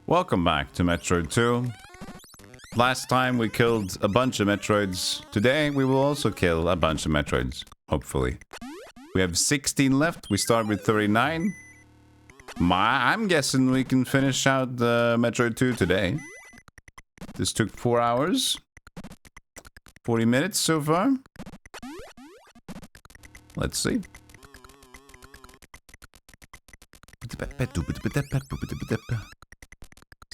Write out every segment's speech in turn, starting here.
Welcome back to Metroid 2. Last time we killed a bunch of Metroids. Today we will also kill a bunch of Metroids, hopefully. We have 16 left. We start with 39. I'm guessing we can finish out Metroid 2 today. This took 4 hours. 40 minutes so far. Let's see.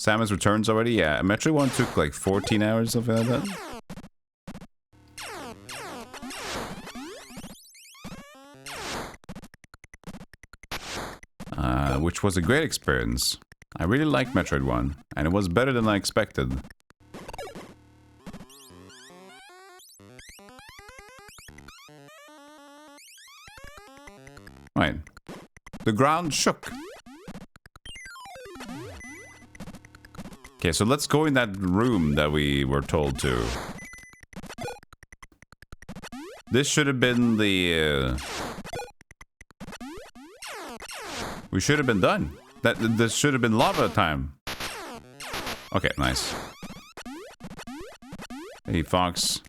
Samus returns already? Yeah, Metroid 1 took like 14 hours, something like that. Which was a great experience. I really liked Metroid 1, and it was better than I expected. Right. The ground shook. Okay, so let's go in that room that we were told to. This should have been the... We should have been done. This should have been lava time. Okay, nice. Hey, Fox.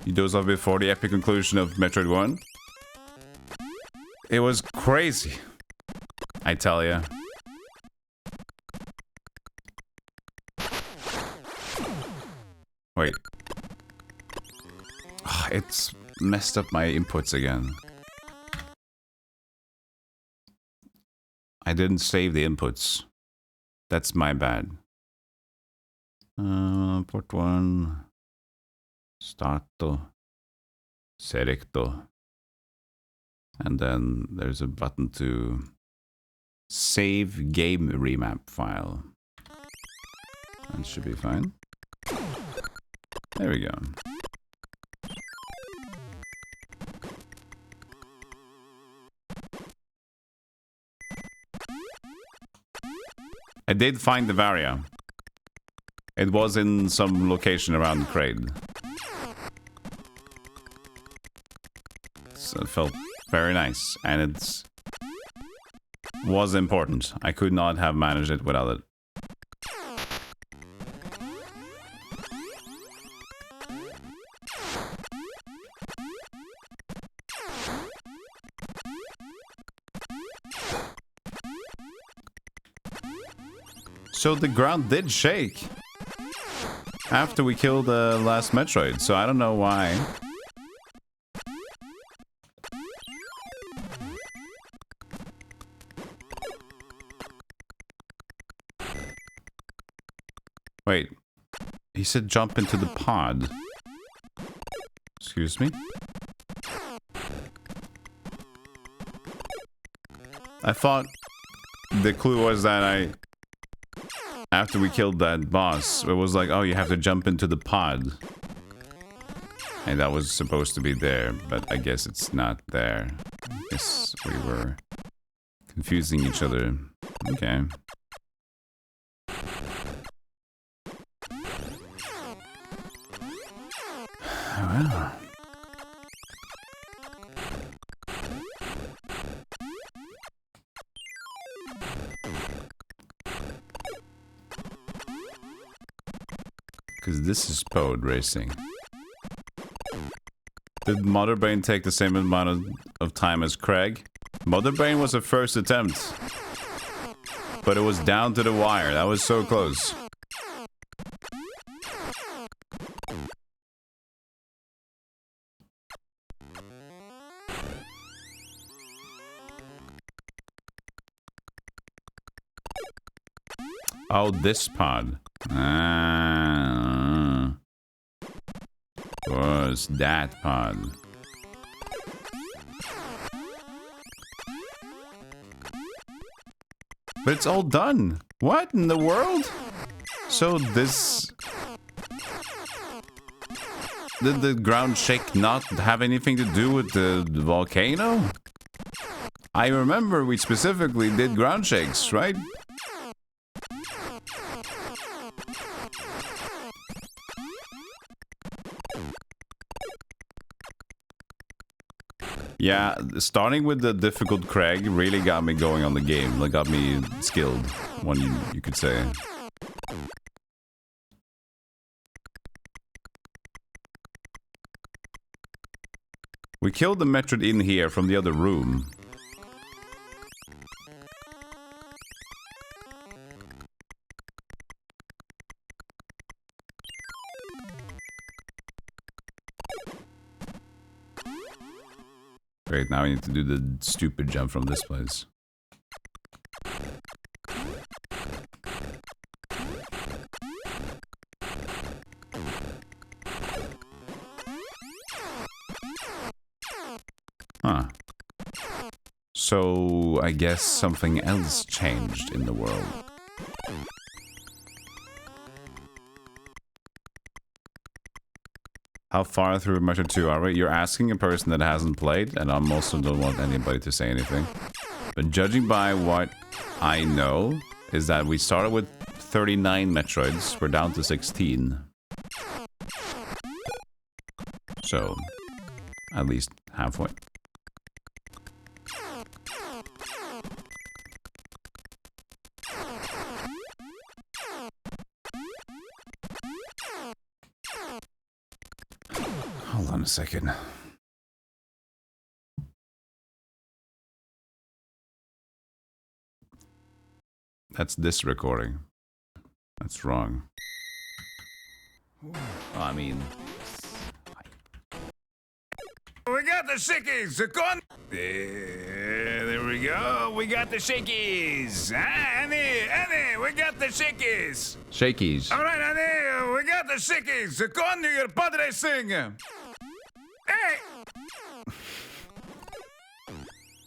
You doze off before the epic conclusion of Metroid 1? It was crazy. I tell ya. Wait. It's messed up my inputs again. I didn't save the inputs. That's my bad. Port 1. Starto. Selecto. And then there's a button to save game remap file. That should be fine. There we go. I did find the Varia. It was in some location around Kraid. So it felt very nice, and it was important. I could not have managed it without it. So the ground did shake after we killed the last Metroid, so I don't know why. Wait, he said jump into the pod. Excuse me? I thought the clue was that after we killed that boss, it was like, oh, you have to jump into the pod. And that was supposed to be there, but I guess it's not there. I guess we were confusing each other. Okay. Well. Because this is Pod Racing. Did Mother Brain take the same amount of time as Craig? Mother Brain was a first attempt. But it was down to the wire. That was so close. Oh, this pod. Was that pod? But it's all done. What in the world? So this... Did the ground shake not have anything to do with the volcano? I remember we specifically did ground shakes, right? Yeah, starting with the difficult Craig really got me going on the game. Like, got me skilled, one you could say. We killed the Metroid in here from the other room. Great, now we need to do the stupid jump from this place. Huh. So, I guess something else changed in the world. How far through Metroid II are we? You're asking a person that hasn't played, and I also don't want anybody to say anything. But judging by what I know, is that we started with 39 Metroids, we're down to 16. So, at least halfway. Hold on a second. That's this recording. That's wrong. I mean... We got the shakers! There we go. We got the shakies. Annie, we got the shakies. Shakies. All right, Annie, we got the shakies. Con your padre sing. Hey!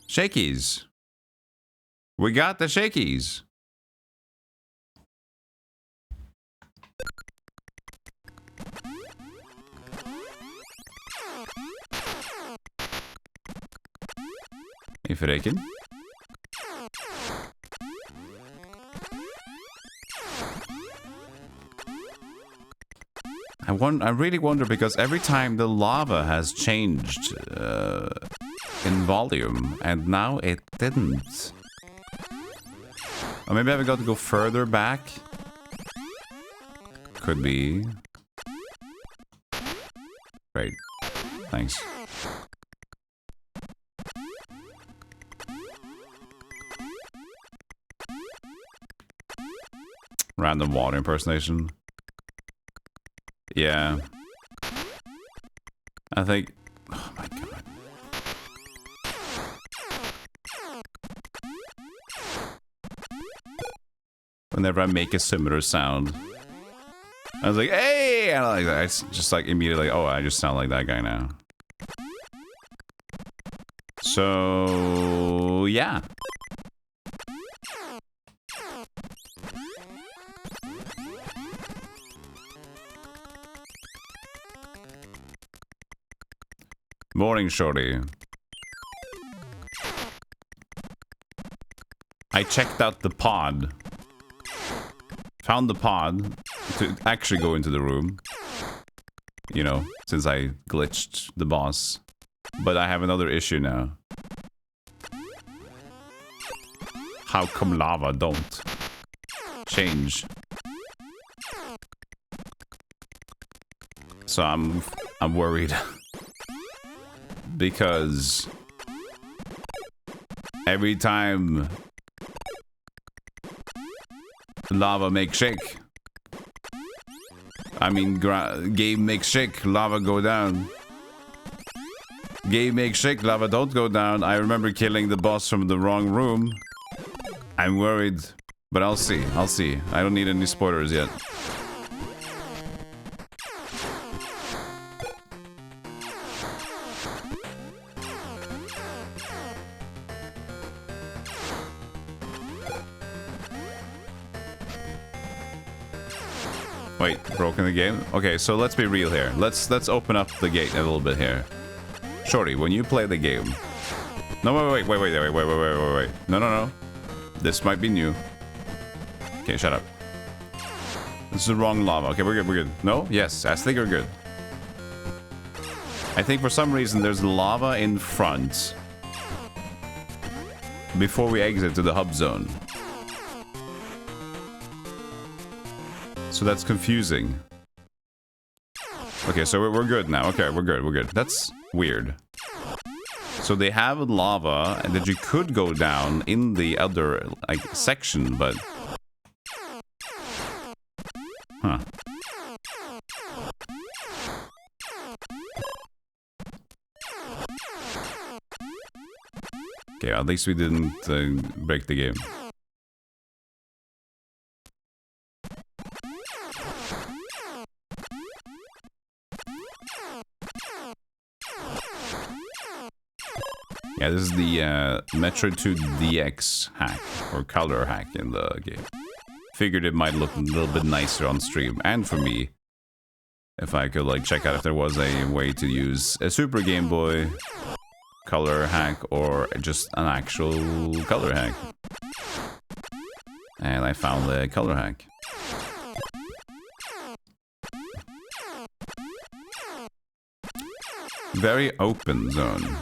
Shakies. We got the shakies. If it can. I really wonder because every time the lava has changed in volume, and now it didn't. Or maybe I've got to go further back. Could be. Great. Thanks. Random water impersonation. Yeah. I think... Oh my god. Whenever I make a similar sound, I was like, hey! And like that. It's just like immediately, oh, I just sound like that guy now. So... yeah. Morning, shorty. I checked out the pod. Found the pod to actually go into the room. You know, since I glitched the boss. But I have another issue now. How come lava don't change? So I'm worried. Because every time lava makes shake, I mean game makes shake, lava go down. Game makes shake, lava don't go down. I remember killing the boss from the wrong room. I'm worried, but I'll see. I don't need any spoilers yet. Wait, broken the game? Okay, so let's be real here. Let's open up the gate a little bit here. Shorty, when you play the game... No, wait. No. This might be new. Okay, shut up. This is the wrong lava. Okay, we're good. No? Yes, I think we're good. I think for some reason there's lava in front before we exit to the hub zone. So that's confusing. Okay, so we're good now. Okay, we're good. That's weird. So they have lava and that you could go down in the other like section, but huh. Okay, at least we didn't break the game. Yeah, this is the Metroid II DX hack, or color hack in the game. Figured it might look a little bit nicer on stream, and for me, if I could like check out if there was a way to use a Super Gameboy color hack or just an actual color hack. And I found the color hack. Very open zone.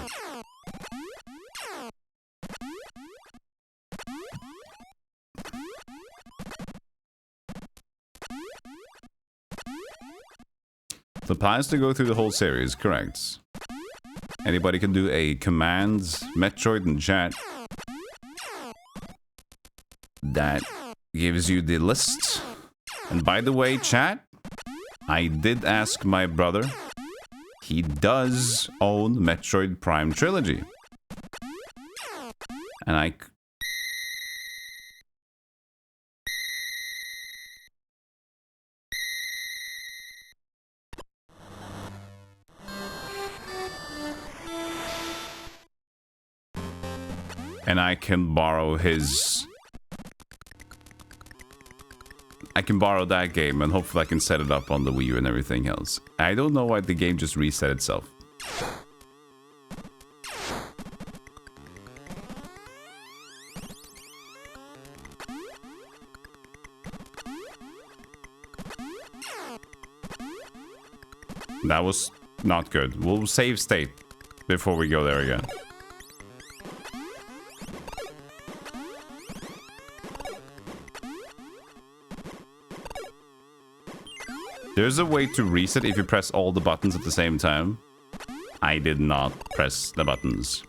The plan is to go through the whole series, correct? Anybody can do a command Metroid in chat that gives you the list. And by the way, chat, I did ask my brother. He does own Metroid Prime Trilogy. And I can borrow his... I can borrow that game and hopefully I can set it up on the Wii U and everything else. I don't know why the game just reset itself. That was not good. We'll save state before we go there again. There's a way to reset if you press all the buttons at the same time. I did not press the buttons.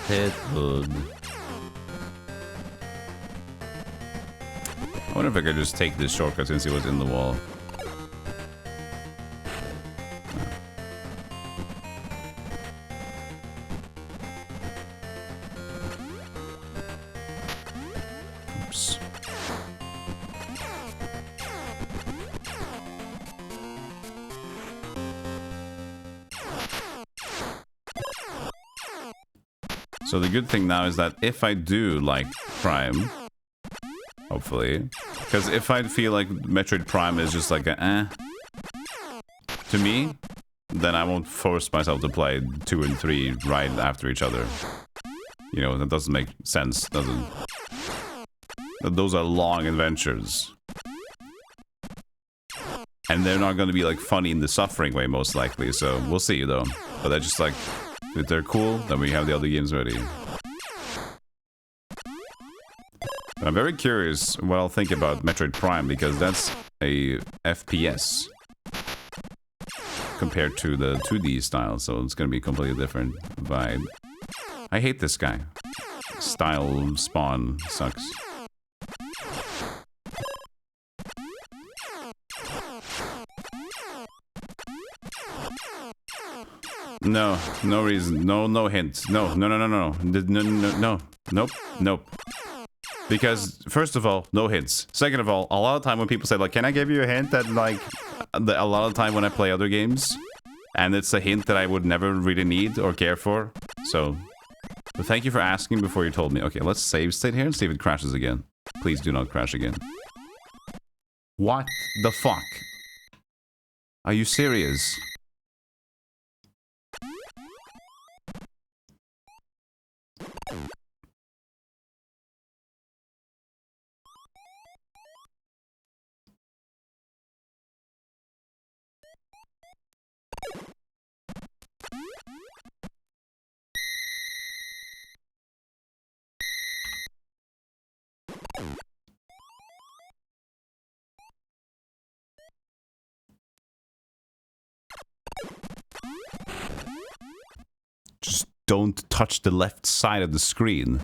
Head hood. I wonder if I could just take this shortcut since he was in the wall. Oops. So the good thing now is that if I do like Prime, hopefully, because if I feel like Metroid Prime is just like a to me, then I won't force myself to play 2 and 3 right after each other. You know, that doesn't make sense, does it? Those are long adventures. And they're not going to be like funny in the suffering way, most likely, so we'll see though. But they're just like, if they're cool, then we have the other games ready. But I'm very curious what I'll think about Metroid Prime, because that's a FPS compared to the 2D style, so it's going to be a completely different vibe. I hate this guy. Style spawn sucks. No, no reason. No hints. No. Nope. Because, first of all, no hints. Second of all, a lot of time when people say, like, can I give you a hint that, like, a lot of time when I play other games, and it's a hint that I would never really need or care for, So, but thank you for asking before you told me. Okay, let's save state here and see if it crashes again. Please do not crash again. What the fuck? Are you serious? Just don't touch the left side of the screen.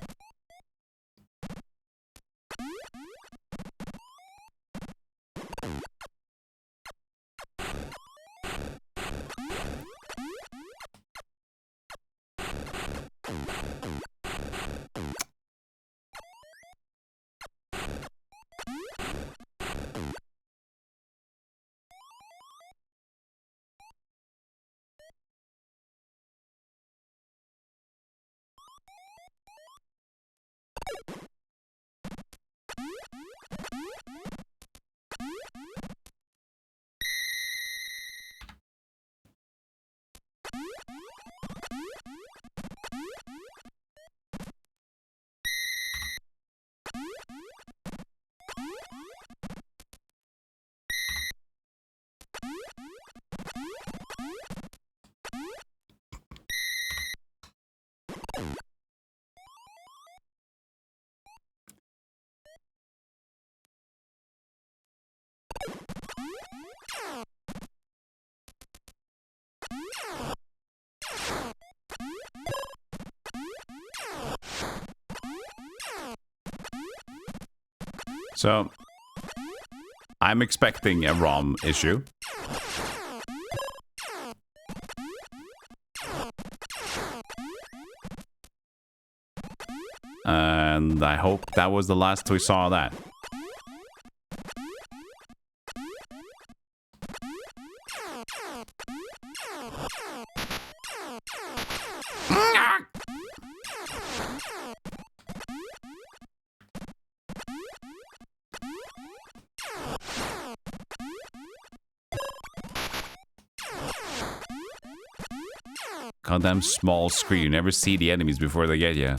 So, I'm expecting a ROM issue. And I hope that was the last we saw of that. Goddamn small screen. You never see the enemies before they get you.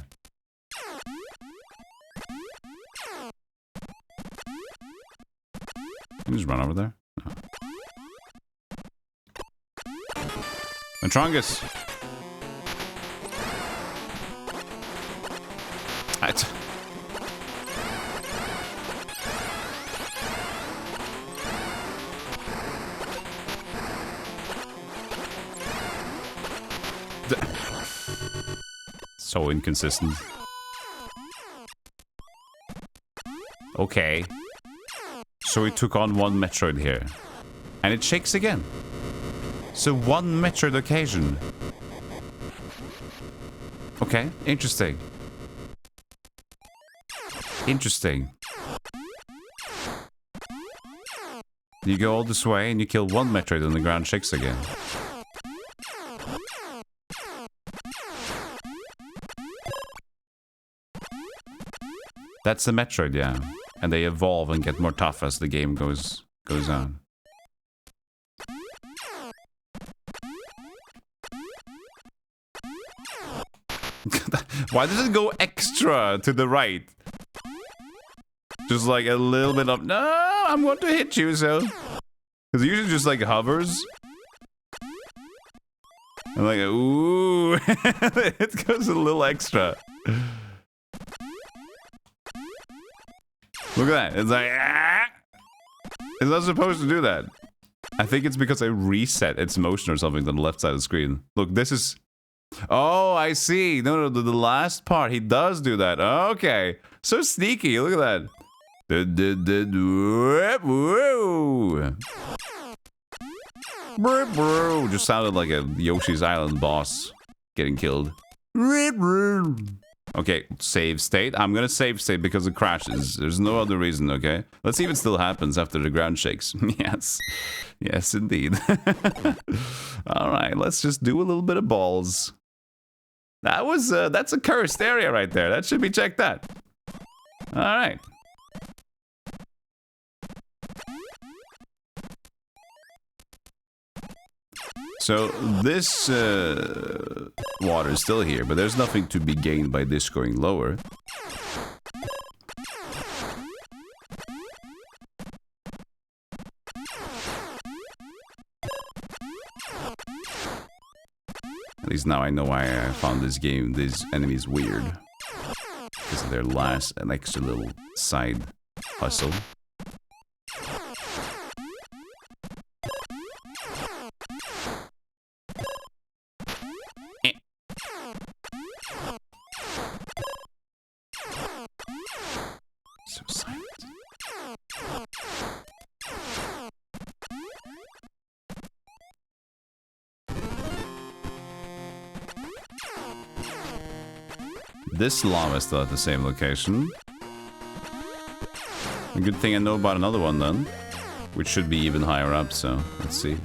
You just run over there. No. Matrongus! So inconsistent. Okay. So we took on one Metroid here. And it shakes again. So one Metroid occasion. Okay, interesting. Interesting. You go all this way and you kill one Metroid and the ground shakes again. That's the Metroid, yeah. And they evolve and get more tough as the game goes on. Why does it go extra to the right? Just like a little bit of, no, I'm going to hit you, so. Because it usually just like hovers. I'm like, ooh. It goes a little extra. Look at that. It's like, ah! It's not supposed to do that. I think it's because I reset its motion or something to the left side of the screen. Look, this is... Oh, I see. No, the last part, he does do that. Okay. So sneaky. Look at that. Whoa. Just sounded like a Yoshi's Island boss getting killed. Okay, save state. I'm gonna save state because it crashes. There's no other reason, okay? Let's see if it still happens after the ground shakes. Yes. Yes, indeed. Alright, let's just do a little bit of balls. That was, that's a cursed area right there. That should be checked out. All right. So this water is still here, but there's nothing to be gained by this going lower. At least now I know why I found this game, these enemies weird. Because of their last, an extra little side hustle. So silent. This lava is still at the same location. A good thing I know about another one then, which should be even higher up, so let's see.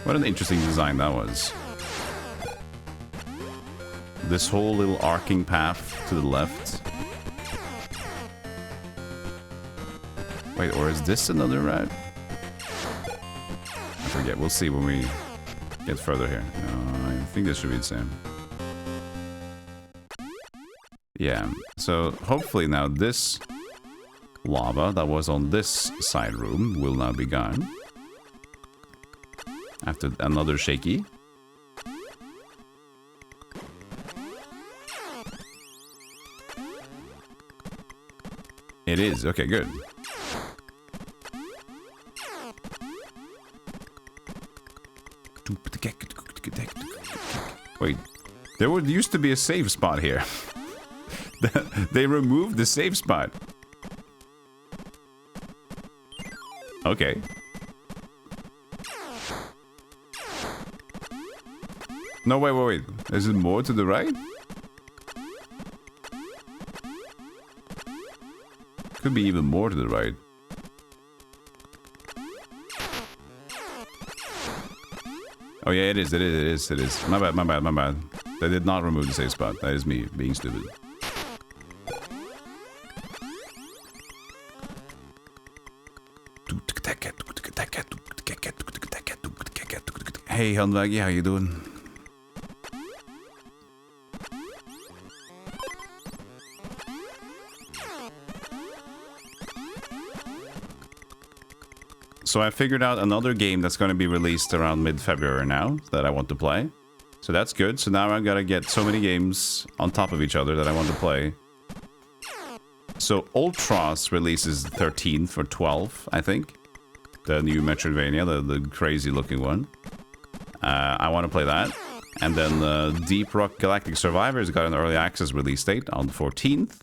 What an interesting design that was. This whole little arcing path to the left. Wait, or is this another route? I forget, we'll see when we get further here. No, I think this should be the same. Yeah, so hopefully now this lava that was on this side room will now be gone. After another shaky. It is, okay, good. Wait, there used to be a save spot here. They removed the save spot. Okay. No, wait. Is it more to the right? Could be even more to the right. Oh yeah, it is. My bad. They did not remove the save spot. That is me being stupid. Hey, Handwaggy, how you doing? So I figured out another game that's going to be released around mid-February now that I want to play. So that's good. So now I've got to get so many games on top of each other that I want to play. So Ultros releases 13th or 12th, I think. The new Metroidvania, the crazy looking one. I want to play that. And then Deep Rock Galactic Survivors got an early access release date on the 14th.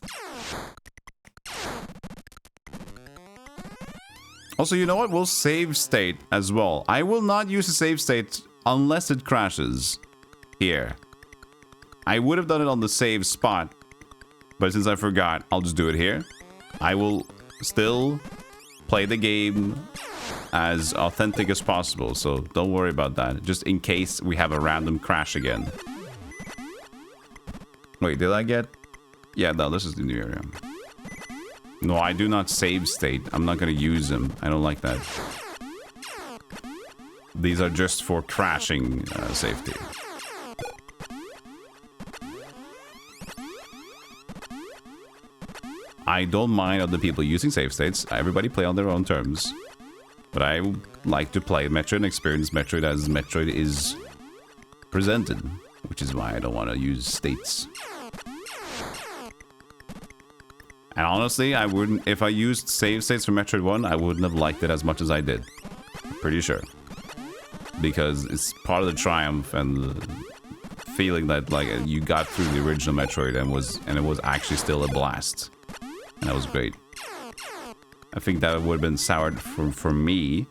Also, you know what? We'll save state as well. I will not use a save state unless it crashes here. I would have done it on the save spot, but since I forgot, I'll just do it here. I will still play the game as authentic as possible, so don't worry about that. Just in case we have a random crash again. Wait, did I get... Yeah, no, this is the new area. No, I do not save state. I'm not going to use them. I don't like that. These are just for crashing safety. I don't mind other people using save states. Everybody play on their own terms. But I like to play Metroid and experience Metroid as Metroid is presented. Which is why I don't want to use states. And honestly, I wouldn't... If I used save states for Metroid 1, I wouldn't have liked it as much as I did. I'm pretty sure. Because it's part of the triumph and the feeling that, like, you got through the original Metroid and it was actually still a blast. And that was great. I think that would have been soured for me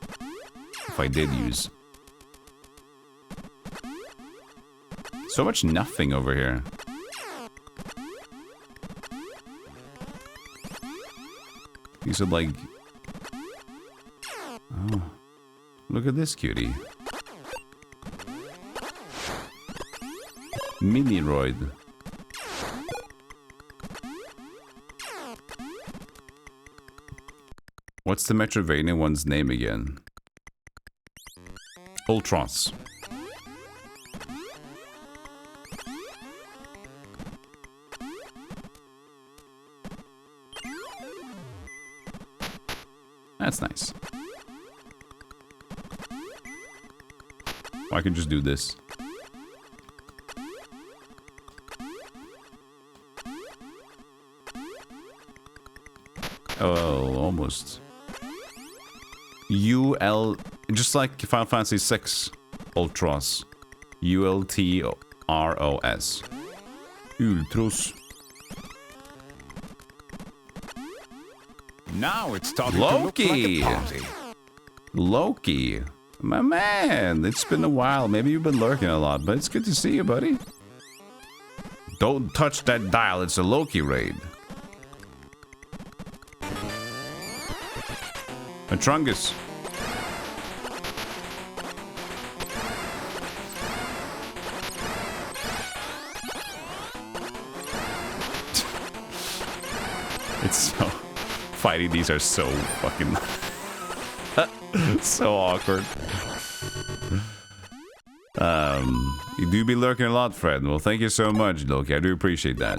if I did use. So much nothing over here. These are like... Oh. Look at this cutie. Miniroid. What's the Metroidvania one's name again? Ultros. That's nice. I can just do this. Oh, almost. Just like Final Fantasy VI Ultros. ULTROS. Ultros. Now it's starting Loki. to look like a party. Loki. My man, it's been a while. Maybe you've been lurking a lot, but it's good to see you, buddy. Don't touch that dial, it's a Loki raid. Matrungus. It's so... Fighting these are so fucking... so awkward. You do be lurking a lot, Fred. Well, thank you so much, Loki. I do appreciate that.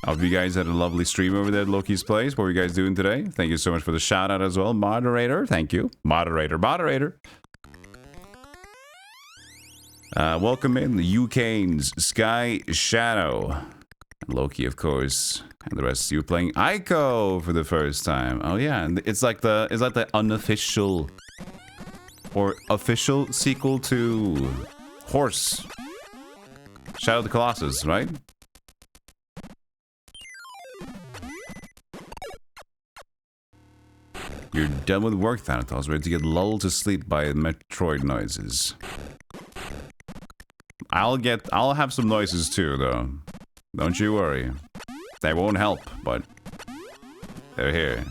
I hope you guys had a lovely stream over there at Loki's Place. What were you guys doing today? Thank you so much for the shout out as well. Moderator, thank you. Moderator. Welcome in the UCane's Sky Shadow. Loki, of course. And the rest of you playing Ico for the first time. Oh yeah, and it's like the unofficial or official sequel to Horse. Shadow of the Colossus, right? You're done with work, Thanatos. Ready to get lulled to sleep by Metroid noises. I'll have some noises too, though. Don't you worry. They won't help, but they're here.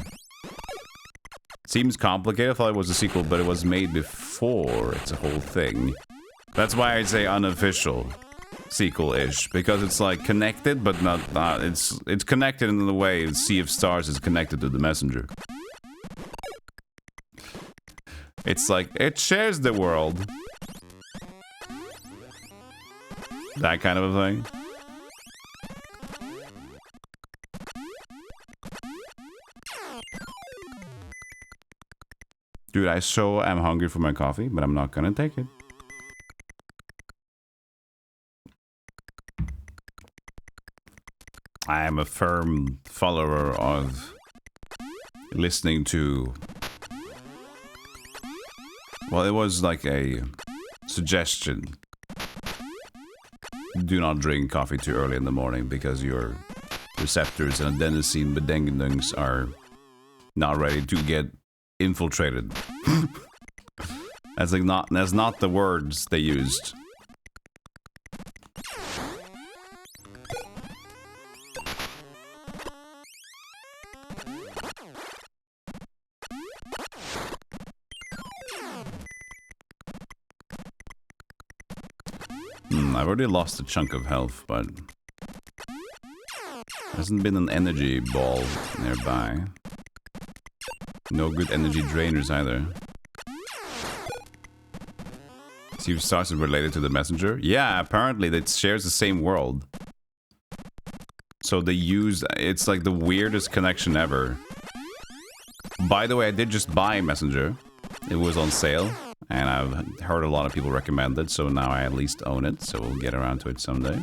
Seems complicated. I thought it was a sequel, but it was made before. It's a whole thing. That's why I say unofficial sequel-ish, because it's like connected, but not. It's connected in the way Sea of Stars is connected to the Messenger. It's like it shares the world. That kind of a thing. Dude, I so am hungry for my coffee, but I'm not gonna take it. I am a firm follower of listening to... Well, it was like a suggestion. Do not drink coffee too early in the morning because your receptors and adenosine bedengendungs are not ready to get infiltrated. That's not the words they used. I've already lost a chunk of health, but hasn't been an energy ball nearby. No good energy drainers either. Sea of Stars is related to the Messenger? Yeah, apparently it shares the same world. So they use... It's like the weirdest connection ever. By the way, I did just buy Messenger. It was on sale. And I've heard a lot of people recommend it, so now I at least own it. So we'll get around to it someday.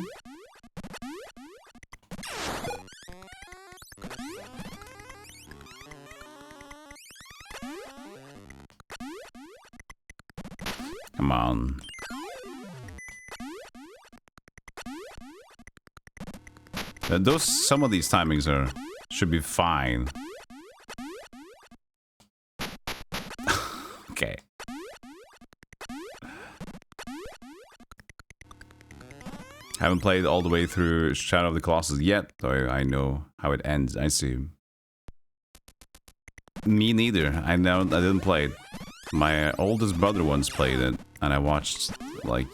Come on. Some of these timings should be fine. Okay. Haven't played all the way through Shadow of the Colossus yet, though I know how it ends. I see. Me neither. I didn't play it. My oldest brother once played it, and I watched like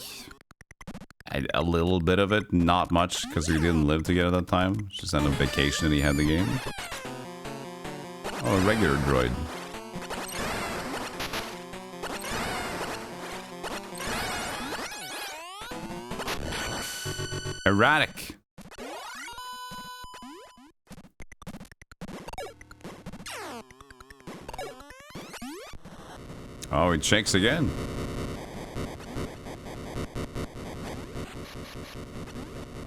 A little bit of it, not much, because we didn't live together at that time. Just on a vacation and he had the game. Oh, a regular droid. Erratic. Oh, it shakes again.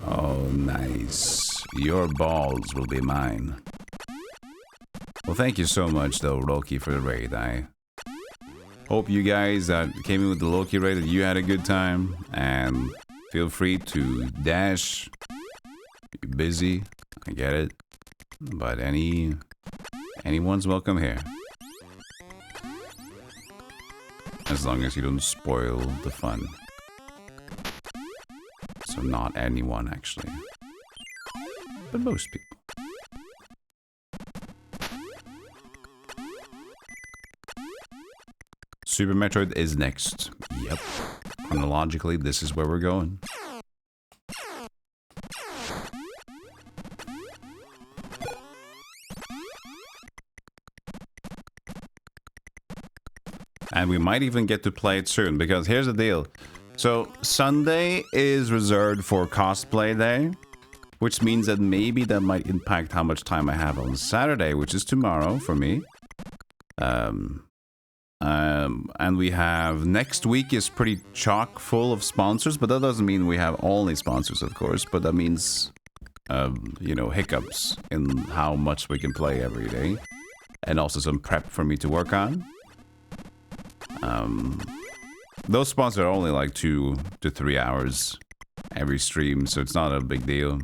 Oh, nice. Your balls will be mine. Well, thank you so much, though, Loki, for the raid. I hope you guys that came in with the Loki raid, that you had a good time. And feel free to dash. You're busy. I get it. But anyone's welcome here. As long as you don't spoil the fun. So not anyone, actually. But most people. Super Metroid is next. Yep. Chronologically, this is where we're going. And we might even get to play it soon, because here's the deal. So, Sunday is reserved for cosplay day, which means that maybe that might impact how much time I have on Saturday, which is tomorrow for me. And we have next week is pretty chock full of sponsors, but that doesn't mean we have only sponsors, of course, but that means, you know, hiccups in how much we can play every day, and also some prep for me to work on. Those sponsors are only like 2 to 3 hours every stream, so it's not a big deal.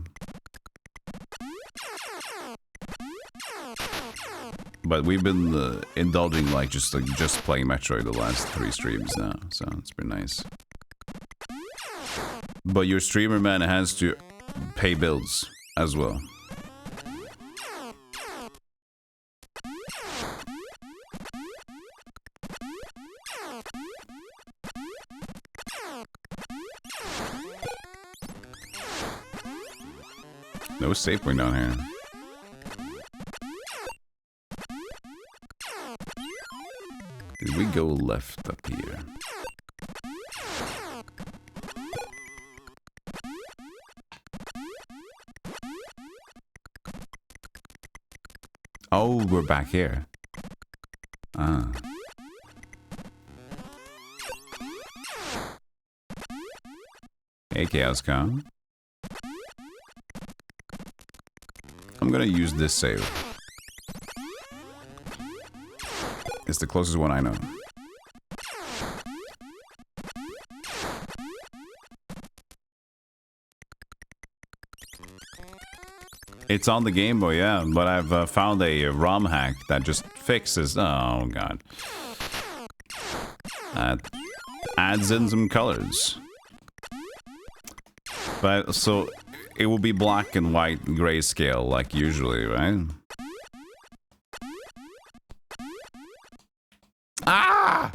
But we've been indulging like just playing Metroid the last 3 streams now, so it's been nice. But your streamer man has to pay bills as well. No safe point down here. Did we go left up here? Oh, we're back here. Ah. Hey, Chaos.com. I'm gonna use this save. It's the closest one I know. It's on the Game Boy, yeah, but I've found a ROM hack that just fixes... Oh, God. Adds in some colors. But, so... It will be black and white grayscale, like usually, right? Ah!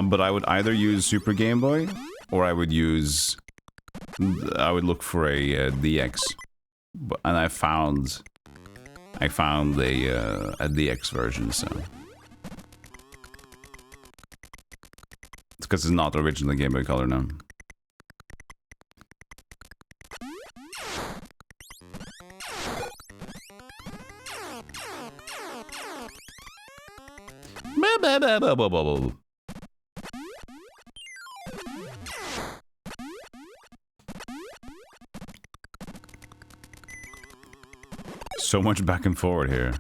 But I would either use Super Game Boy, or I would use... I would look for a DX. And I found a DX version, so... It's because it's not originally Game Boy Color now. So much back and forward here.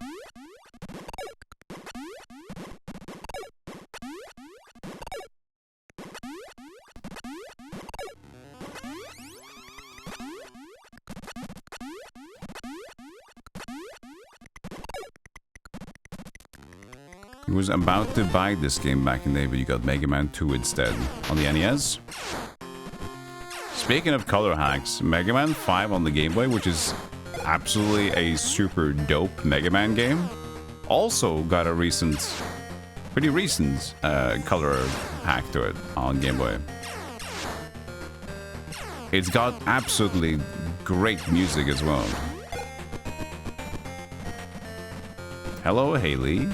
He was about to buy this game back in the day, but you got Mega Man 2 instead on the NES. Speaking of color hacks, Mega Man 5 on the Game Boy, which is absolutely a super dope Mega Man game, also got a pretty recent color hack to it on Game Boy. It's got absolutely great music as well. Hello, Haley.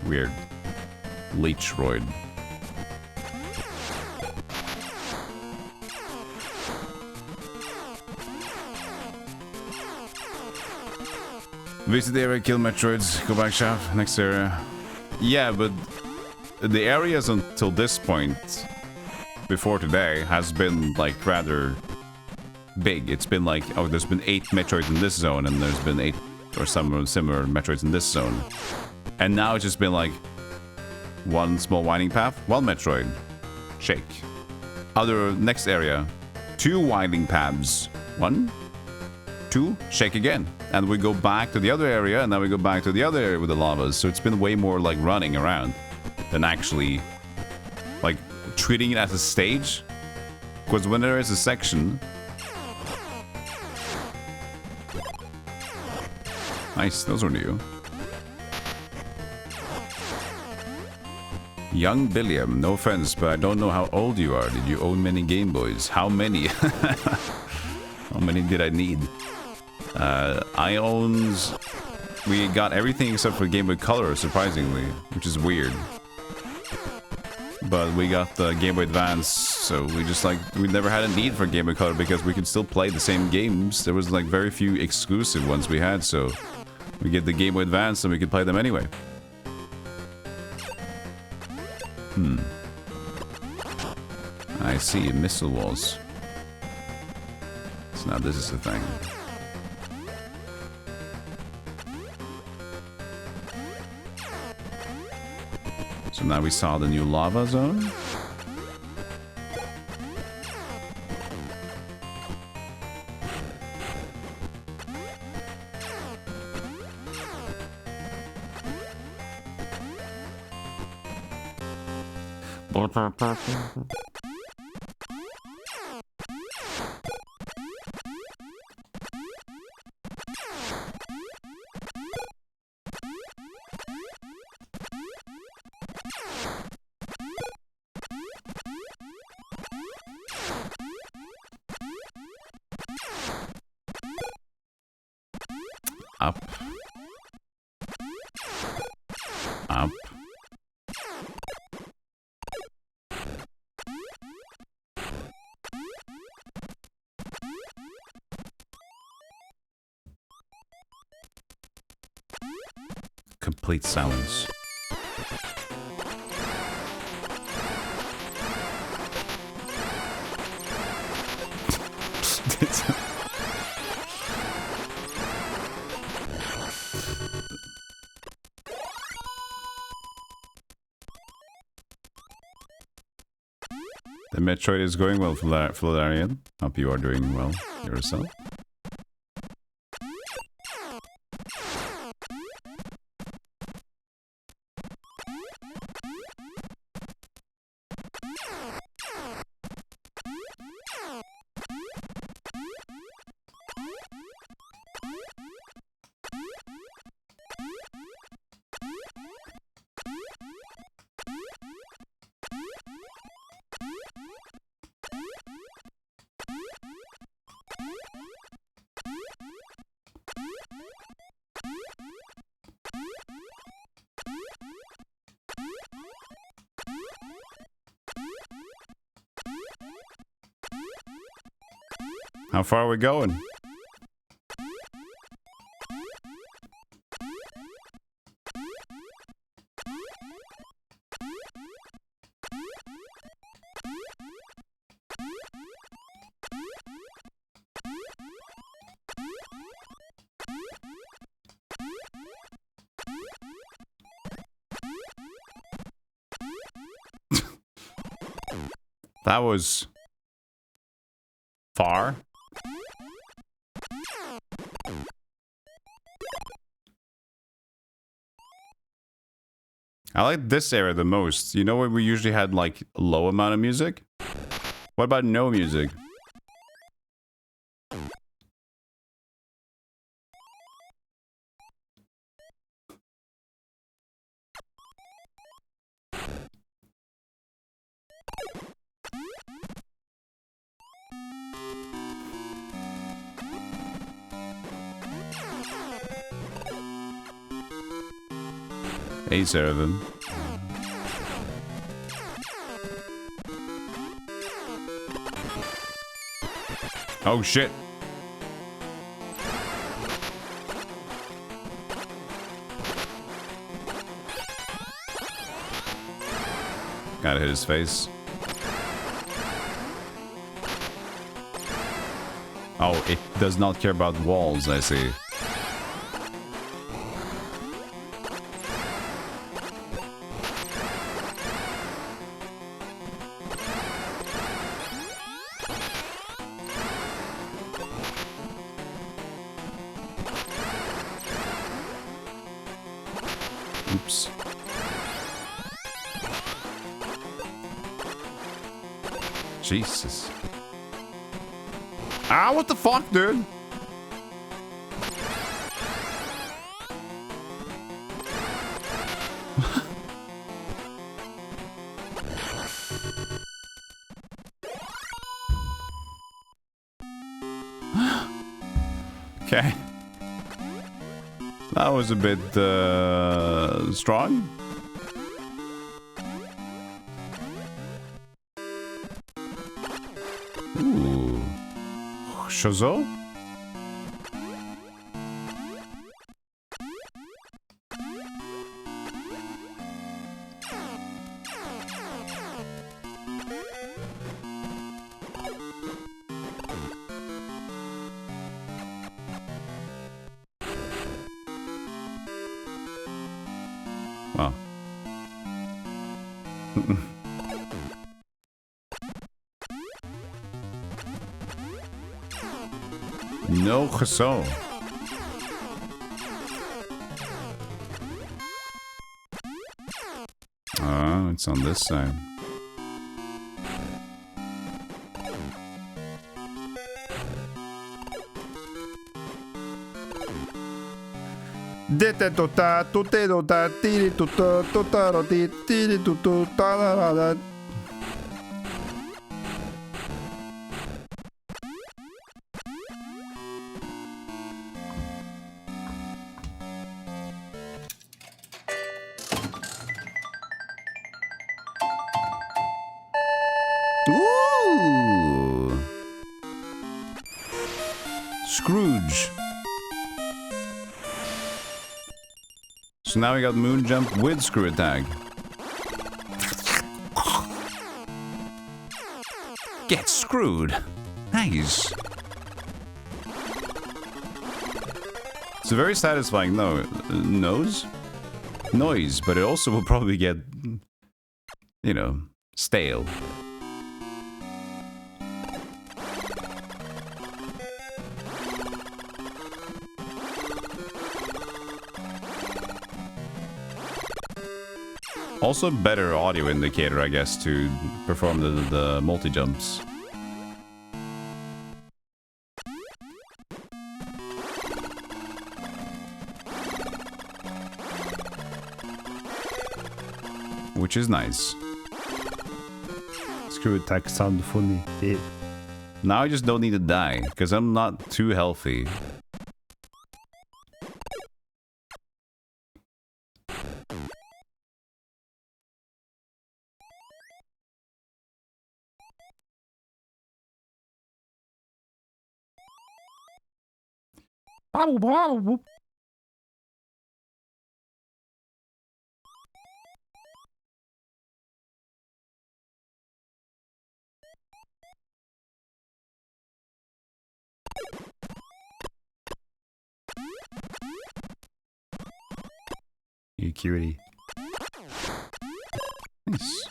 Weird. Leechroid. Visit the area, kill Metroids, go back shop, next area. Yeah, but the areas until this point, before today, has been like rather big. It's been like, oh, there's been 8 Metroids in this zone, and there's been 8 or some similar Metroids in this zone. And now it's just been like one small winding path, one Metroid, shake. Other next area, 2 winding paths, 1, 2, shake again. And we go back to the other area, and then we go back to the other area with the lavas. So it's been way more like running around than actually like treating it as a stage. Because when there is a section... Nice, those were new. Young Billiam, no offense, but I don't know how old you are. Did you own many Game Boys? How many? How many did I need? I owned... We got everything except for Game Boy Color, surprisingly, which is weird. But we got the Game Boy Advance, so we just like... We never had a need for Game Boy Color because we could still play the same games. There was like very few exclusive ones we had, so... We get the Game Boy Advance and we could play them anyway. I see, missile walls. So now this is the thing. So now we saw the new lava zone. Up. Up. Complete silence. The Metroid is going well, Florian. Hope you are doing well yourself. How far are we going? That was far. I like this area the most. You know where we usually had like a low amount of music? What about no music? 8 of them. Oh shit. Gotta hit his face. Oh, it does not care about walls, I see. Oops. Jesus. Ah, what the fuck, dude? Okay. That was a bit strong. Ooh. Shozo? Wow. No geso. Oh, it's on this side. Ooh. Scrooge. So now we got moon jump with screw attack. Get screwed. Nice. It's a very satisfying noise, but it also will probably get, you know, stale. Also better audio indicator, I guess, to perform the multi-jumps. Which is nice. Screw attack sound funny. Yeah. Now I just don't need to die, because I'm not too healthy. You cutie. Nice.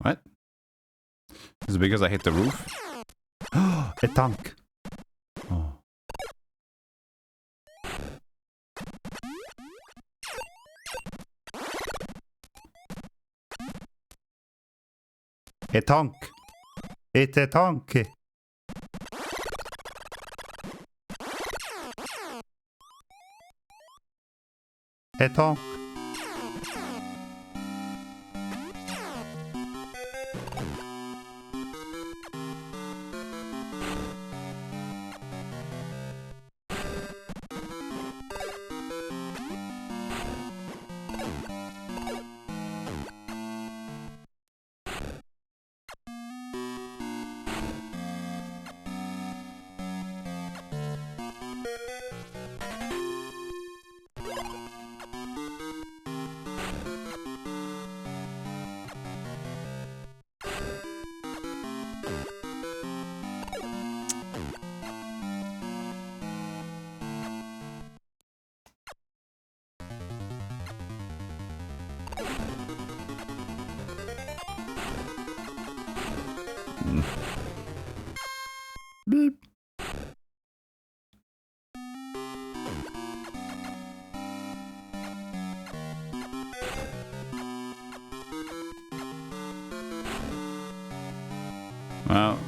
What? Is it because I hit the roof? A tank. Oh. A tank. It's a tank. A tank. Beep. Well.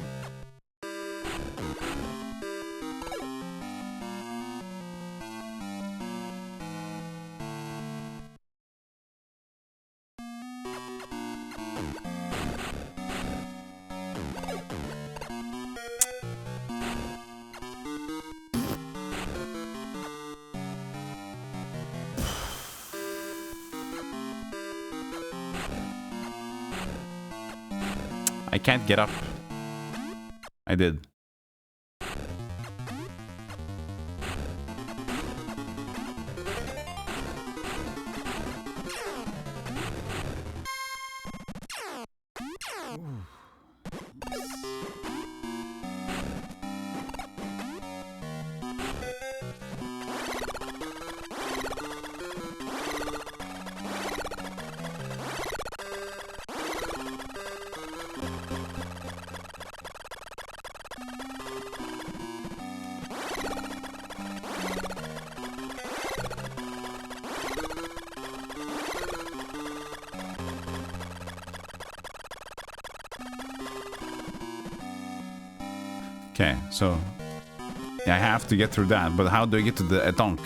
I can't get up. I did. Okay, so yeah, I have to get through that, but how do I get to the Etonk?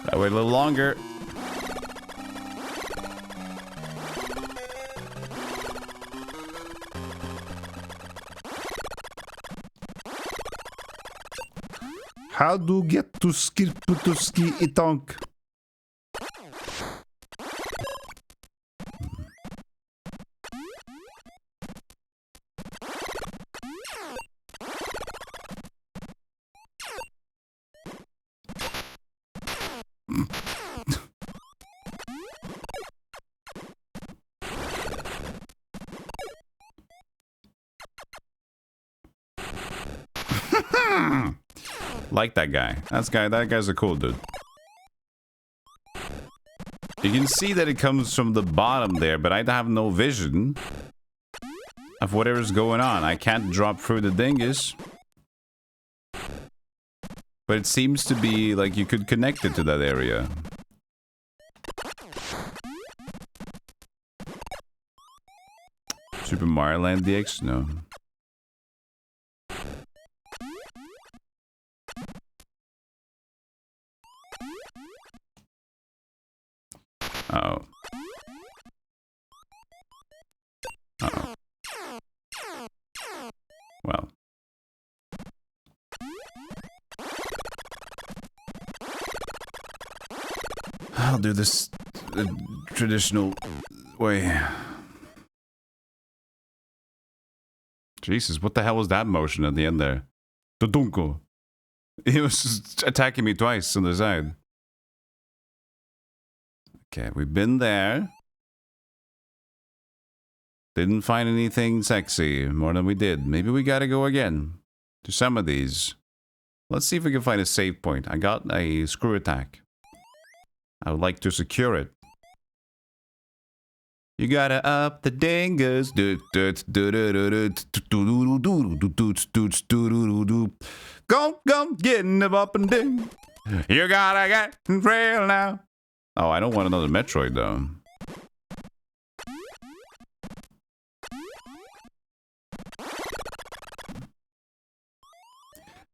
I wait a little longer. How do get to Skirputuski Itonk? Like that guy. That guy's a cool dude. You can see that it comes from the bottom there, but I have no vision of whatever's going on. I can't drop through the dingus. But it seems to be like you could connect it to that area. Super Mario Land DX? No. Uh-oh. Uh-oh. Well. I'll do this the traditional way. Jesus, what the hell was that motion at the end there? Dodunko. He was just attacking me twice on the side. Okay, we've been there. Didn't find anything sexy more than we did. Maybe we gotta go again to some of these. Let's see if we can find a save point. I got a screw attack. I would like to secure it. You gotta up the dingus. Go, getting them up and ding. You gotta get real now. Oh, I don't want another Metroid though.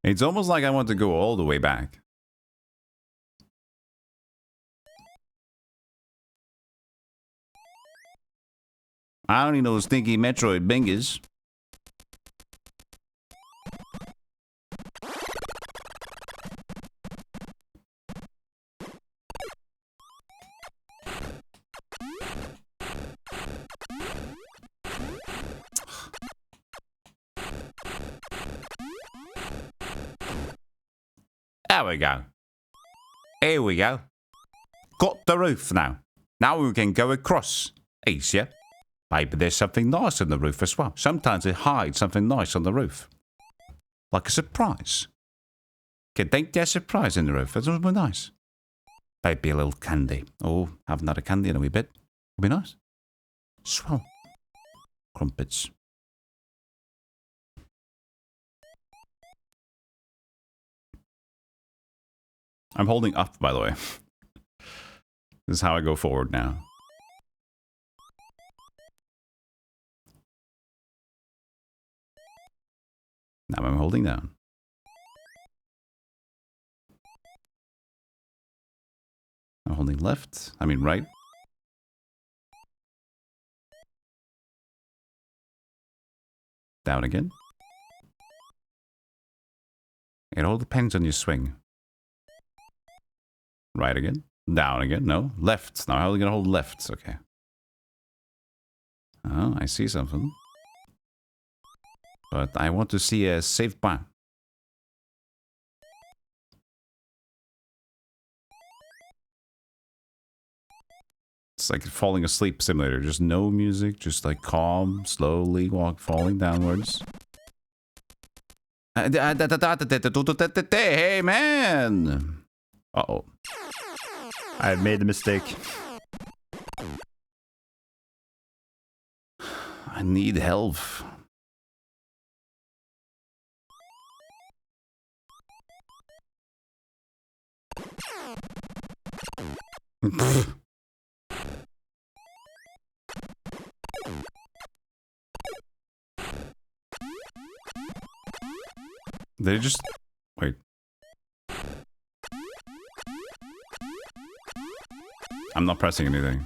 It's almost like I want to go all the way back. I don't need those stinky Metroid bingers. There we go. Here we go. Got the roof now. Now we can go across. Easier. Maybe there's something nice on the roof as well. Sometimes it hides something nice on the roof. Like a surprise. Can think there's a surprise in the roof. That would be nice. Maybe a little candy. Oh, have another candy in a wee bit. Would be nice. Swell. Crumpets. I'm holding up, by the way. This is how I go forward now. Now I'm holding down. I'm holding left. I mean right. Down again. It all depends on your swing. Right again. Down again. No. Left. Now how are we going to hold left? Okay. Oh, I see something. But I want to see a safe point. It's like falling asleep simulator. Just no music. Just like calm, slowly falling downwards. Hey, man! Uh-oh. I made a mistake. I need help. They just... Wait. I'm not pressing anything.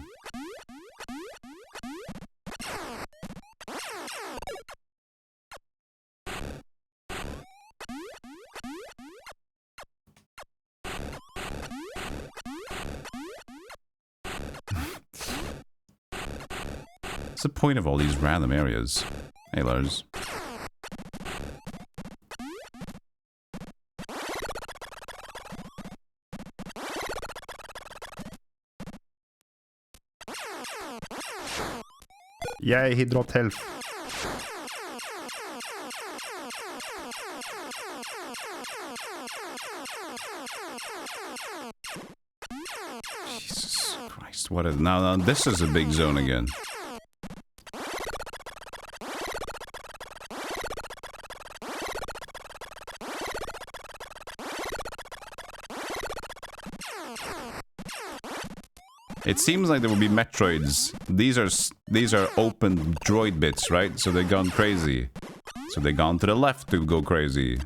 What's the point of all these random areas? Hey, Lars. Yeah, he dropped health. Jesus Christ, what is... Now, this is a big zone again. It seems like there will be Metroids. These are open droid bits, right? So they've gone crazy. So they've gone to the left to go crazy.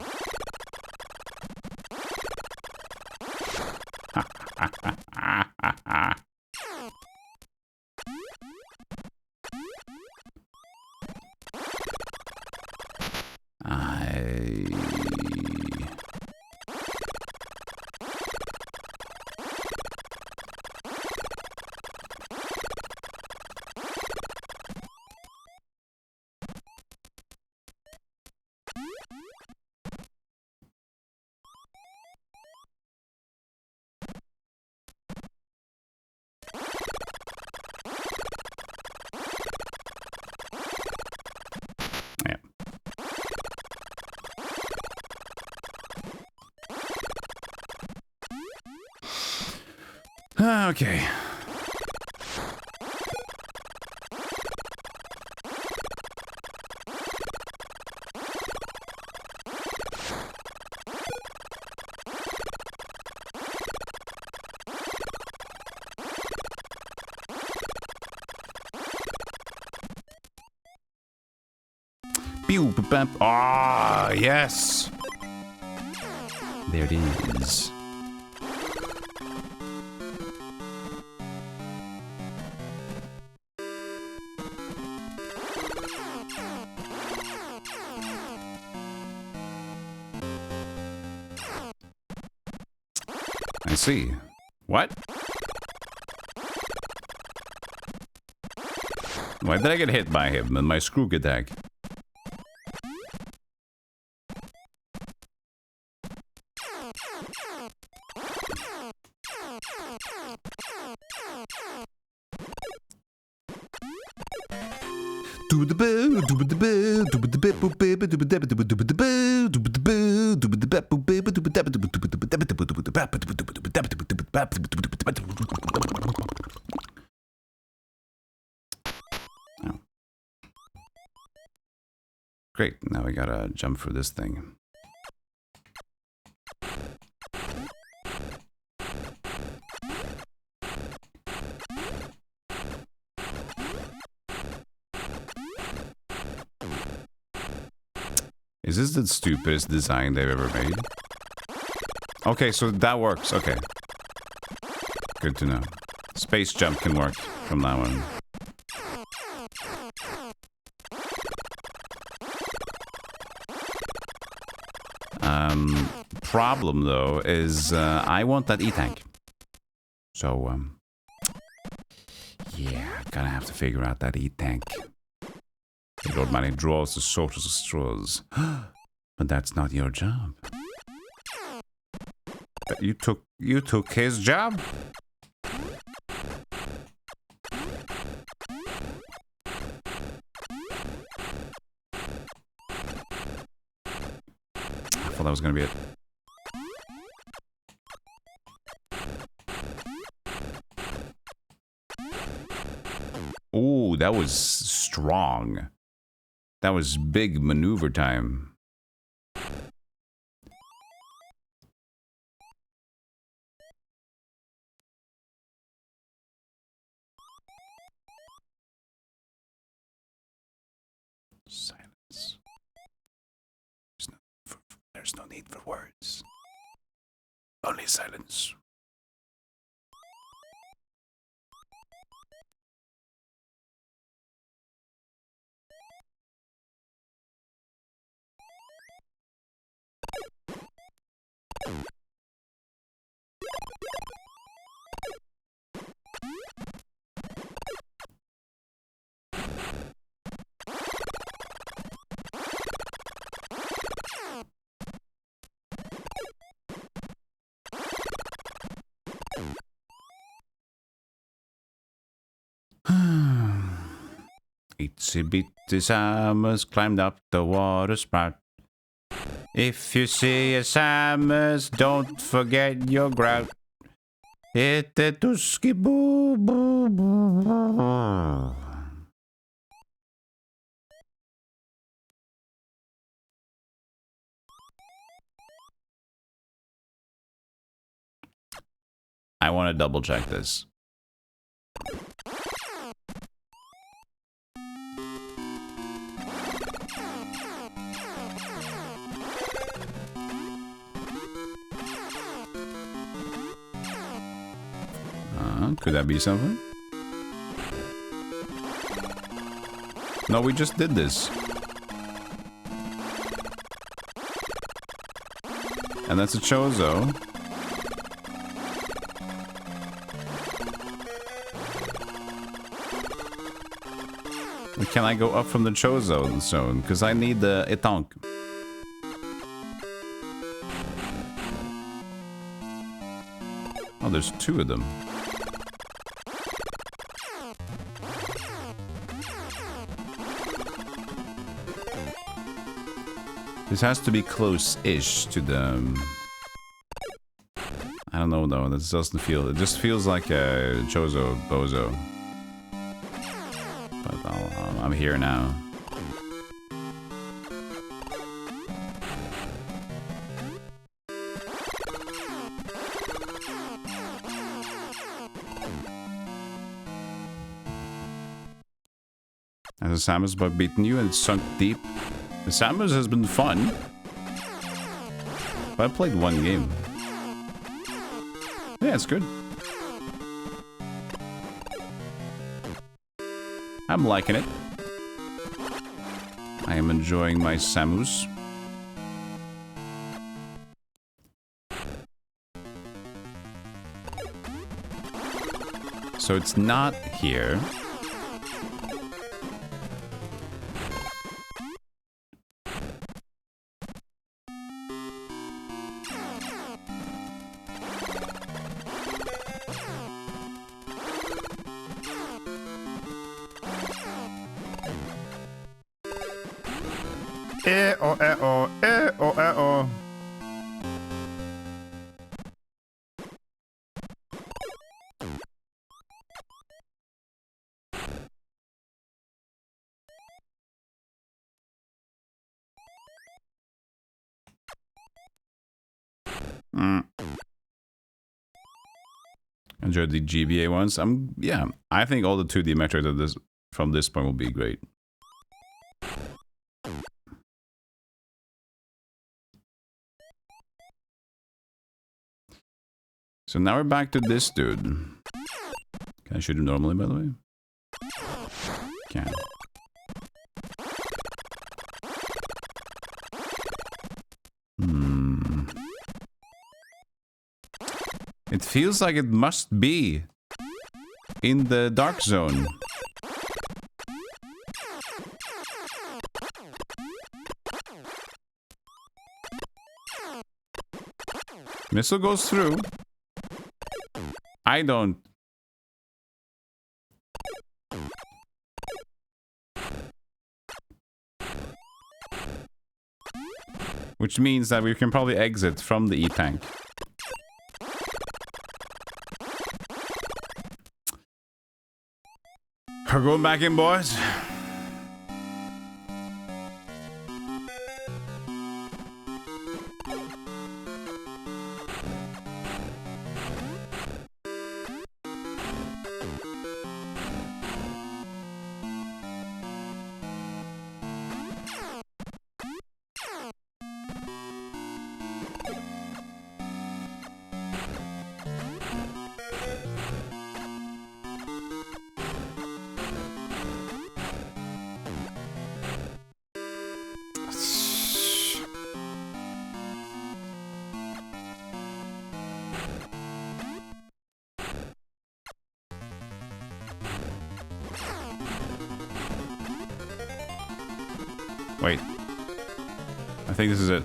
Okay. Ah, yes. There it is. I see. What? Why did I get hit by him and my screw attack? Oh. Great, now we gotta jump through this thing. Is this the stupidest design they've ever made? Okay, so that works. Okay. Good to know. Space jump can work from now on. Problem though is I want that E-tank. So yeah, gonna have to figure out that E-tank. Lord Manny draws the shortest of straws. But that's not your job. But you took his job? I thought that was gonna be it. Ooh, that was strong. That was big maneuver time. Silence. There's no need for words. Only silence. Itsy bitsy Samus climbed up the water spout. If you see a Samus, don't forget your grout. Hit the tusky boo boo boo. I want to double check this. Could that be something? No, we just did this. And that's a Chozo. Can I go up from the Chozo zone? Because I need the Etank. Oh, there's two of them. This has to be close-ish to the... I don't know though. This doesn't feel. It just feels like a Chozo Bozo. But I'm here now. Has the Samus by beaten you and sunk deep? The Samus has been fun. But I played one game. Yeah, it's good. I'm liking it. I am enjoying my Samus. So it's not here. Enjoyed the GBA ones. Yeah, I think all the 2D Metroid from this point will be great. So now we're back to this dude. Can I shoot him normally, by the way? Can. It feels like it must be in the dark zone. Missile goes through. I don't. Which means that we can probably exit from the E-tank. We're going back in, boys. Wait. I think this is it.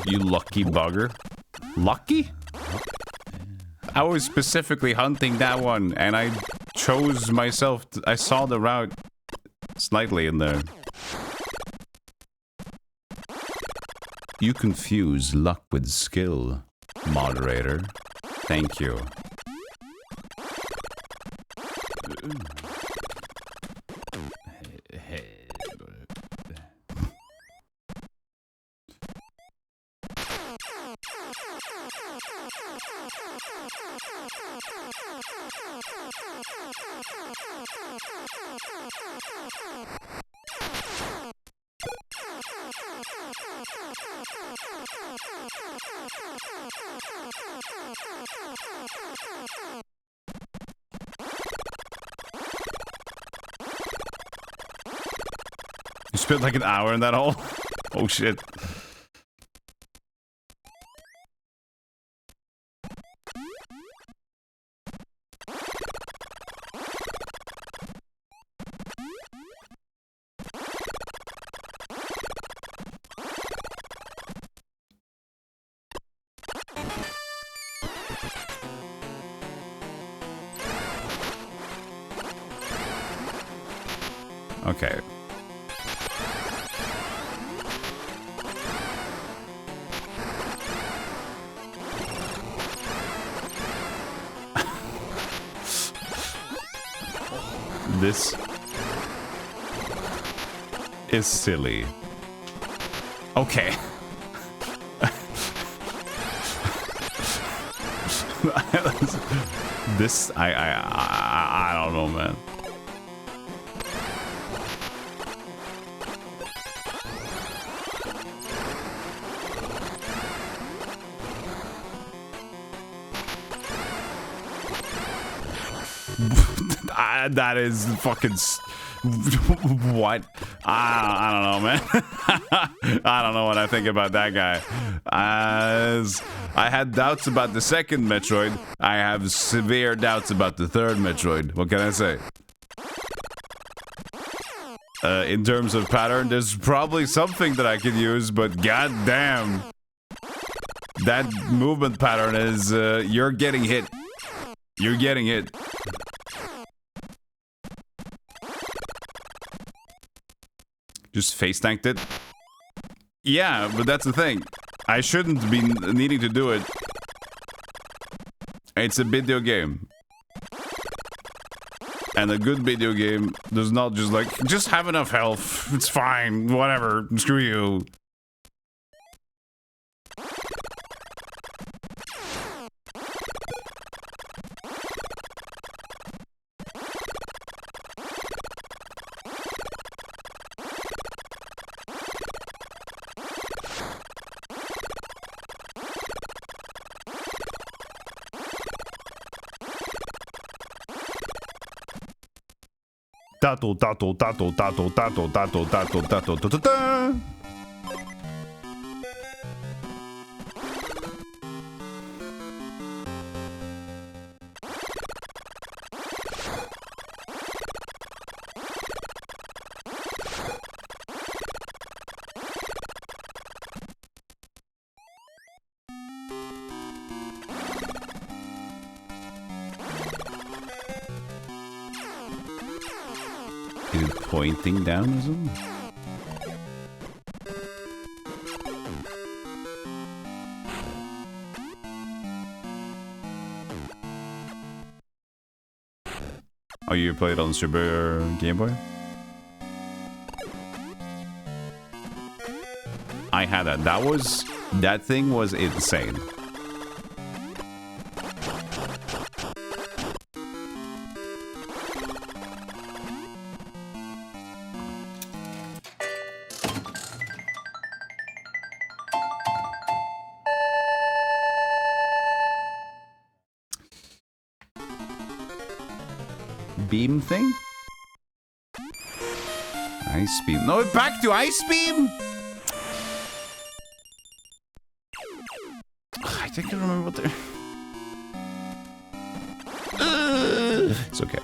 You lucky bugger. Lucky? I was specifically hunting that one, and I chose myself. I saw the route slightly in there. You confuse luck with skill, moderator. Thank you. You spent like an hour in that hole? Oh shit. Okay. This is silly. Okay. This I don't know, man. That is fucking what? I don't know, man. I don't know what I think about that guy. As I had doubts about the second Metroid, I have severe doubts about the third Metroid. What can I say? In terms of pattern, there's probably something that I could use, but goddamn, that movement pattern is you're getting hit. You're getting hit. Just face tanked it. Yeah, but that's the thing. I shouldn't be needing to do it. It's a video game. And a good video game does not just like, just have enough health. It's fine. Whatever. Screw you. Tato, tato, tato, tato, tato, tato, tato, tato, tato, tato. Is it pointing down or something? Oh, you played on Super Gameboy? I had that. That thing was insane. Beam thing? Ice beam. No, back to ice beam! I think I remember what they're... It's okay.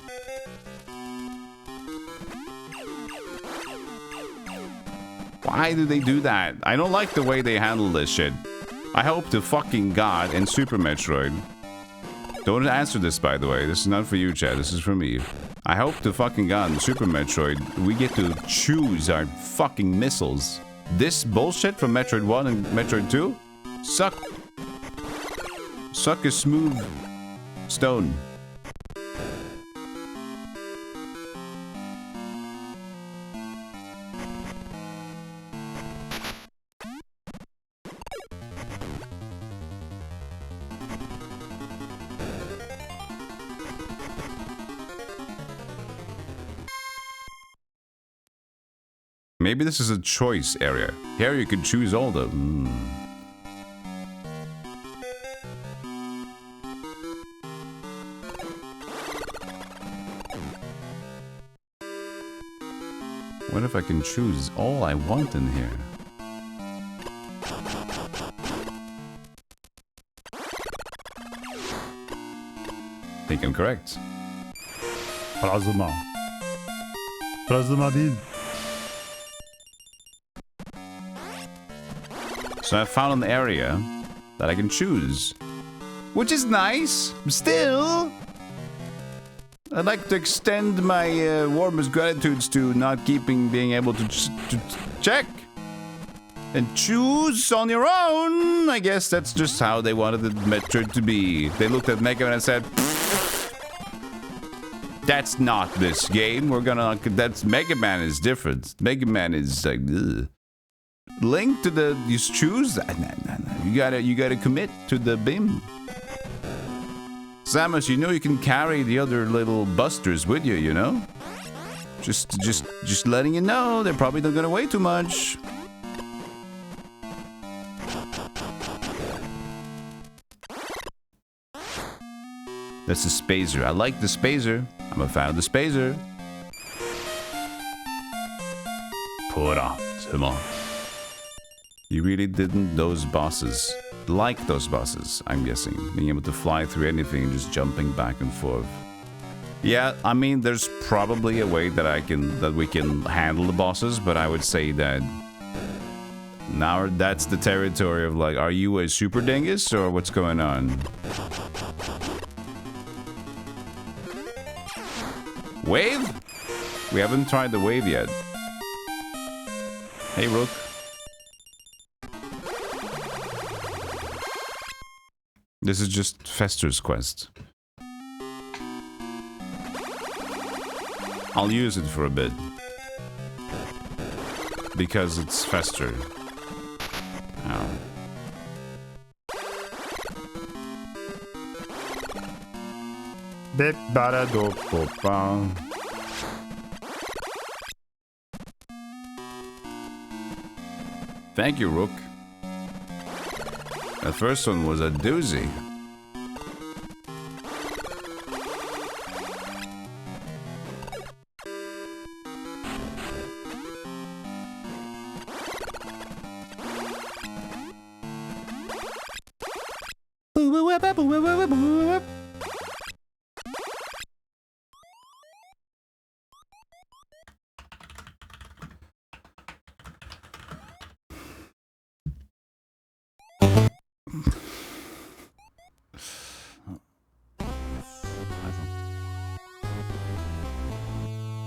Why do they do that? I don't like the way they handle this shit. I hope to fucking God in Super Metroid... Don't answer this, by the way. This is not for you, Chad. This is for me. I hope to fucking God in Super Metroid, we get to choose our fucking missiles. This bullshit from Metroid 1 and Metroid 2? Suck a smooth stone. Maybe this is a choice area. Here you could choose all the... What if I can choose all I want in here? I think I'm correct. Plasma. Plasma dude. So I found an area that I can choose, which is nice. Still, I'd like to extend my warmest gratitudes to not being able to check and choose on your own. I guess that's just how they wanted the Metroid to be. They looked at Mega Man and said, "That's not this game. We're gonna. That's Mega Man is different. Mega Man is like." Ugh. Link to the you choose. Nah. You gotta commit to the beam. Samus, you know you can carry the other little busters with you, you know? Just letting you know, they're probably not gonna weigh too much. That's the Spazer. I like the Spazer. I'm a fan of the Spazer. Put on, come on. You really didn't those bosses. Like those bosses, I'm guessing. Being able to fly through anything and just jumping back and forth. Yeah, I mean, there's probably a way that we can handle the bosses, but I would say that now that's the territory of like, are you a super dingus or what's going on? Wave? We haven't tried the wave yet. Hey, Rook. This is just Fester's quest. I'll use it for a bit. Because it's Fester. Oh. Thank you, Rook. The first one was a doozy.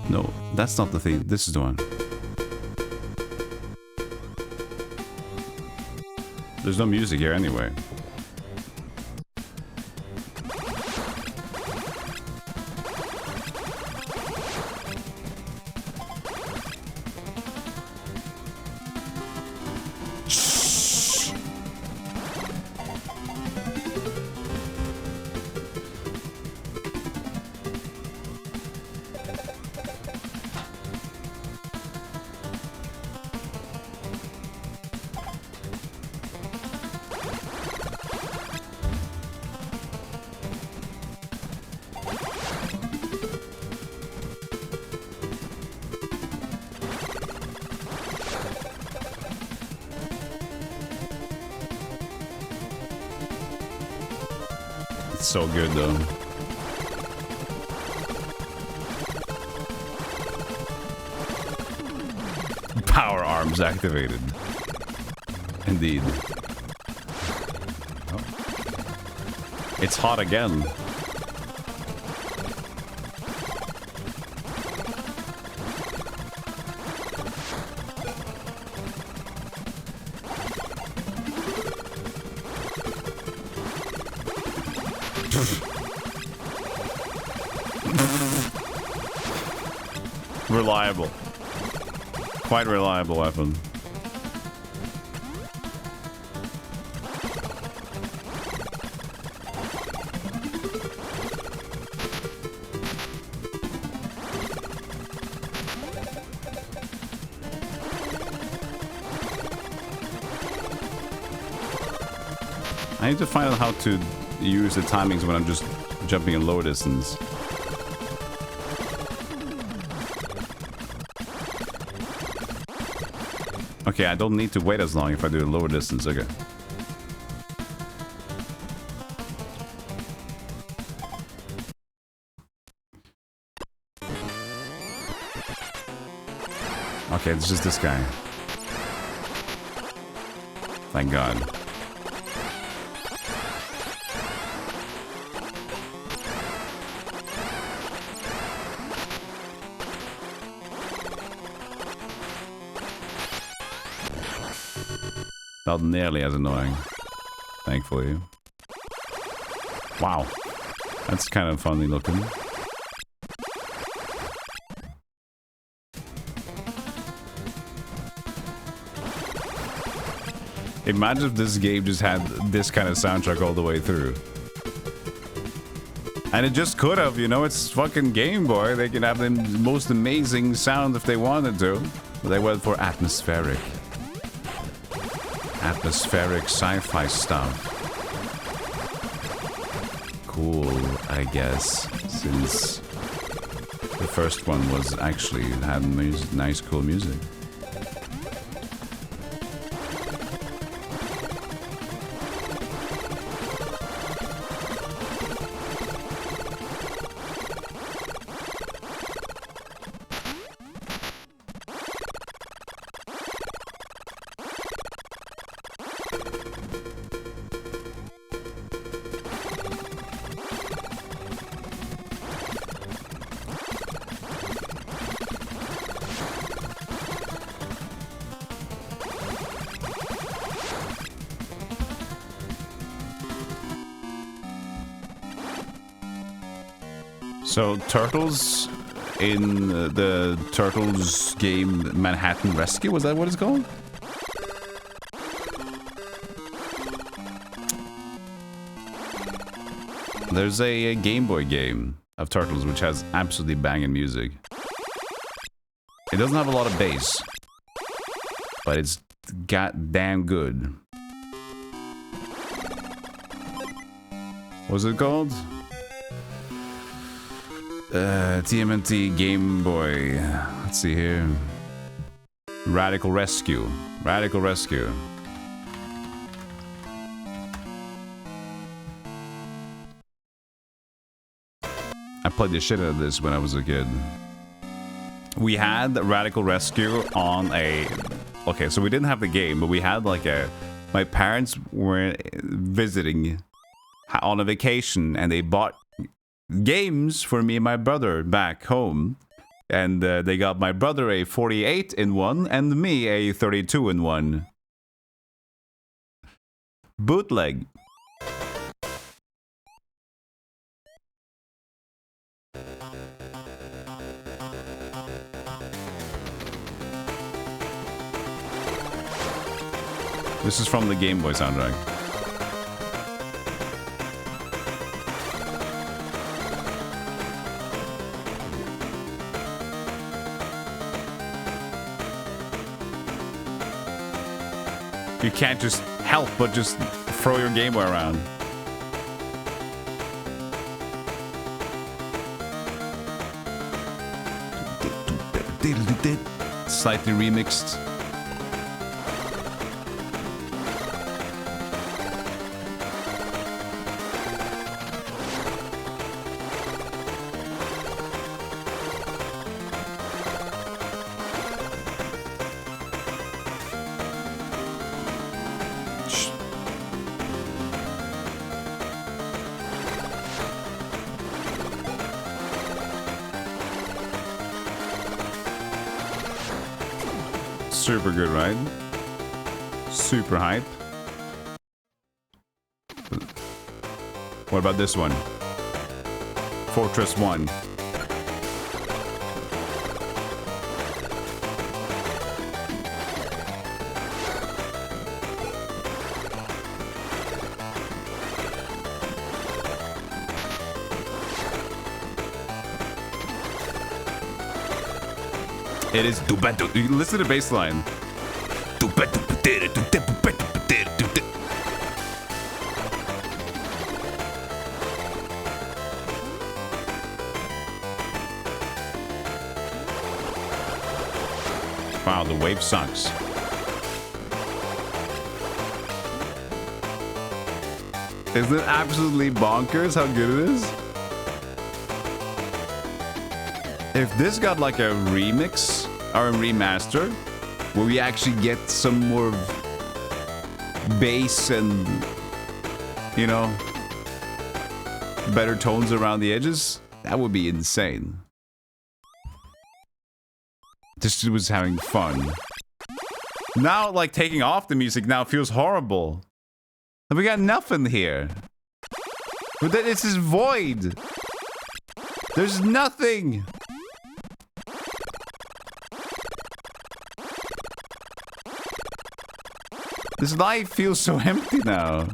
No, that's not the thing. This is the one. There's no music here anyway. So good though. Power arms activated. Indeed. Oh. It's hot again. Reliable. Quite reliable weapon. I need to find out how to use the timings when I'm just jumping in low distance. Okay, I don't need to wait as long if I do a lower distance. Okay. Okay, it's just this guy. Thank God. Not nearly as annoying, thankfully. Wow. That's kind of funny looking. Imagine if this game just had this kind of soundtrack all the way through. And it just could have, you know, it's fucking Game Boy. They can have the most amazing sound if they wanted to. But they went for atmospheric. Atmospheric sci-fi stuff. Cool, I guess, since the first one was actually had nice, cool music. So, Turtles in the Turtles game Manhattan Rescue, was that what it's called? There's a Game Boy game of Turtles which has absolutely banging music. It doesn't have a lot of bass, but it's goddamn good. What's it called? TMNT Game Boy. Let's see here. Radical Rescue. Radical Rescue. I played the shit out of this when I was a kid. We had Radical Rescue on a... Okay, so we didn't have the game, but we had like a... My parents were visiting on a vacation, and they bought games for me and my brother back home, and they got my brother a 48-in-1 and me a 32-in-1 bootleg. This is from the Game Boy soundtrack. You can't just help but just throw your Game Boy around. Slightly remixed. Super good, right? Super hype. What about this one? Fortress 1. It is listen to the bass line. Wow, the wave sucks. Isn't it absolutely bonkers how good it is? If this got like a remix or a remaster, where we actually get some more bass and, you know, better tones around the edges, that would be insane. This was having fun. Now, like, taking off the music now feels horrible. We got nothing here. But this is void. There's nothing. This life feels so empty now.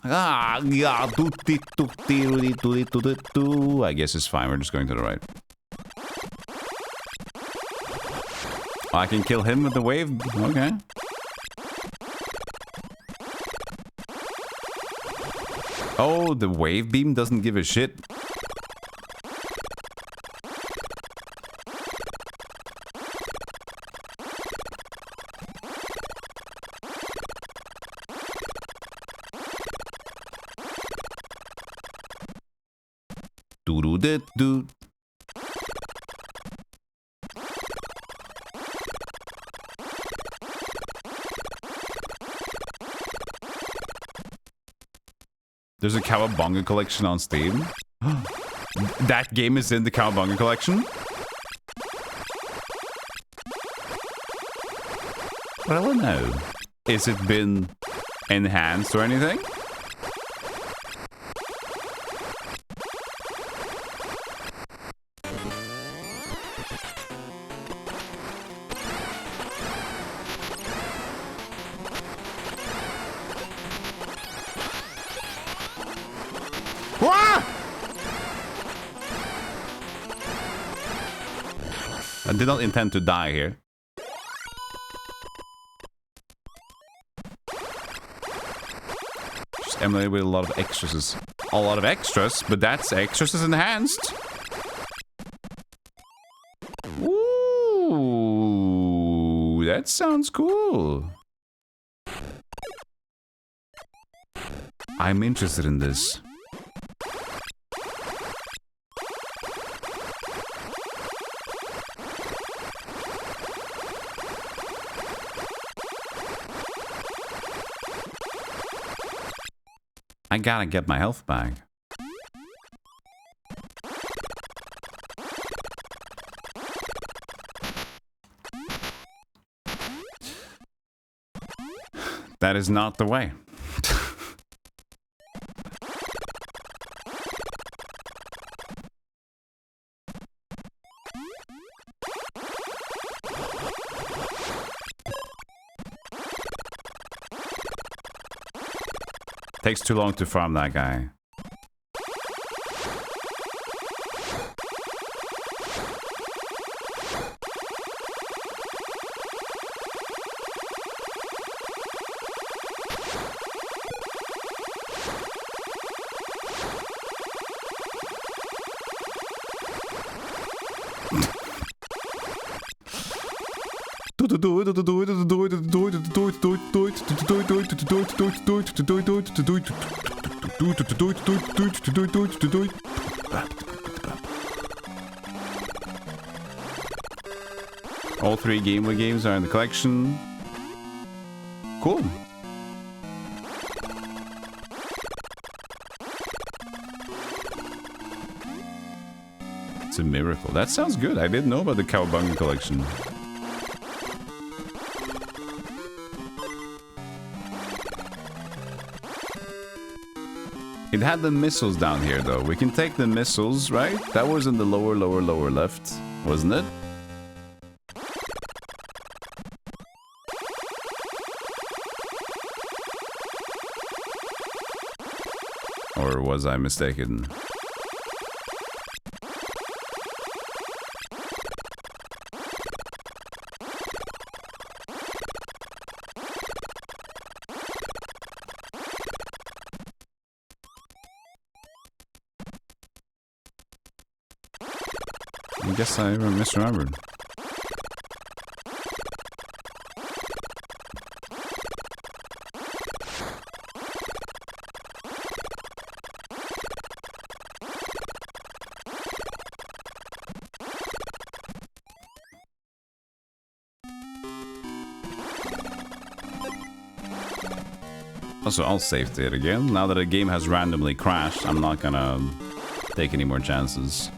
I guess it's fine. We're just going to the right. I can kill him with the wave? Okay. Oh, the wave beam doesn't give a shit. Do-do-do-do. There's a Cowabunga collection on Steam. That game is in the Cowabunga collection? Well, I don't know. Is it been enhanced or anything? I did not intend to die here. Just emulated with a lot of extras. A lot of extras, but that's extras is enhanced. Ooh, that sounds cool. I'm interested in this. I gotta get my health back. That is not the way. Takes too long to farm that guy. All 3 Game Boy games are in the collection. Cool. It's a miracle. That sounds good. I didn't know about the Cowabunga collection. It had the missiles down here, though. We can take the missiles, right? That was in the lower left, wasn't it? Or was I mistaken? I guess I misremembered. Also, I'll save it again. Now that the game has randomly crashed, I'm not gonna take any more chances.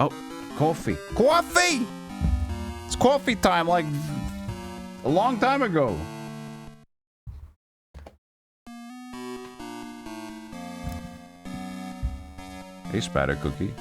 Oh, coffee. Coffee! It's coffee time like a long time ago. Hey, spatter cookie.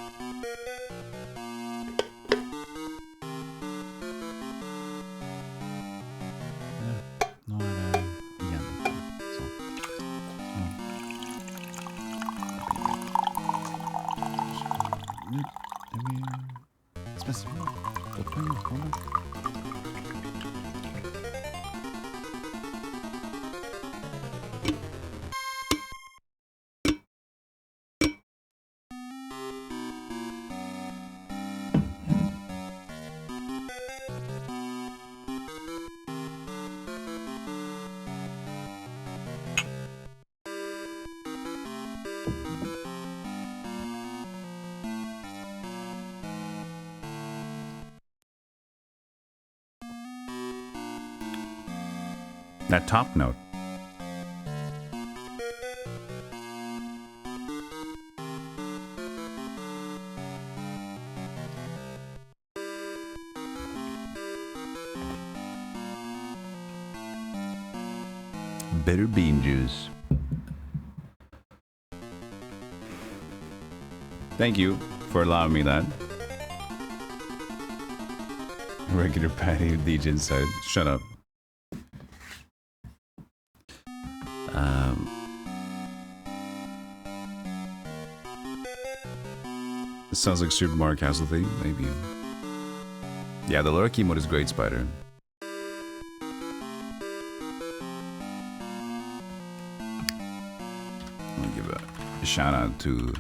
That top note. Bitter bean juice. Thank you for allowing me that. Regular patty DJ inside. Shut up. It sounds like Super Mario Castle thing, maybe. Yeah, the lurky mode is great, Spider. I'll give a shout out to...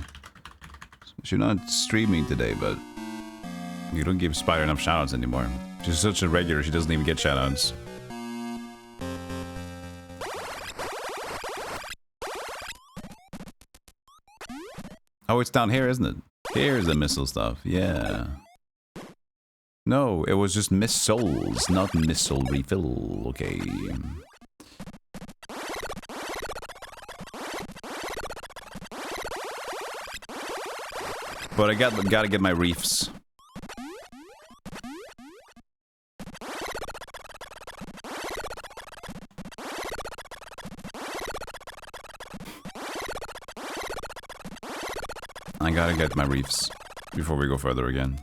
She's not streaming today, but you don't give Spider enough shout outs anymore. She's such a regular, she doesn't even get shout outs. Oh, it's down here, isn't it? Here's the missile stuff, yeah. No, it was just missiles, not missile refill, okay. But I gotta get my reefs. I gotta get my reefs before we go further again.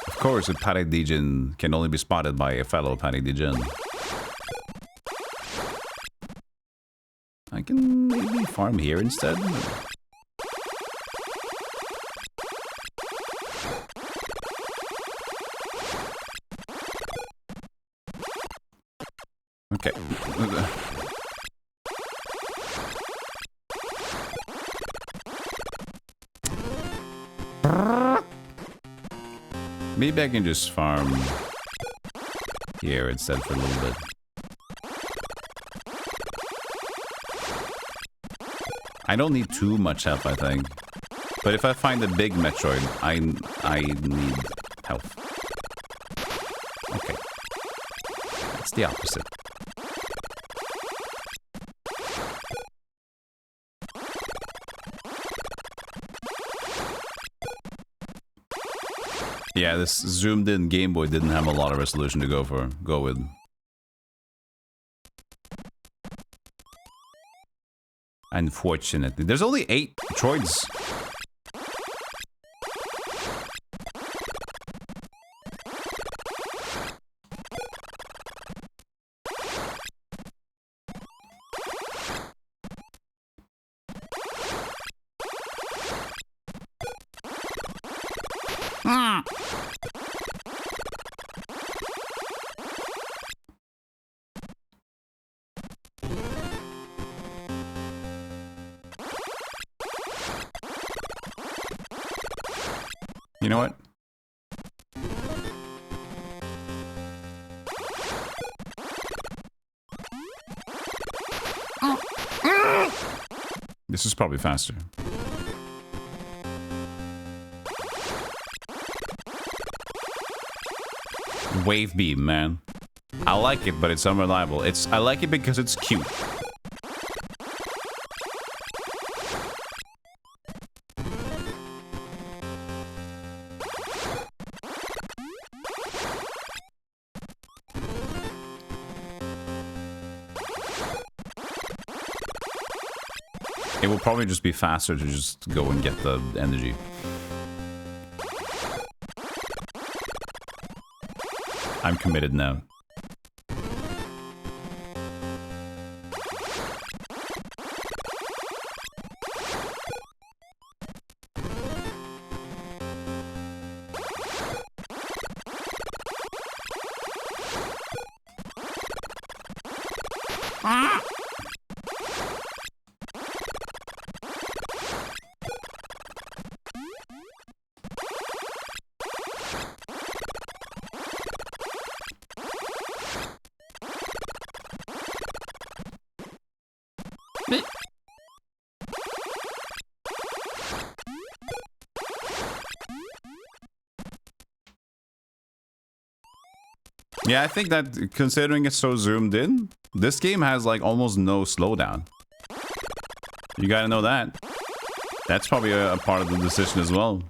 Of course, a panic degen can only be spotted by a fellow panic degen. I can maybe farm here instead. Okay. Maybe I can just farm here instead for a little bit. I don't need too much health, I think. But if I find a big Metroid, I need health. Okay. It's the opposite. Yeah, this zoomed-in Game Boy didn't have a lot of resolution to go with. Unfortunately. There's only 8 Metroids. You know what? This is probably faster. Wave beam, man. I like it, but it's unreliable. I like it because it's cute. It will probably just be faster to just go and get the energy. I'm committed now. Yeah, I think that considering it's so zoomed in, this game has like almost no slowdown. You gotta know that. That's probably a part of the decision as well.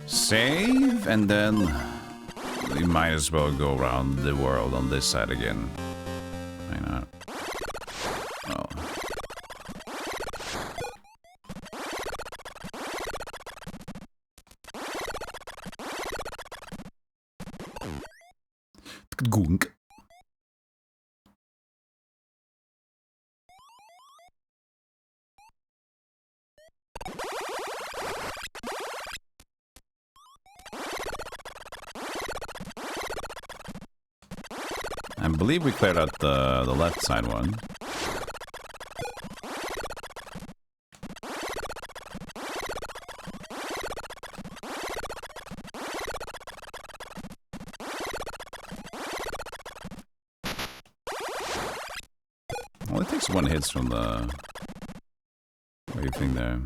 Save, and then we might as well go around the world on this side again. Why not? Oh. Gunk. I believe we cleared out the left side one. Only takes one hit from the wave thing there.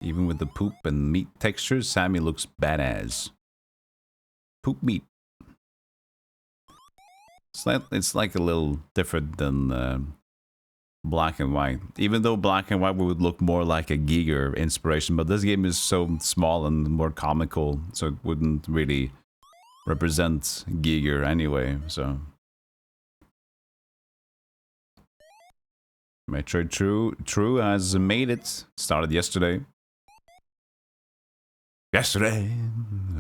Even with the poop and meat textures, Sammy looks badass. Poop meat. It's like a little different than Black and White. Even though Black and White would look more like a Giger inspiration, but this game is so small and more comical, so it wouldn't really represent Giger anyway, so... Metroid True has made it. Started yesterday. Yesterday,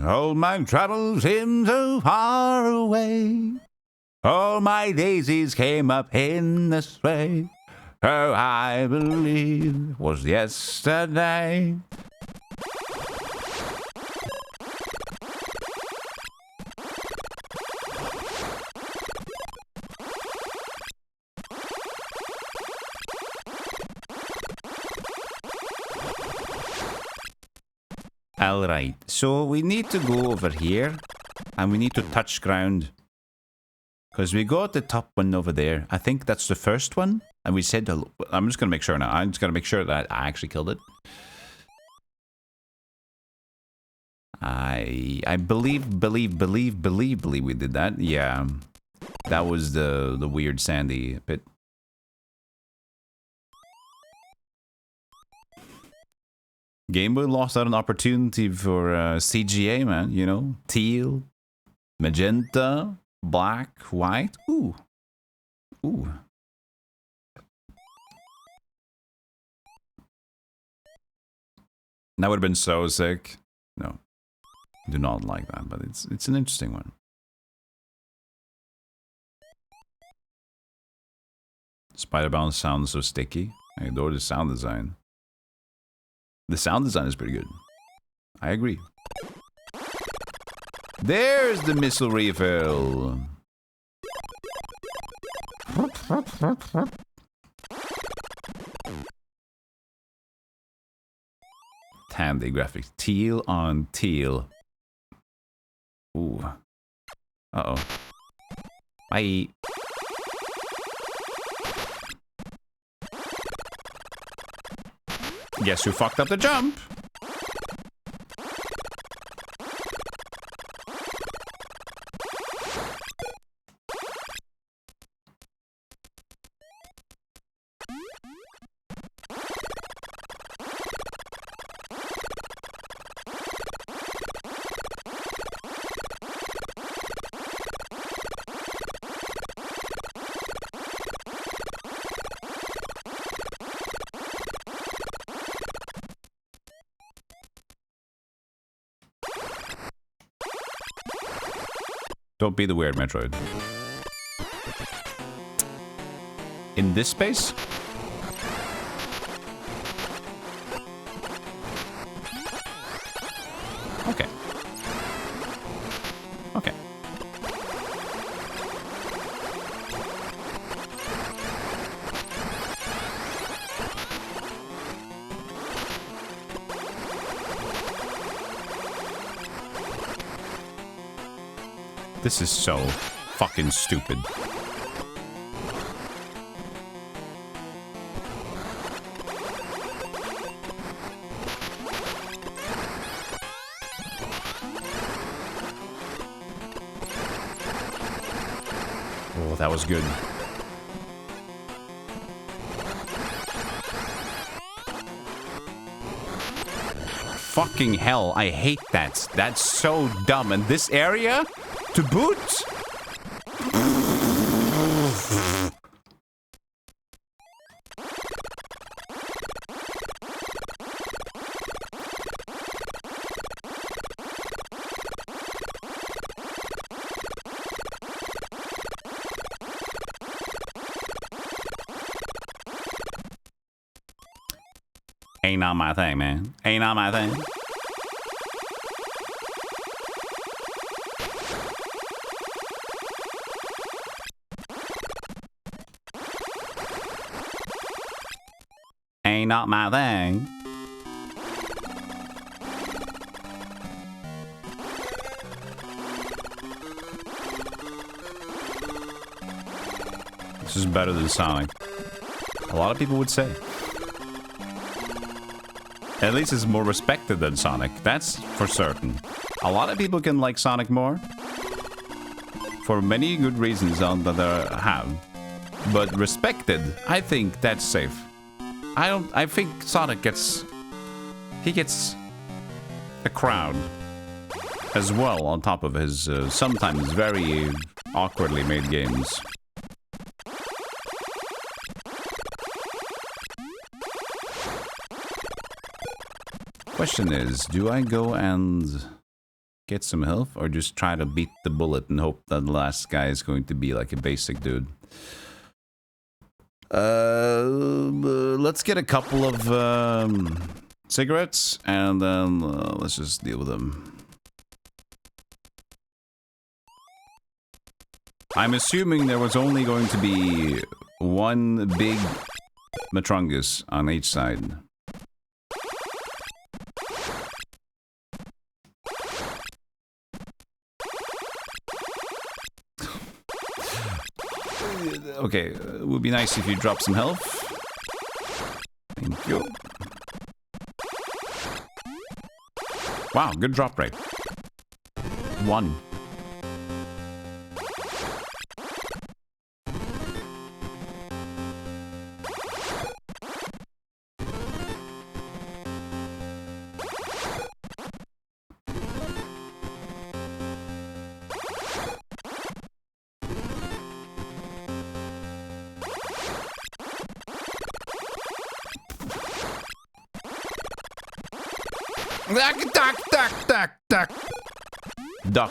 all my troubles seemed so far away. All my daisies came up in this way. Oh, I believe it was yesterday. Alright, so we need to go over here. And we need to touch ground. Because we got the top one over there. I think that's the first one. And we said, I'm just going to make sure now. I'm just going to make sure that I actually killed it. I believe we did that. Yeah. That was the weird sandy pit. Game Boy lost out an opportunity for CGA, man. You know? Teal. Magenta. Black, white. Ooh. Ooh. That would have been so sick. No. Do not like that, but it's an interesting one. Spider-Bound sounds so sticky. I adore the sound design. The sound design is pretty good. I agree. There's the missile refill. Tandy graphics. Teal on teal. Ooh. Uh-oh. Bye. Guess who fucked up the jump? Don't be the weird Metroid. In this space? Okay. Okay. This is so fucking stupid. Oh, that was good. Fucking hell, I hate that. That's so dumb. And this area? To boot? Ain't not my thing, man. Ain't not my thing. Ain't not my thing. This is better than Sonic. A lot of people would say. At least it's more respected than Sonic. That's for certain. A lot of people can like Sonic more. For many good reasons that they have. But respected, I think that's safe. I think Sonic gets... He gets a crown as well on top of his sometimes very awkwardly made games. Question is, do I go and get some health or just try to beat the bullet and hope that the last guy is going to be like a basic dude? Let's get a couple of cigarettes and then let's just deal with them. I'm assuming there was only going to be one big Matrungus on each side. Okay, it would be nice if you drop some health. Thank you. Wow, good drop rate. 1. Duck.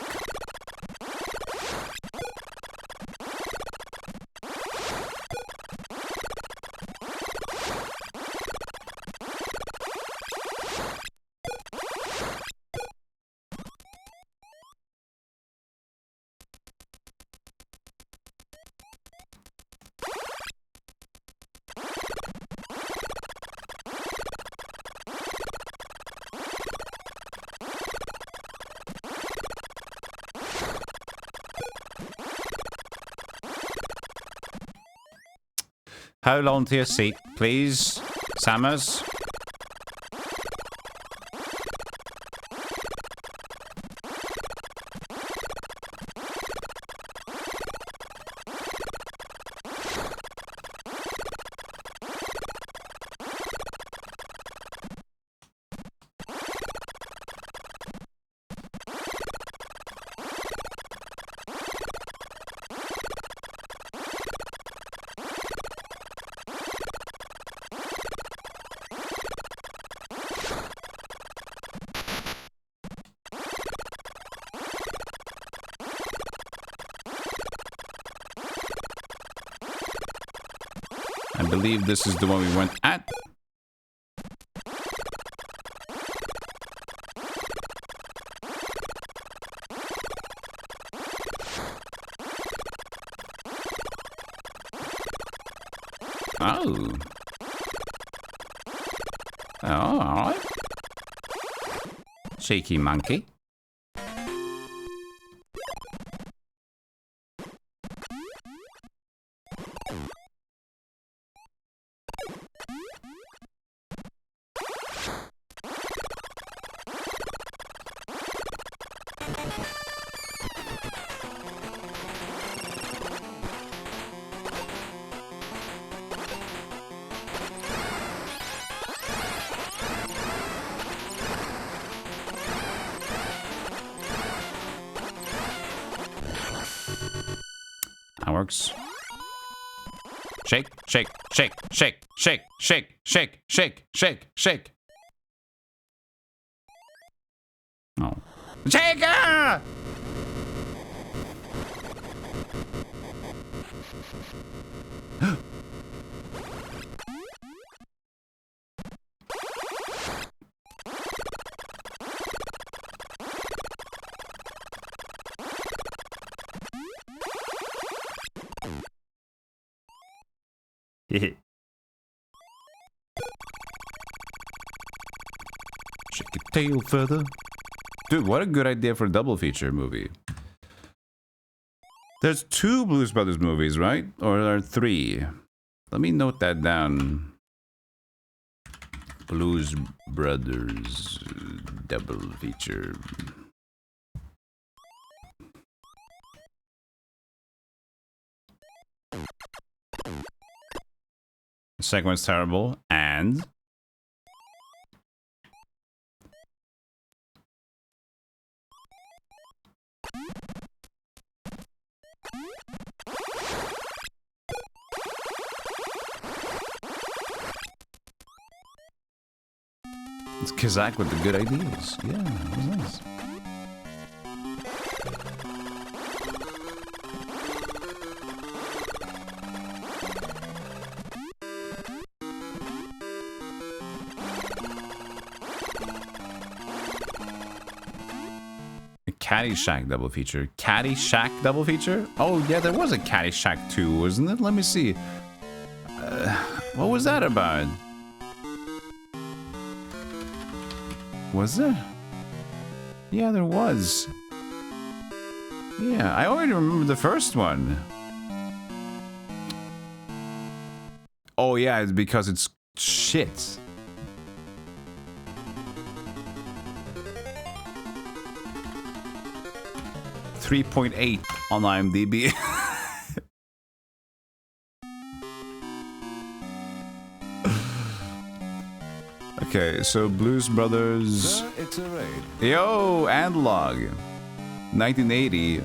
Hold on to your seat, please, Samus. I believe this is the one we went at. Oh. Oh, alright. Cheeky monkey. That works. Shake, shake, shake, shake, shake, shake, shake, shake, shake, shake. Oh. Shake her! Shake your tail feather. Dude, what a good idea for a double feature movie. There's 2 Blues Brothers movies, right? Or are there 3? Let me note that down. Blues Brothers double feature. The second one's terrible, and it's Kazak with the good ideas. Yeah, that was nice. Caddyshack double feature. Caddyshack double feature? Oh, yeah, there was a Caddyshack 2, wasn't it? Let me see. What was that about? Was there? Yeah, there was. Yeah, I already remember the first one. Oh, yeah, it's because it's shit. .8 on IMDb. Okay, so Blues Brothers. Sir, it's a raid. Yo, Analog. 1980.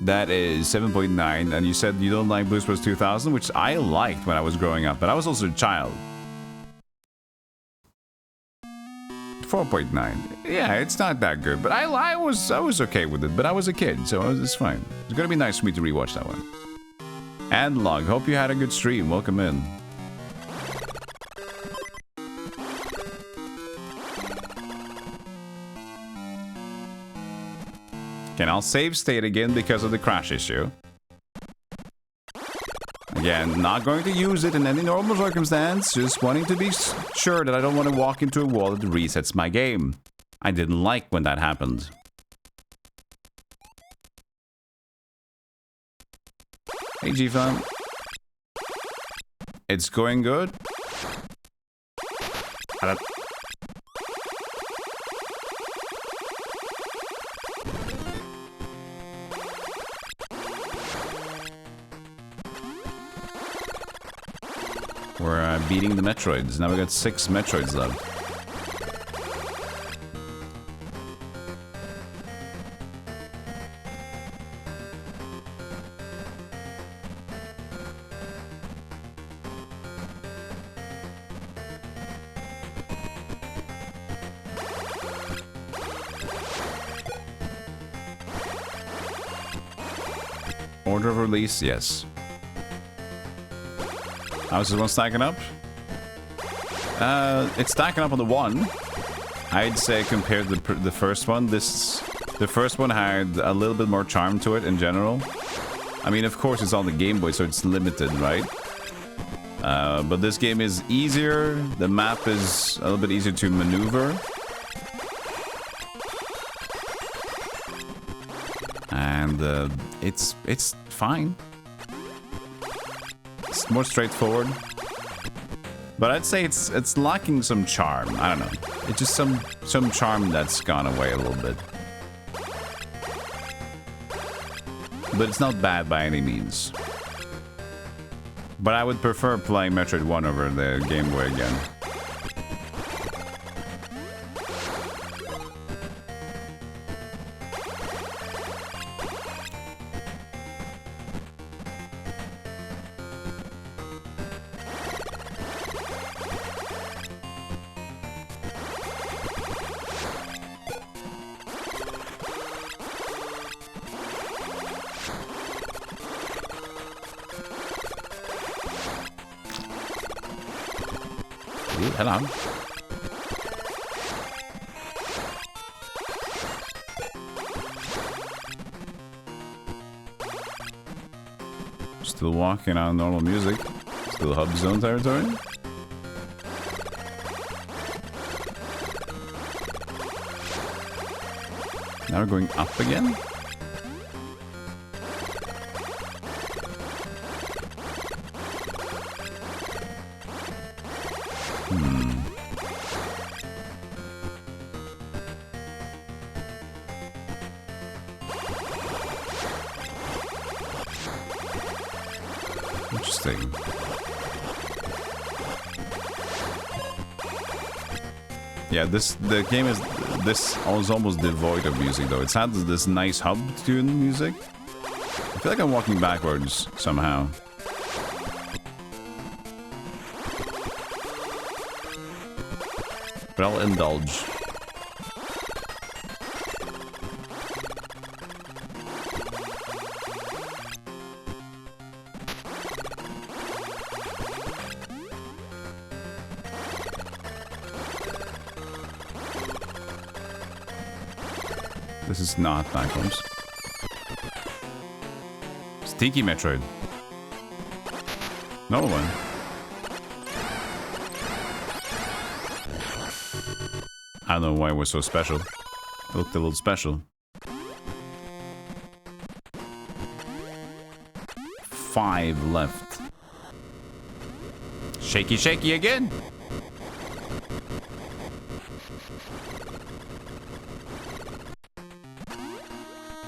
That is 7.9. And you said you don't like Blues Brothers 2000, which I liked when I was growing up, but I was also a child. 4.9. Yeah, it's not that good, but I was okay with it, but I was a kid, so it's fine. It's gonna be nice for me to rewatch that one. Analog, hope you had a good stream. Welcome in. Okay, I'll save state again because of the crash issue. Again, not going to use it in any normal circumstance, just wanting to be sure that I don't want to walk into a wall that resets my game. I didn't like when that happened. Hey, G-Fun. It's going good. We're beating the Metroids. Now we got 6 Metroids left. Order of release, yes. How's this one stacking up? It's stacking up on the 1. I'd say compared to the first one, the first one had a little bit more charm to it in general. I mean, of course, it's on the Game Boy, so it's limited, right? But this game is easier. The map is a little bit easier to maneuver. And it's fine. It's more straightforward. But I'd say it's lacking some charm. I don't know. It's just some charm that's gone away a little bit. But it's not bad by any means. But I would prefer playing Metroid 1 over the Game Boy again. Hello. Still walking on normal music. Still hub zone territory. Now we're going up again. Interesting. Yeah, the game is almost devoid of music though. It's had this nice hub tune music. I feel like I'm walking backwards somehow. But I'll indulge. This is not platforms. Sticky Metroid. No one. I don't know why it was so special. It looked a little special. 5 left. Shaky, shaky again.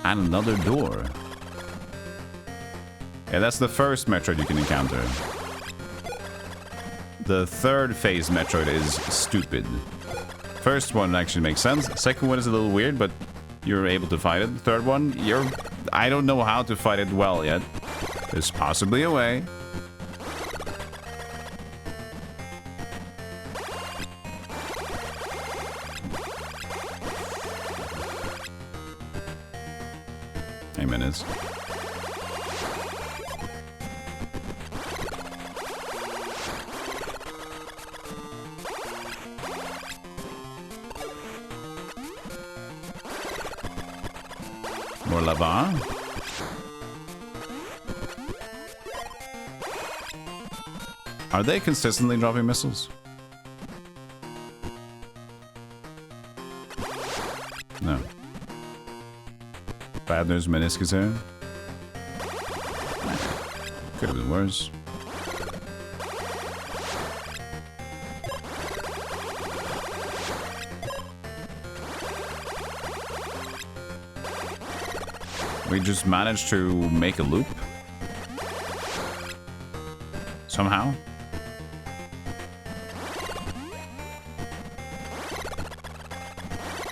And another door. Yeah, that's the first Metroid you can encounter. The third phase Metroid is stupid. First one actually makes sense. Second one is a little weird, but you're able to fight it. The third one, I don't know how to fight it well yet. There's possibly a way. Minutes. More lava. Are they consistently dropping missiles? No. Bad news, meniscus here. Could have been worse. We just managed to make a loop. Somehow.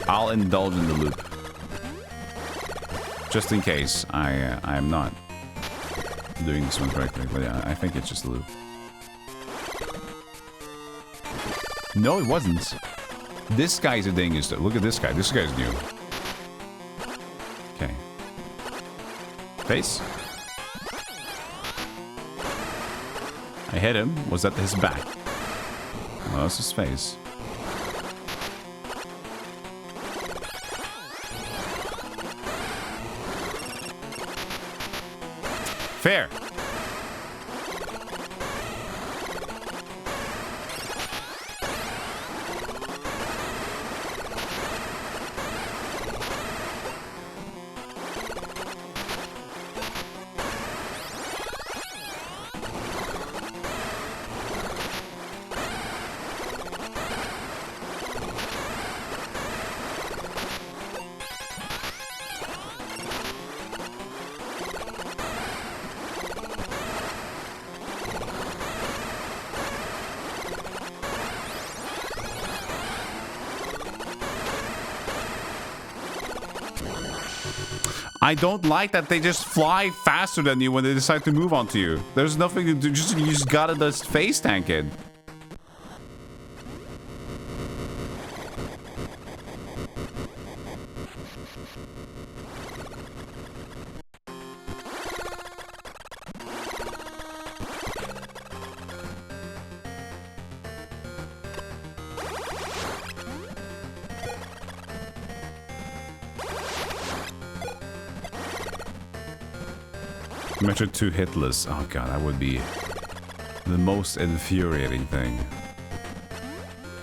I'll indulge in the loop. Just in case I am not doing this one correctly. But yeah, I think it's just a loop. No, it wasn't. This guy's a dingus. Look at this guy. This guy's new. Okay. Face. I hit him. Was that his back? No, that's his face. Fair. I don't like that they just fly faster than you when they decide to move onto you. There's nothing to do. You just gotta just face tank it. Metroid II hitless. Oh god, that would be the most infuriating thing.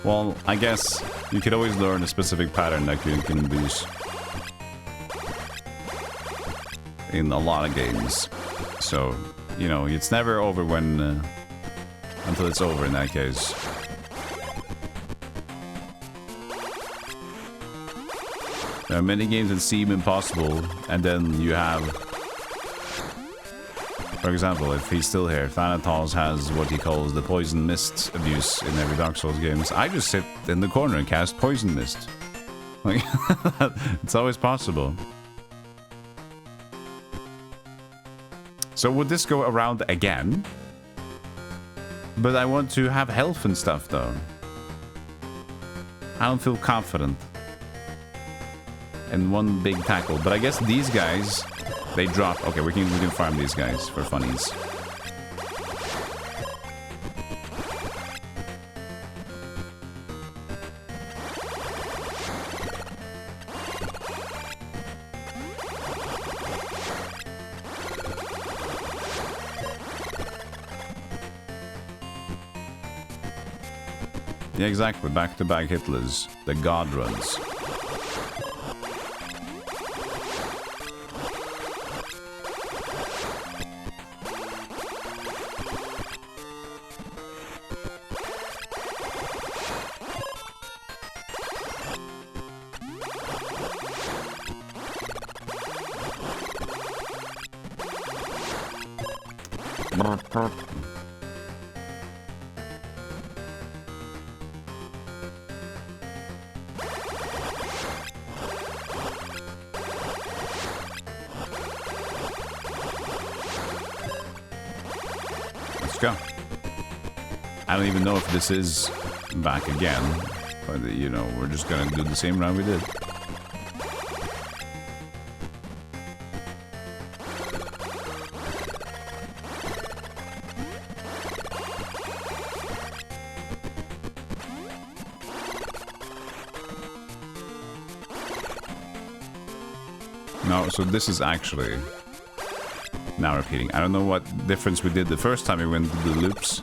Well, I guess you could always learn a specific pattern that you can use in a lot of games. So, you know, it's never over when until it's over in that case. There are many games that seem impossible, and then you have, for example, if he's still here, Thanatos has what he calls the poison mist abuse in every Dark Souls games. I just sit in the corner and cast poison mist. Like, it's always possible. So would this go around again? But I want to have health and stuff though. I don't feel confident in one big tackle, but I guess these guys, they drop. Okay, we can farm these guys for funnies. Yeah, exactly. Back-to-back hitlers. The god runs. Go. I don't even know if this is back again, but you know, we're just gonna do the same round we did. No, so this is actually now repeating. I don't know what difference we did the first time we went to the loops.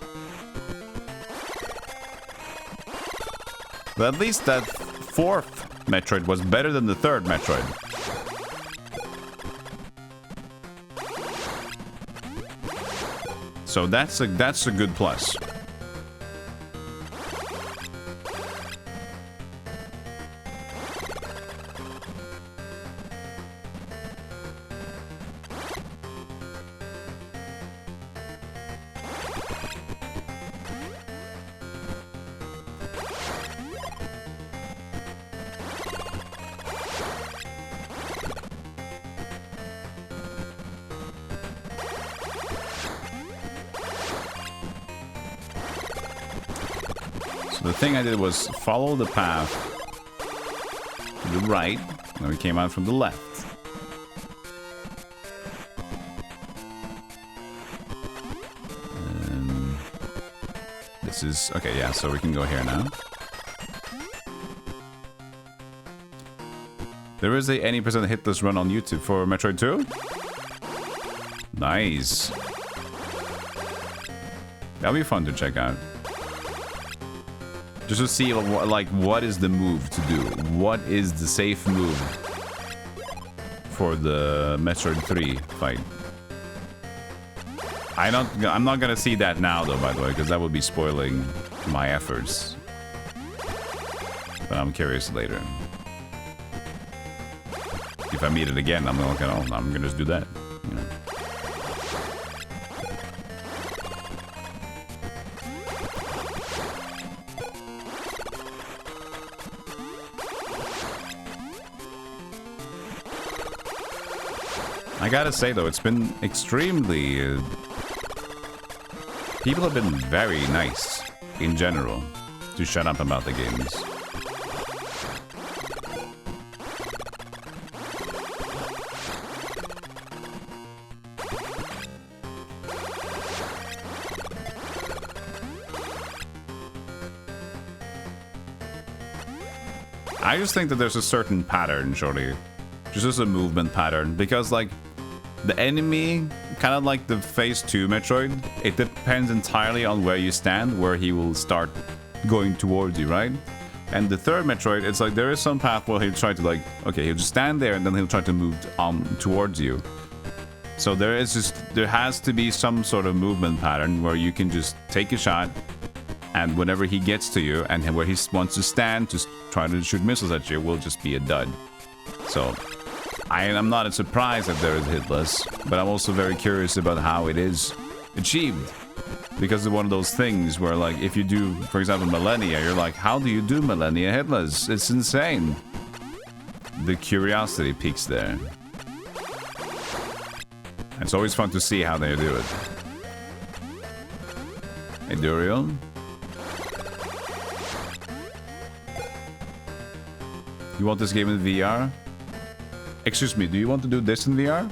But at least that fourth Metroid was better than the third Metroid. So that's a good plus. The thing I did was follow the path to the right, and we came out from the left. This is... okay, yeah, so we can go here now. There is a any % hitless run on YouTube for Metroid 2. Nice. That'll be fun to check out. Just to see, like, what is the move to do? What is the safe move for the Metroid 3 fight? I'm not gonna see that now, though, by the way, because that would be spoiling my efforts. But I'm curious later. If I meet it again, I'm gonna just do that. You know. I gotta say though, it's been extremely... people have been very nice, in general, to shut up about the games. I just think that there's a certain pattern, surely. Just as a movement pattern, because like the enemy, kind of like the Phase 2 Metroid, it depends entirely on where you stand, where he will start going towards you, right? And the third Metroid, it's like there is some path where he'll try to like, okay, he'll just stand there and then he'll try to move towards you. So there has to be some sort of movement pattern where you can just take a shot, and whenever he gets to you and where he wants to stand to try to shoot missiles at you will just be a dud. So I'm not surprised that there is hitless, but I'm also very curious about how it is achieved. Because it's one of those things where, like, if you do, for example, Millennia, you're like, how do you do Millennia hitless? It's insane. The curiosity peaks there. It's always fun to see how they do it. Hey, Duriel. You want this game in VR? Excuse me, do you want to do this in VR?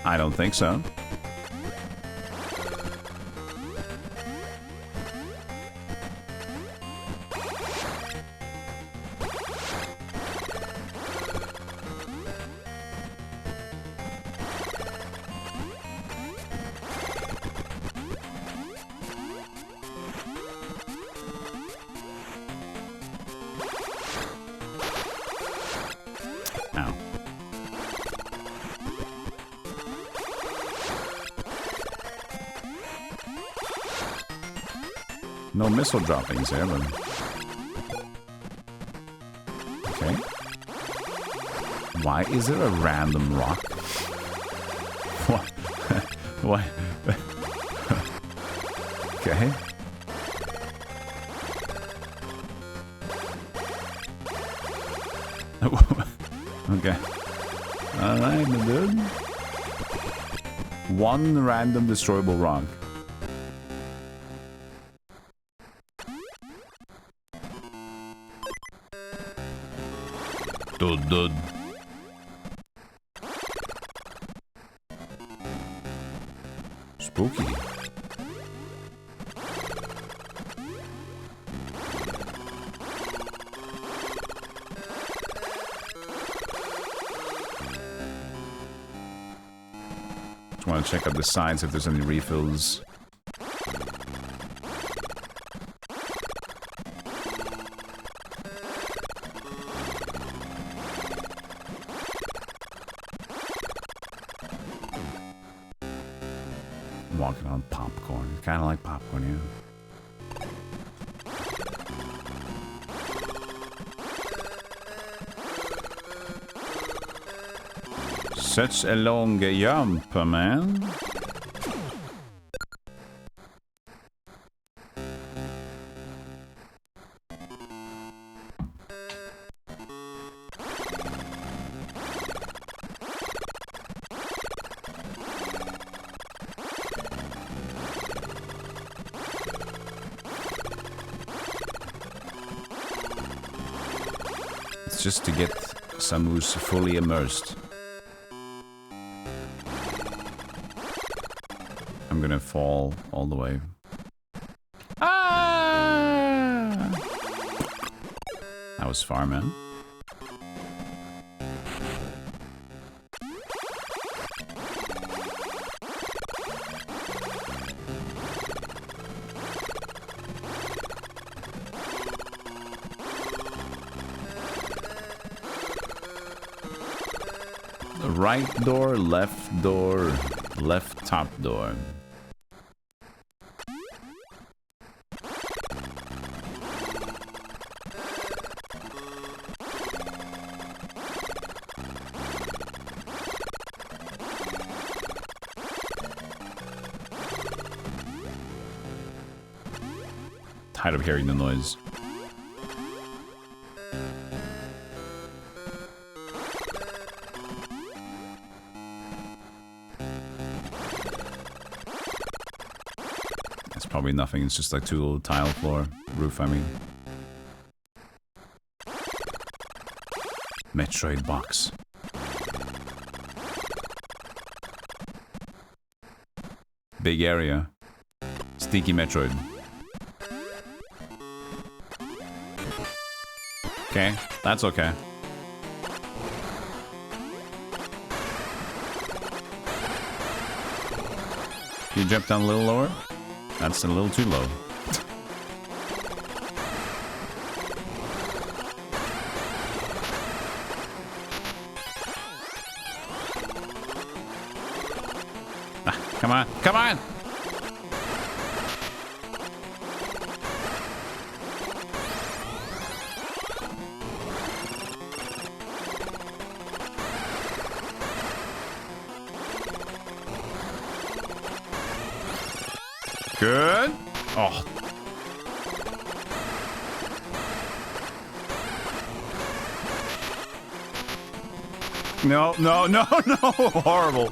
I don't think so. No missile droppings here, but... okay. Why is there a random rock? What? What? Okay. Okay. Alright, my dude. One random destroyable rock. Dude. Spooky. Just want to check out the sides if there's any refills. Walking on popcorn. Kind of like popcorn, yeah. Such a long jump, man. It's just to get Samus fully immersed. I'm gonna fall all the way. Ah! That was far, man. Right door, left top door. Tired of hearing the noise. Probably nothing, it's just like 2 little tile floor. Roof, I mean. Metroid box. Big area. Stinky Metroid. Okay, that's okay. Can you jump down a little lower? That's a little too low. Ah, come on, come on! Good. Oh. No, no, no, no. Horrible.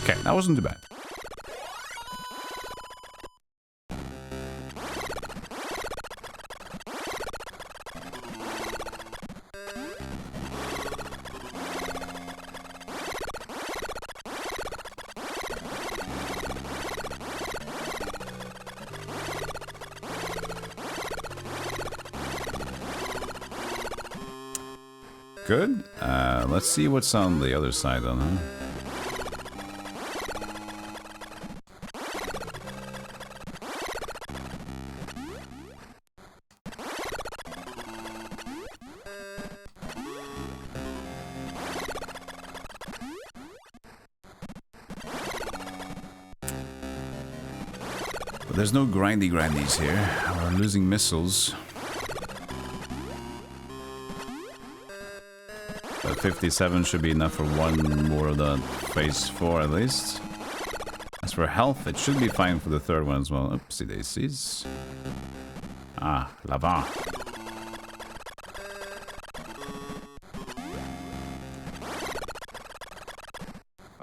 Okay, that wasn't too bad. Good. Let's see what's on the other side then, huh? But there's no grindies here. We're losing missiles. But 57 should be enough for one more of the phase 4 at least. As for health, it should be fine for the third one as well. Oopsie daisies. Ah, lava.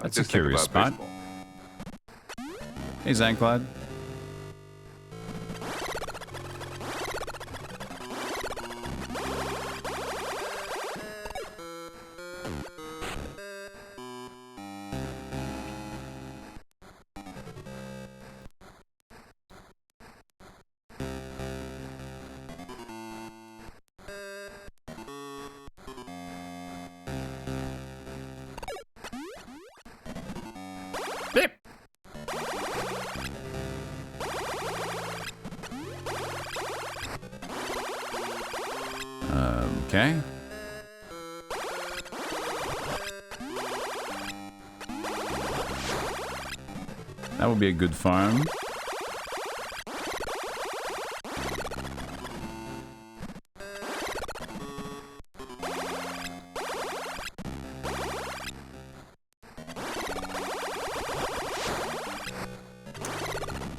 That's a curious spot. Baseball. Hey, Zanclad. Beep. Okay. That would be a good farm.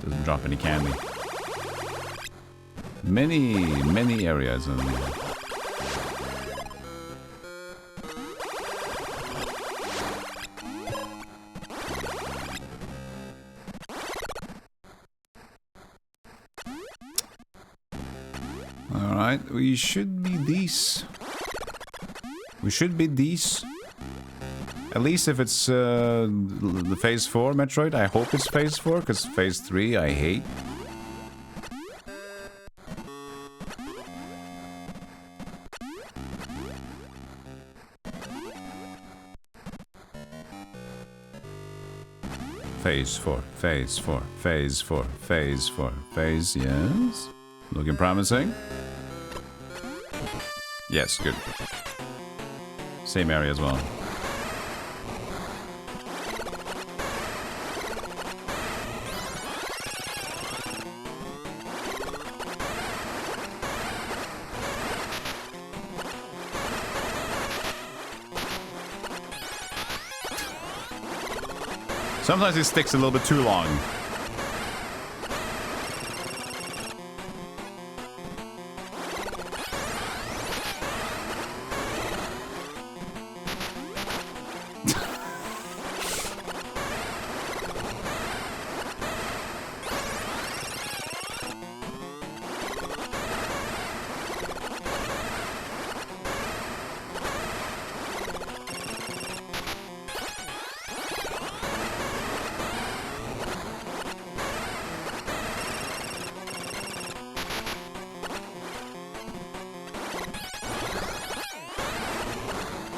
Doesn't drop any candy. many areas in there. Alright, we should be these. We should be these. At least if it's the Phase 4 Metroid. I hope it's Phase 4, because Phase 3 I hate. Phase 4, Phase 4, Phase 4, Phase 4, Phase, yes. Looking promising. Yes, good. Same area as well. Sometimes it sticks a little bit too long.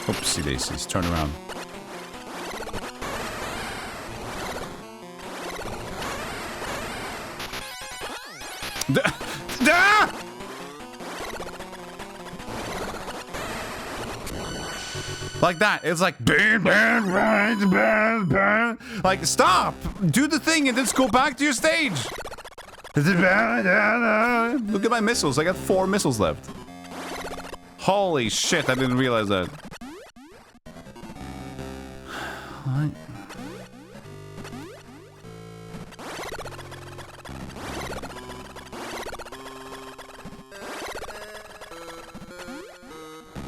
Oopsie daisies, turn around. Like that. It's like like stop! Do the thing and then go back to your stage! Look at my missiles. I got 4 missiles left. Holy shit, I didn't realize that.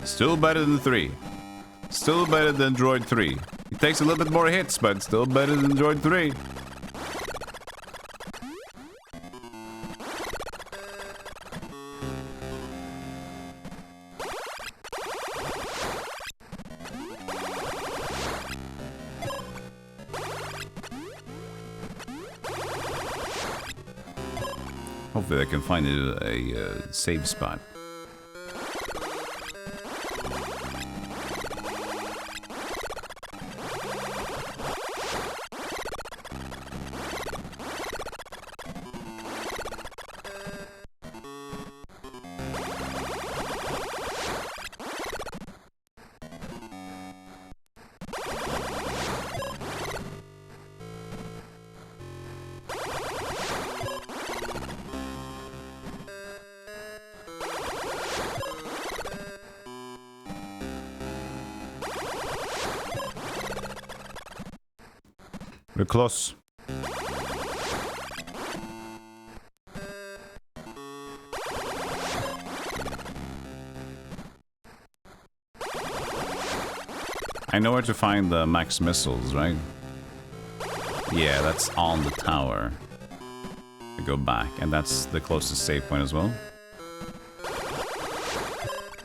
Still better than 3. Still better than Droid 3. It takes a little bit more hits, but still better than Droid 3. Hopefully I can find a save spot. We're close. I know where to find the max missiles, right? Yeah, that's on the tower. I go back, and that's the closest save point as well.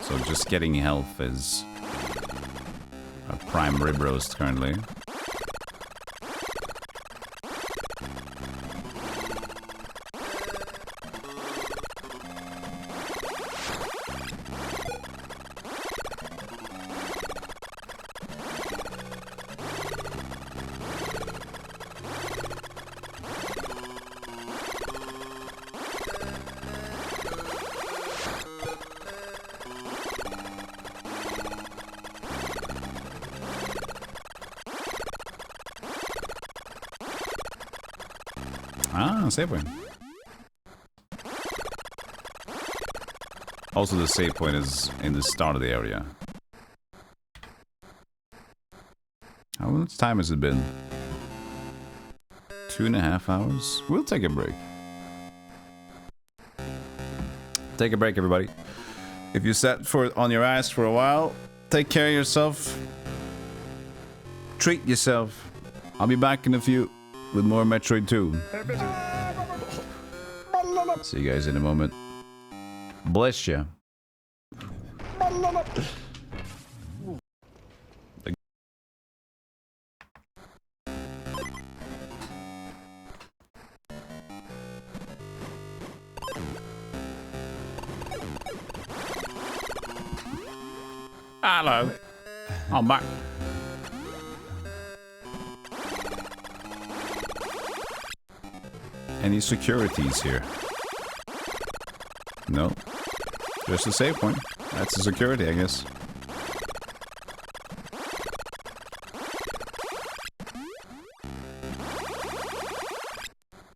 So just getting health is a prime rib roast currently. Ah, save point. Also, the save point is in the start of the area. How much time has it been? 2.5 hours? We'll take a break. take a break, everybody. If you sat on your ass for a while, take care of yourself. Treat yourself. I'll be back in a few with more Metroid 2. See you guys in a moment. Bless you. Hello. I'm back. Any securities here? No. Just a save point. That's a security, I guess.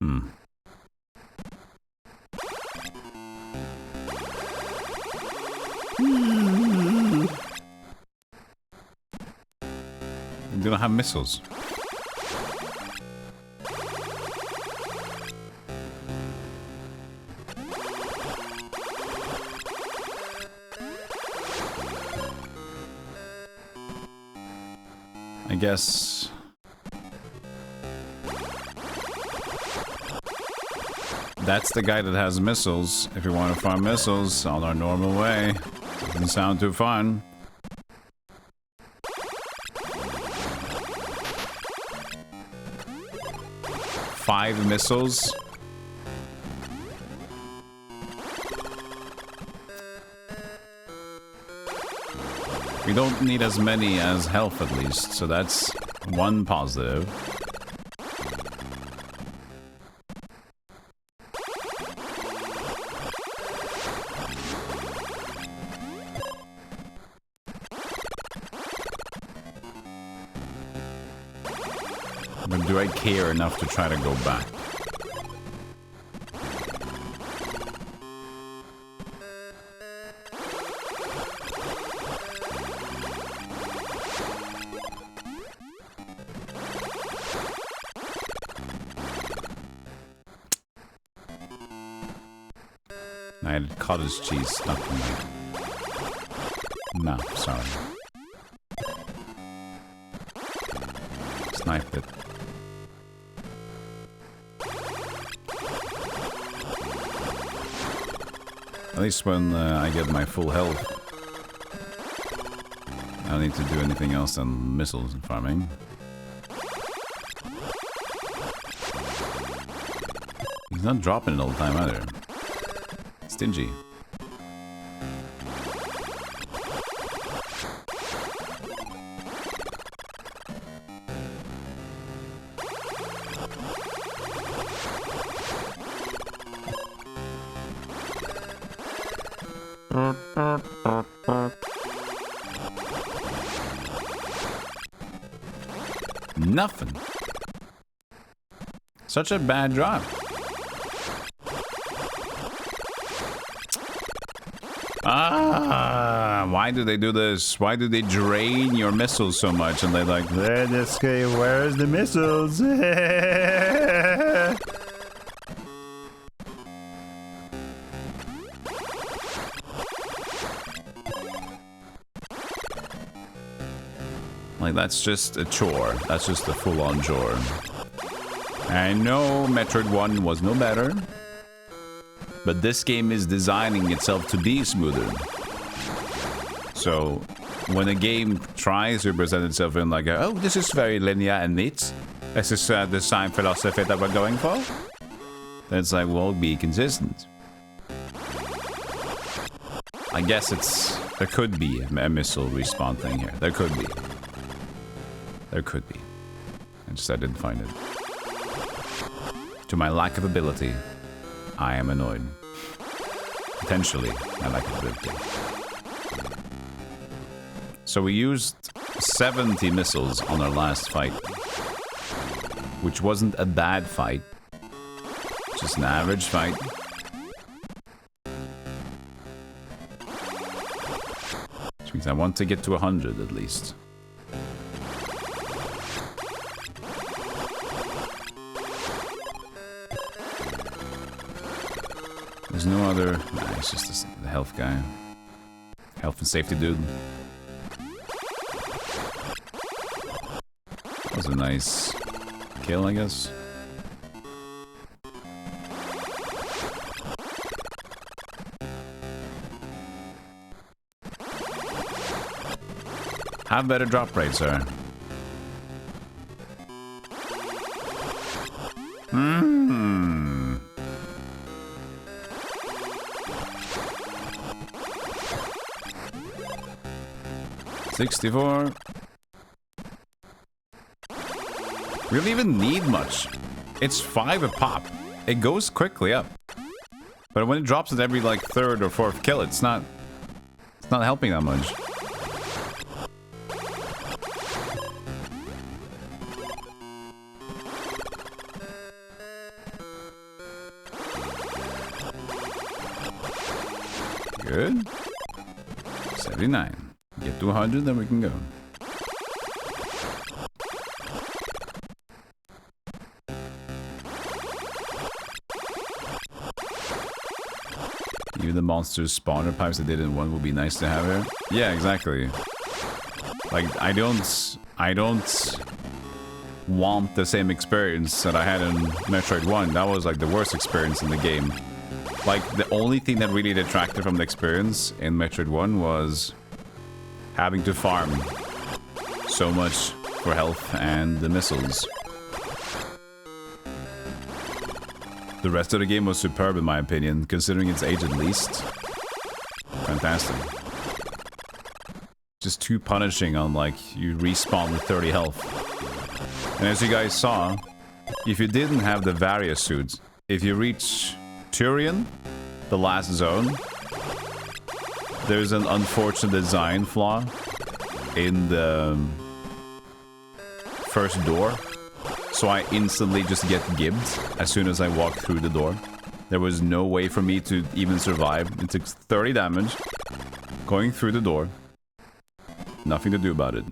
Hmm. You don't have missiles. I guess... that's the guy that has missiles. If you want to farm missiles on our normal way. Doesn't sound too fun. Five missiles. We don't need as many as health at least, so that's one positive. But do I care enough to try to go back? I had cottage cheese stuck in my... No, sorry. Sniped it. At least when I get my full health, I don't need to do anything else than missiles and farming. He's not dropping it all the time either. Stingy. Nothing. Such a bad drop. Ah, why do they do this? Why do they drain your missiles so much? And they're like, This guy, where's the missiles? like, that's just a chore. That's just a full-on chore. I know Metroid 1 was no better, but this game is designing itself to be smoother. So, when a game tries to present itself in like, oh, this is very linear and neat, this is the design philosophy that we're going for, then it's like, well, be consistent. I guess there could be a missile respawn thing here. There could be. There could be. I didn't find it. To my lack of ability, I am annoyed. Potentially, my lack of ability. So we used 70 missiles on our last fight, which wasn't a bad fight, just an average fight. Which means I want to get to 100 at least. There's no other... Nah, it's just the health guy. Health and safety dude. That was a nice kill, I guess. Have better drop rates, sir. Hmm. $64. We don't even need much. It's 5 a pop. It goes quickly up. But when it drops at every like 3rd or 4th kill, it's not helping that much. Good. 79. Get to 100, then we can go. Even the monsters spawner pipes that did in 1 would be nice to have here. Yeah, exactly. Like, I don't want the same experience that I had in Metroid 1. That was like the worst experience in the game. Like, the only thing that really detracted from the experience in Metroid 1 was having to farm so much for health and the missiles. The rest of the game was superb in my opinion, considering its age at least. Fantastic. Just too punishing on like, you respawn with 30 health. And as you guys saw, if you didn't have the various suits, if you reach Turian, the last zone, there's an unfortunate design flaw in the first door. So I instantly just get gibbed as soon as I walk through the door. There was no way for me to even survive. It took 30 damage going through the door. Nothing to do about it.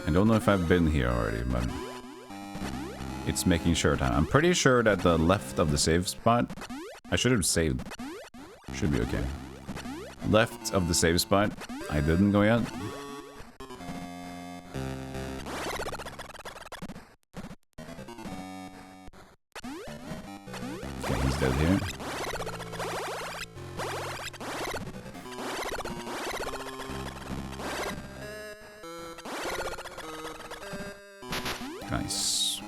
I don't know if I've been here already, but it's making sure time. I'm pretty sure that the left of the save spot, I should have saved. Should be okay. Left of the save spot, I didn't go yet. Okay, he's dead here. Nice.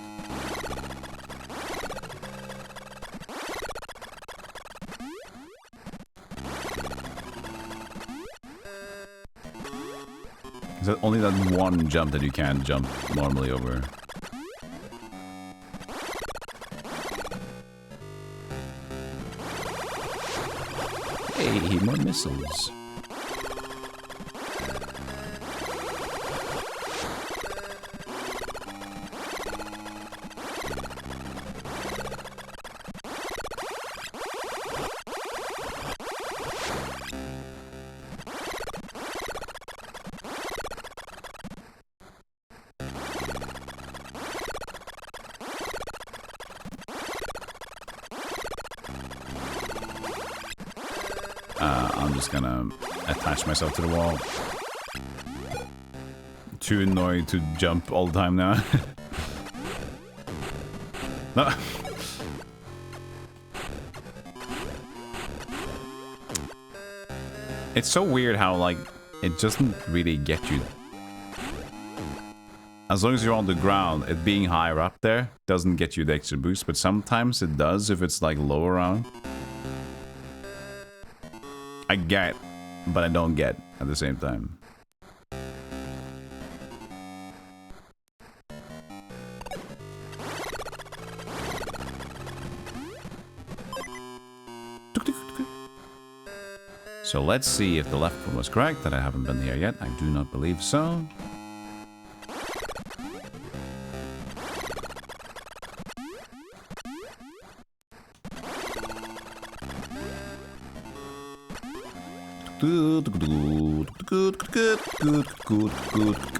Is that only that one jump that you can't jump normally over? Hey, more missiles. I'm just gonna attach myself to the wall. Too annoyed to jump all the time now. No. It's so weird how, like, it doesn't really get you. As long as you're on the ground, it being higher up there doesn't get you the extra boost, but sometimes it does if it's, like, lower around. I get, but I don't get at the same time. So let's see if the left one was correct, that I haven't been here yet. I do not believe so.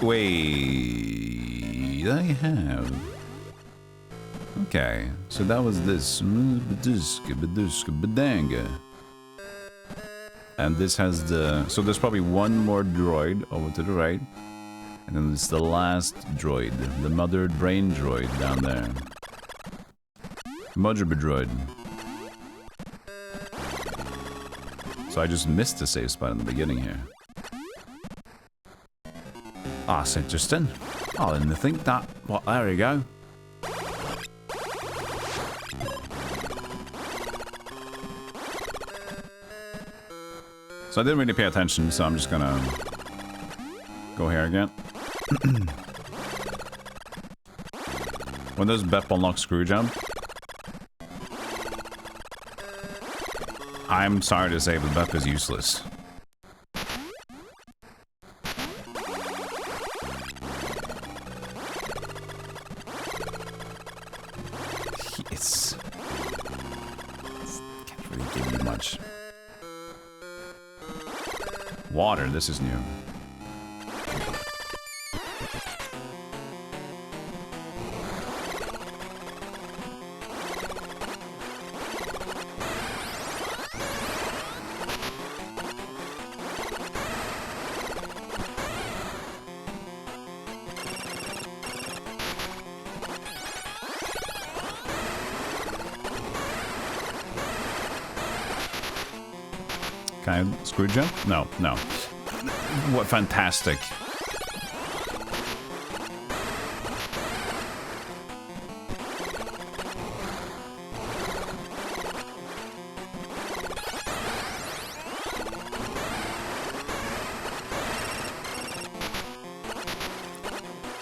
Wait, I have. Okay, so that was this. And this has the... So there's probably one more droid over to the right. And then it's the last droid. The mother brain droid down there. Mother droid. So I just missed the safe spot in the beginning here. Ah, that's interesting. I didn't think that. Well, there we go. So I didn't really pay attention, so I'm just gonna go here again. When does Bep unlock screw jump? I'm sorry to say, but Bep is useless. It's can't really give you much. Water, this is new. Can I screw jump? No, no. What fantastic.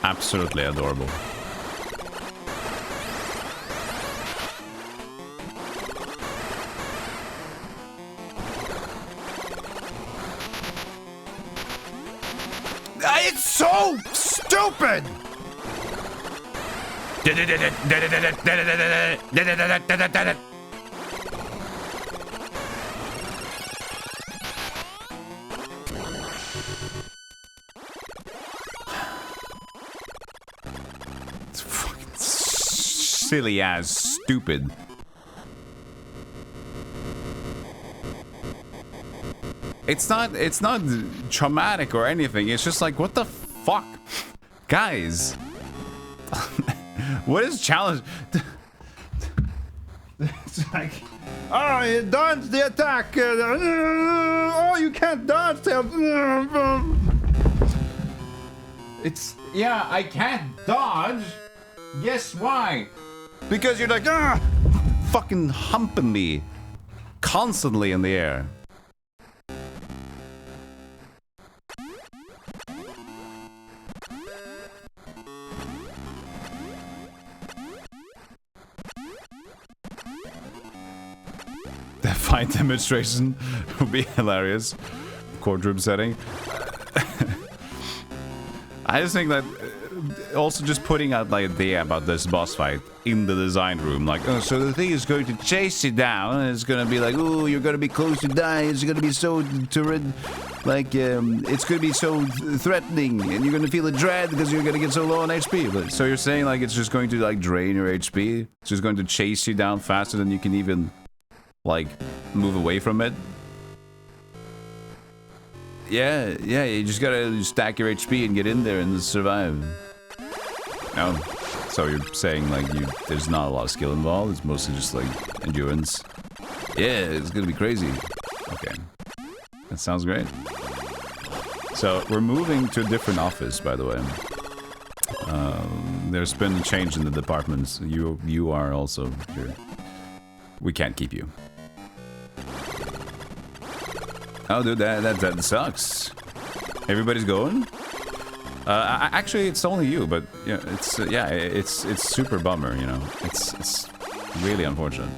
Absolutely adorable. It's so stupid! It's fucking silly as stupid. It's not traumatic or anything. It's just like, what the fuck? Guys. What is challenge? It's like, oh, you dodge the attack. Oh, you can't dodge the... It's, yeah, I can't dodge. Guess why? Because you're like, fucking humping me constantly in the air. That fight demonstration would be hilarious. Courtroom setting. I just think that also just putting out like idea about this boss fight in the design room, like, oh, so the thing is going to chase you down, and it's gonna be like, oh, you're gonna be close to dying. It's gonna be so like it's gonna be so threatening, and you're gonna feel a dread because you're gonna get so low on HP. But so you're saying like it's just going to like drain your HP? It's just going to chase you down faster than you can even like move away from it? Yeah, you just gotta stack your HP and get in there and survive. No, so you're saying like there's not a lot of skill involved, it's mostly just like endurance. Yeah, it's gonna be crazy. Okay, that sounds great. So we're moving to a different office, by the way. There's been a change in the departments. You are also here. We can't keep you. Oh, dude, that sucks. Everybody's going? Actually, it's only you, but yeah, it's super bummer, you know. It's really unfortunate.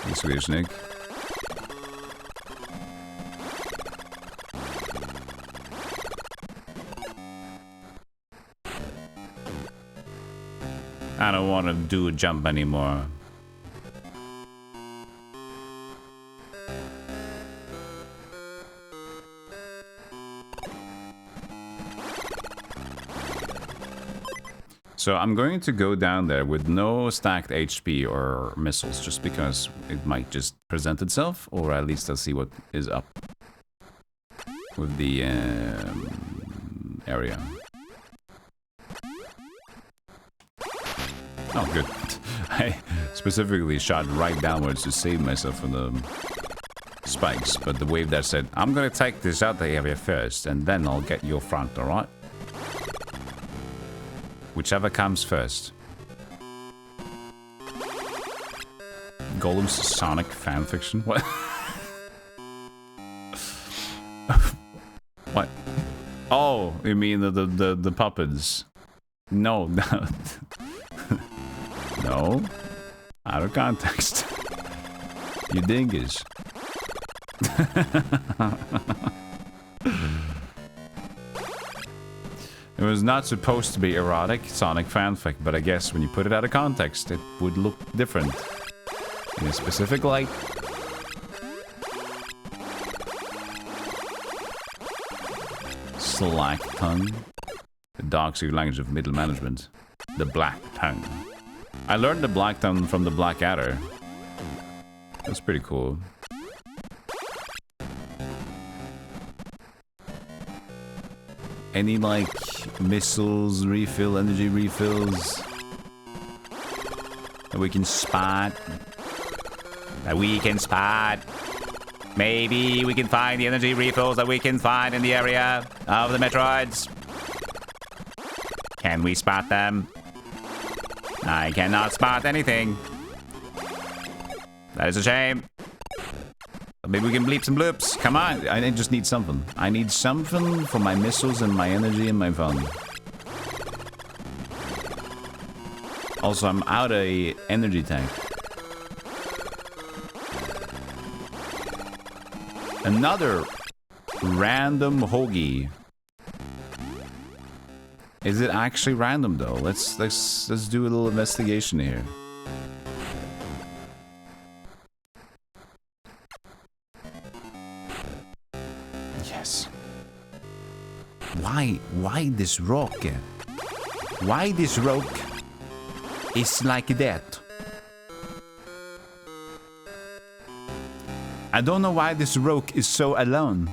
Hey, Swedish Nick. I don't want to do a jump anymore. So I'm going to go down there with no stacked HP or missiles, just because it might just present itself, or at least I'll see what is up with the area. Oh, good. I specifically shot right downwards to save myself from the spikes, but the wave there said, I'm gonna take this out the area first, and then I'll get your front, alright? Whichever comes first. Golem's Sonic fanfiction? What? What? Oh, you mean the puppets? No, no. No. Out of context. You dingus. It was not supposed to be erotic Sonic fanfic, but I guess when you put it out of context, it would look different. In a specific light. Slack tongue. The dark secret language of middle management. The black tongue. I learned the black tongue from the Black Adder. That's pretty cool. Any, like, missiles, refill, energy refills that we can spot? Maybe we can find the energy refills that we can find in the area of the Metroids. Can we spot them? I cannot spot anything. That is a shame. Maybe we can bleep some bloops. Come on. I just need something. I need something for my missiles and my energy and my fun. Also, I'm out of energy tank. Another random hoagie. Is it actually random though? Let's do a little investigation here. Yes. Why this rock? Why this rock is like that? I don't know why this rock is so alone.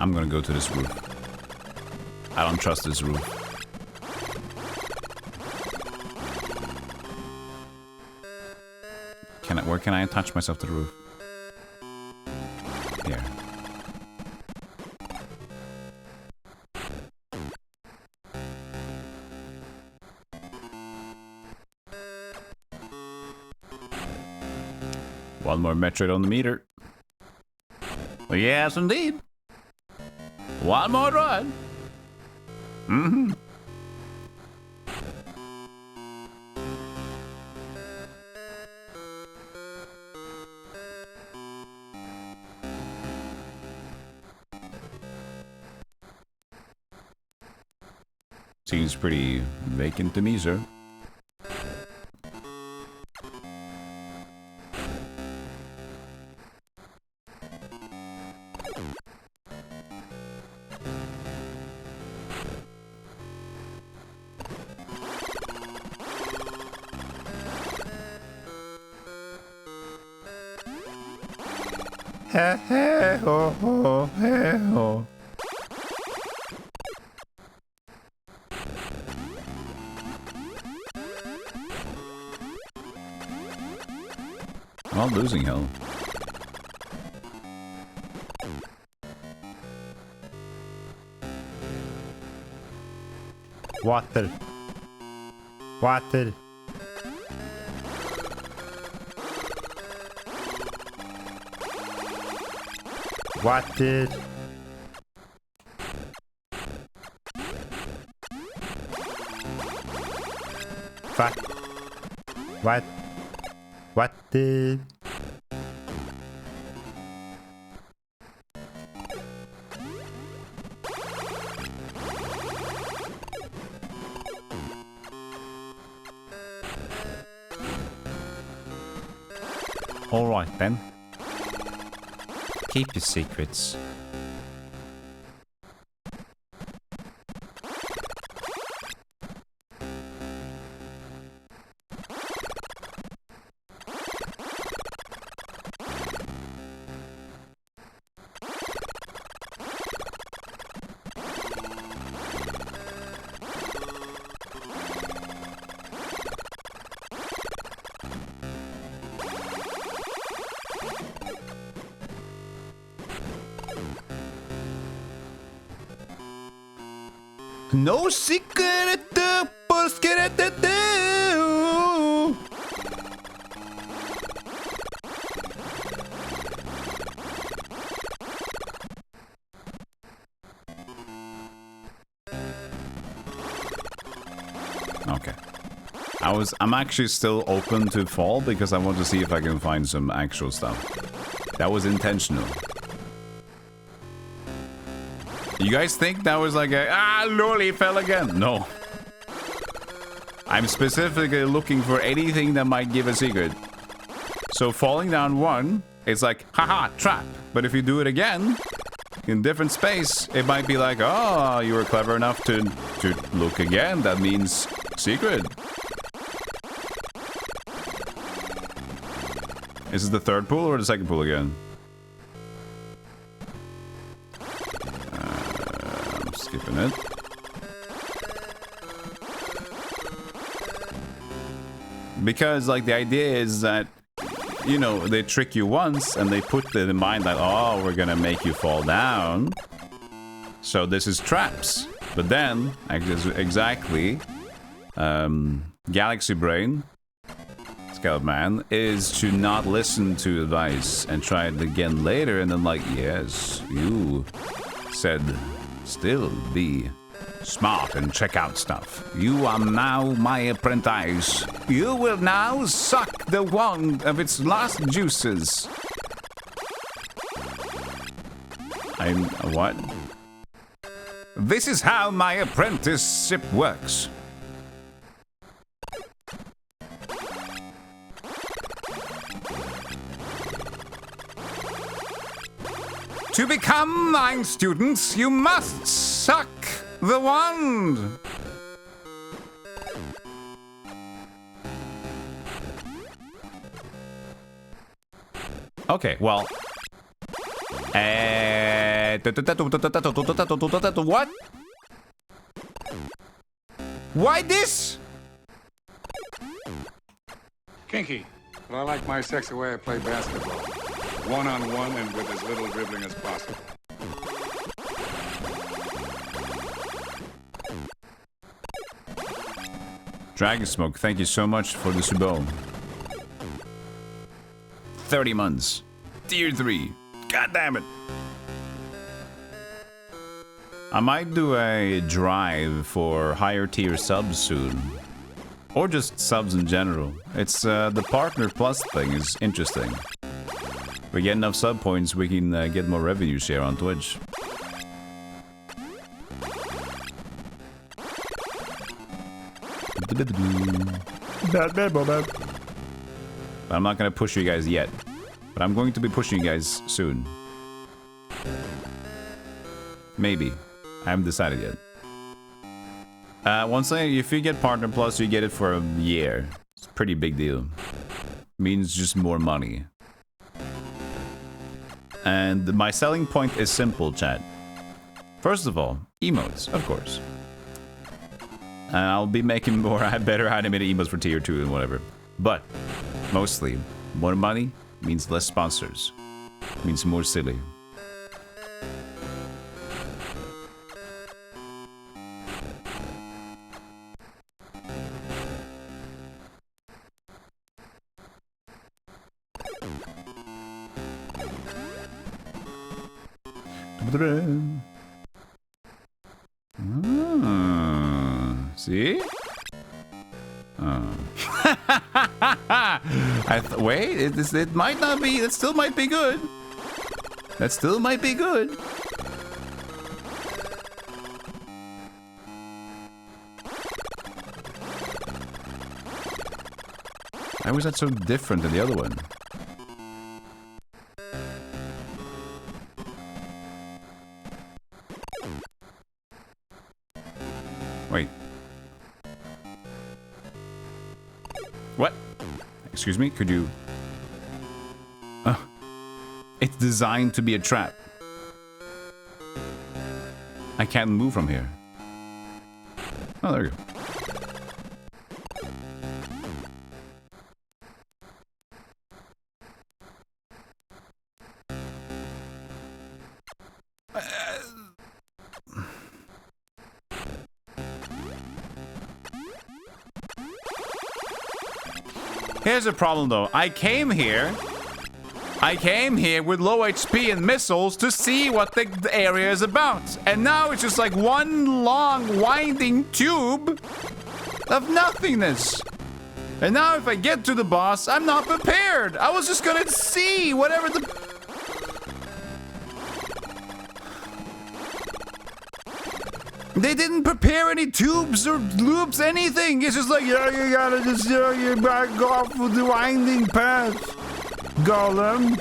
I'm gonna go to this roof. I don't trust this roof. Where can I attach myself to the roof? Here. One more Metroid on the meter. Well, yes, indeed. One more run. Mm-hmm. Seems pretty vacant to me, sir. Hey, hey, ho, ho, hey, ho. I'm all losing health. Water. Water. What did? What? What did? All right then. Keep your secrets. No secret, pues quererte tú. Okay. I'm actually still open to fall because I want to see if I can find some actual stuff. That was intentional. You guys think that was like a, lol, he fell again? No. I'm specifically looking for anything that might give a secret. So falling down one, it's like, haha, trap. But if you do it again, in different space, it might be like, oh, you were clever enough to look again. That means secret. Is this the third pool or the second pool again? Skipping it. Because, like, the idea is that, you know, they trick you once and they put it in mind that, oh, we're gonna make you fall down. So this is traps. But then, exactly, Galaxy Brain, Skeleton Man, is to not listen to advice and try it again later and then, like, yes, you said... still be smart and check out stuff. You are now my apprentice. You will now suck the wand of its last juices. What? This is how my apprenticeship works. To become mine students, you must suck the wand. Okay, well. What? Why this? Kinky, but I like my sexy way I play basketball. One-on-one and with as little dribbling as possible. Dragon Smoke, thank you so much for the subo. 30 months. Tier 3. God damn it. I might do a drive for higher tier subs soon. Or just subs in general. It's the Partner Plus thing is interesting. We get enough sub points, we can get more revenue share on Twitch. But I'm not gonna push you guys yet. But I'm going to be pushing you guys soon. Maybe. I haven't decided yet. If you get Partner Plus, you get it for a year. It's a pretty big deal. Means just more money. And my selling point is simple, chat. First of all, emotes, of course. I'll be making more better animated emotes for tier 2 and whatever. But, mostly, more money means less sponsors. Means more silly. See? Wait, it might not be. It still might be good. That still might be good. Why was that so different than the other one? Wait. What? Excuse me, could you... it's designed to be a trap. I can't move from here. Oh, there you go. Here's a problem though. I came here with low HP and missiles to see what the area is about. And now it's just like one long winding tube of nothingness. And now if I get to the boss, I'm not prepared. I was just gonna see whatever the... They didn't prepare any tubes or loops, anything. It's just like, yeah, you gotta just, you back off with the winding path, Golem.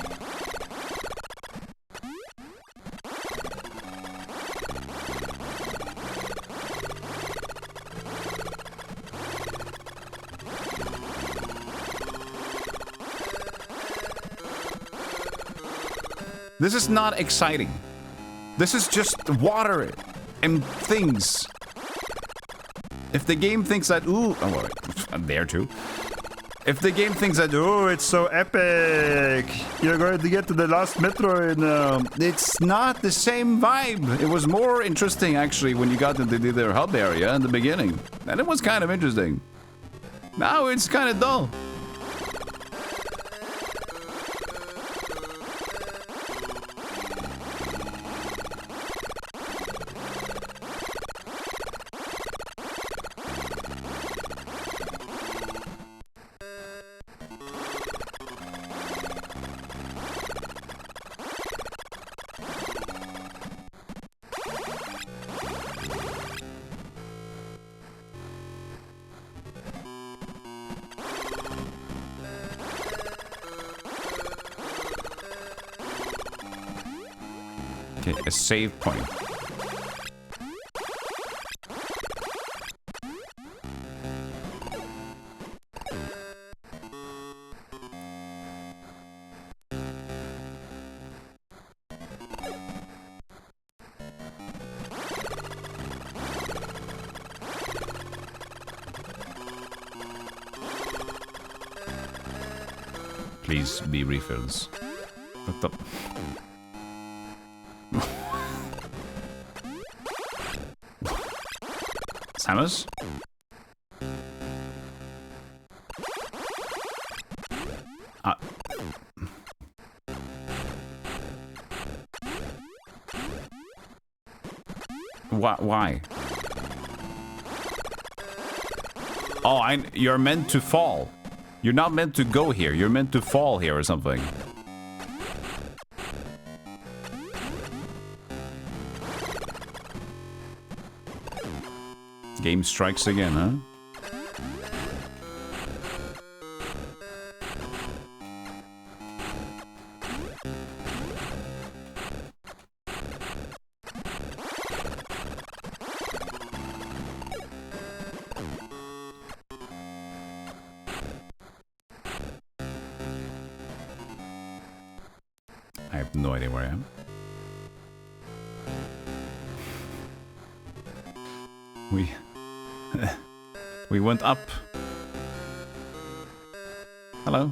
This is not exciting. This is just water and things. If the game thinks that, ooh, oh, well, I'm there too. If the game thinks that, oh, it's so epic, you're going to get to the last Metroid now. It's not the same vibe. It was more interesting, actually, when you got into the hub area in the beginning. And it was kind of interesting. Now it's kind of dull. Okay, a save point. Please be refills. What the... Samus? Why? Oh, you're meant to fall. You're not meant to go here. You're meant to fall here or something. Game strikes again, huh? I have no idea where I am. We went up. Hello.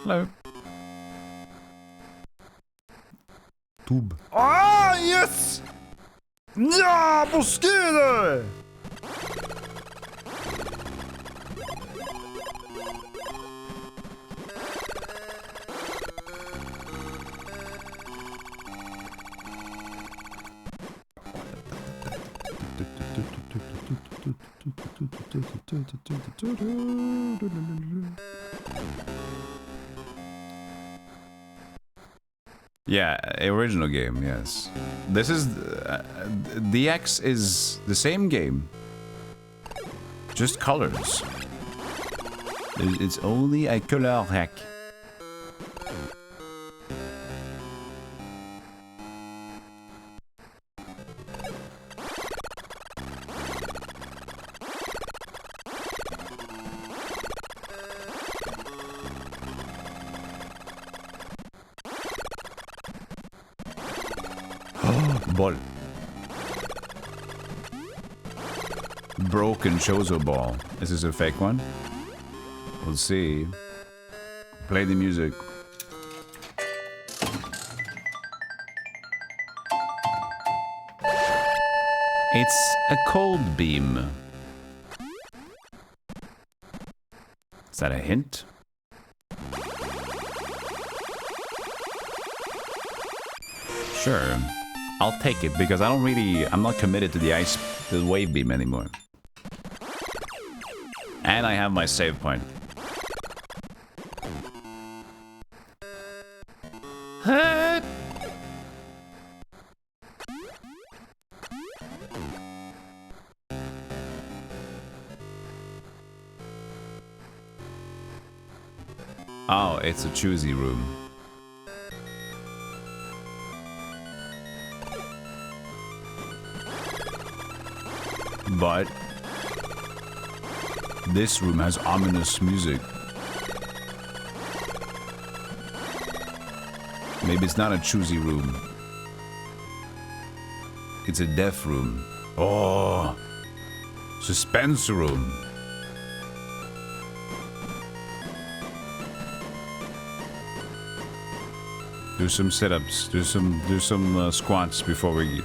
Hello. Tube. Ah, yes! Ja, mosquito! Yeah, original game, yes. This is... DX is the same game. Just colors. It's only a color hack. Ball. Broken Chozo ball. Is this a fake one? We'll see. Play the music. It's a cold beam. Is that a hint? Sure. I'll take it because I'm not committed to the wave beam anymore. And I have my save point. Oh, it's a choosy room. But this room has ominous music. Maybe it's not a choosy room. It's a death room. Oh, suspense room. Do some sit-ups. Do some squats before we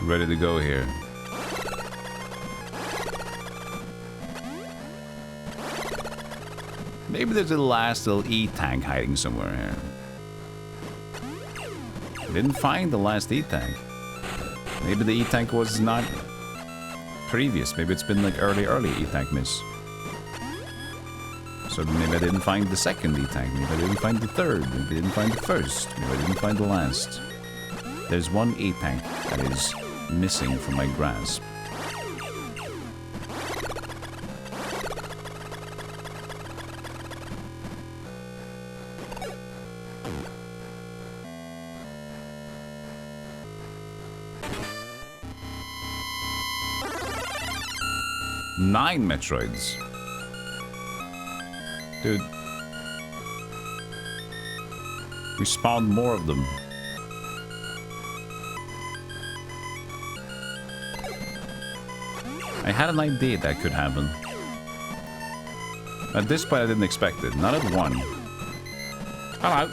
ready to go here. Maybe there's a last little E-tank hiding somewhere here. Didn't find the last E-tank. Maybe the E-tank was not previous. Maybe it's been like early E-tank miss. So maybe I didn't find the second E-tank. Maybe I didn't find the third. Maybe I didn't find the first. Maybe I didn't find the last. There's one E-tank that is missing from my grasp. Nine Metroids. Dude. We spawned more of them. I had an idea that could happen. At this point I didn't expect it. Not at one. Hello.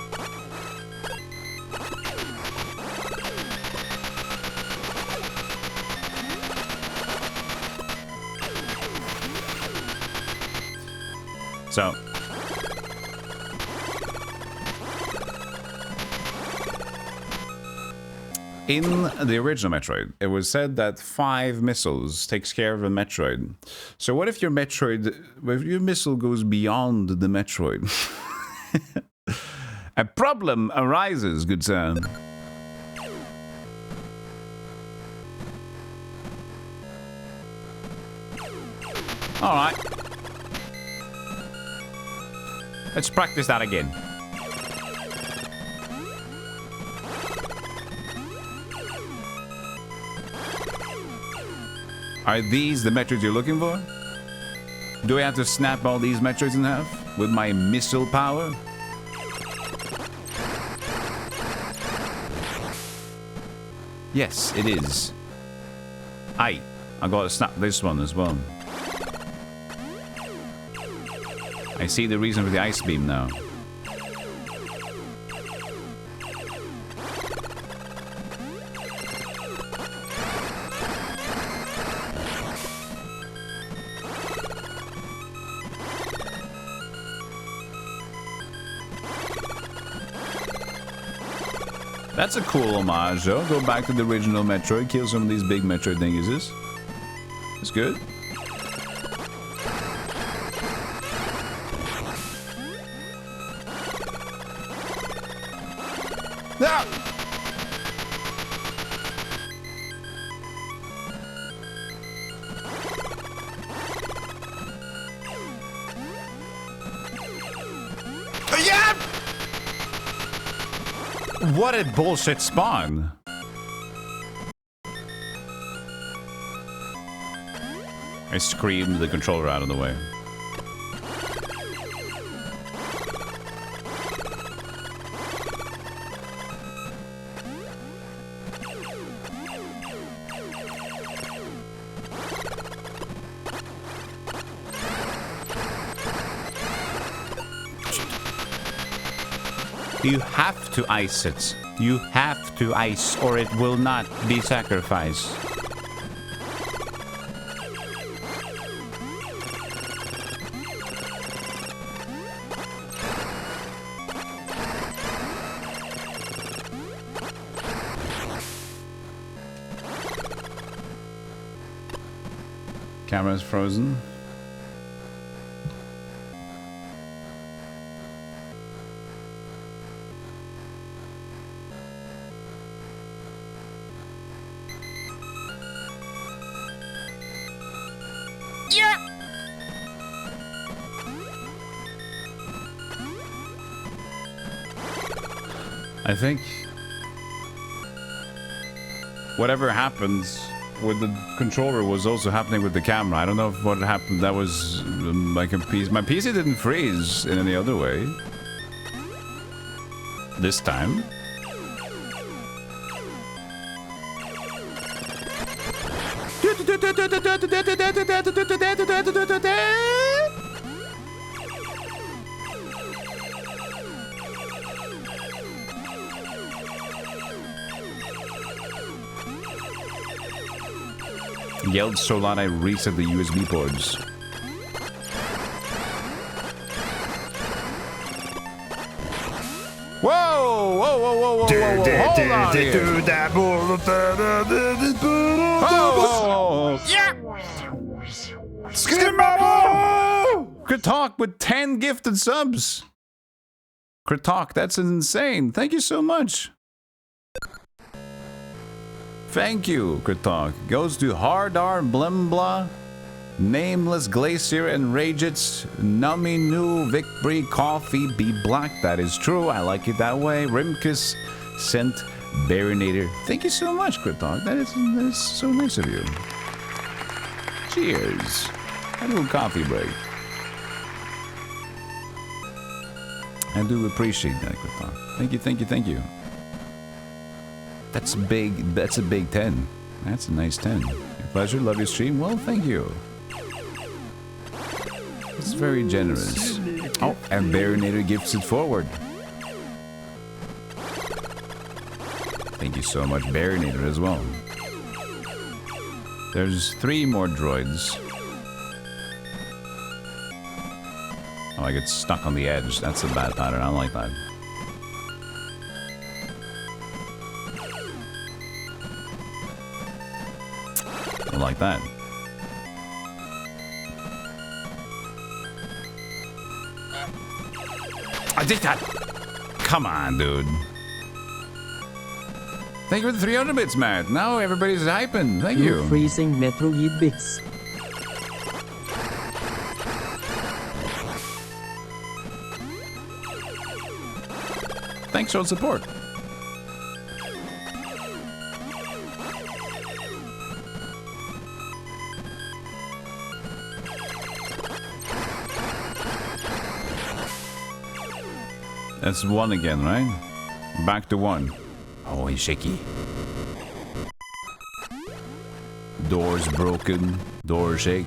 So, in the original Metroid, it was said that 5 missiles takes care of a Metroid. So what if your missile goes beyond the Metroid? A problem arises, good sir. All right. Let's practice that again. Are these the Metroids you're looking for? Do I have to snap all these Metroids in half with my missile power? Yes, it is. I gotta snap this one as well. I see the reason for the ice beam now. That's a cool homage, though. Go back to the original Metroid, kill some of these big Metroid dinguses. It's good. Ah! Yeah! What a bullshit spawn. I screamed the controller out of the way. You have to ice it. You have to ice or it will not be sacrificed. Camera's frozen. I think whatever happens with the controller was also happening with the camera. I don't know if what happened. That was like a piece. My PC didn't freeze in any other way. This time. Yelled so loud I reset the USB ports. Whoa! Whoa, whoa, whoa, whoa, whoa, whoa. Hold on here. Oh! Yeah! Good talk with 10 gifted subs. Kritok, that's insane. Thank you so much. Thank you, Kritok. Goes to Hardar Blimbla, Nameless Glacier and Ragets, Nummy New Victory Coffee Be Black. That is true. I like it that way. Rimkus sent Barinator. Thank you so much, Kritok. That is so nice of you. Cheers. A little coffee break. I do appreciate that, Kritok. Thank you, thank you, thank you. That's big. That's a big 10. That's a nice 10. Your pleasure. Love your stream. Well, thank you. It's very generous. Oh, and Barinator gifts it forward. Thank you so much, Barinator, as well. There's 3 more droids. Oh, I get stuck on the edge. That's a bad pattern. I don't like that. Like that. I did that. Come on, dude. Thank you for the 300 bits, Matt. Now everybody's hyping. Thank you. Freezing Metroid bits. Thanks for the support. That's 1 again, right? Back to 1. Oh, he's shaky. Doors broken. Door shake.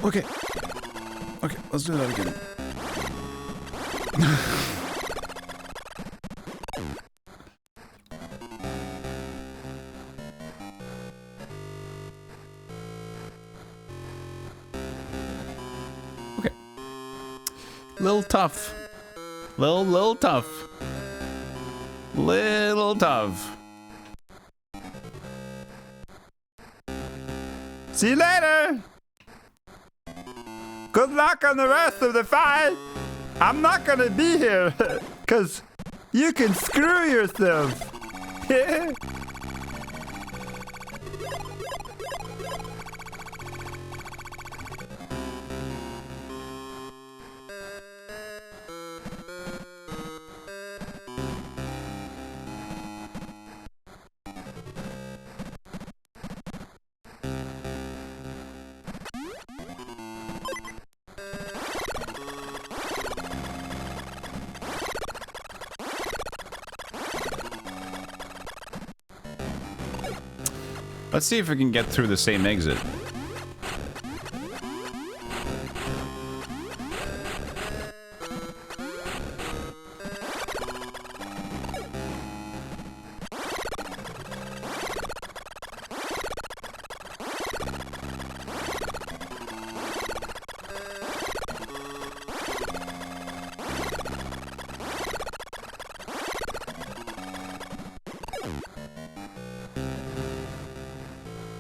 Okay. Okay, let's do that again. Okay. Little tough. Little tough. Little tough. See you later. Good luck on the rest of the fight. I'm not gonna be here, cause you can screw yourself. Let's see if we can get through the same exit.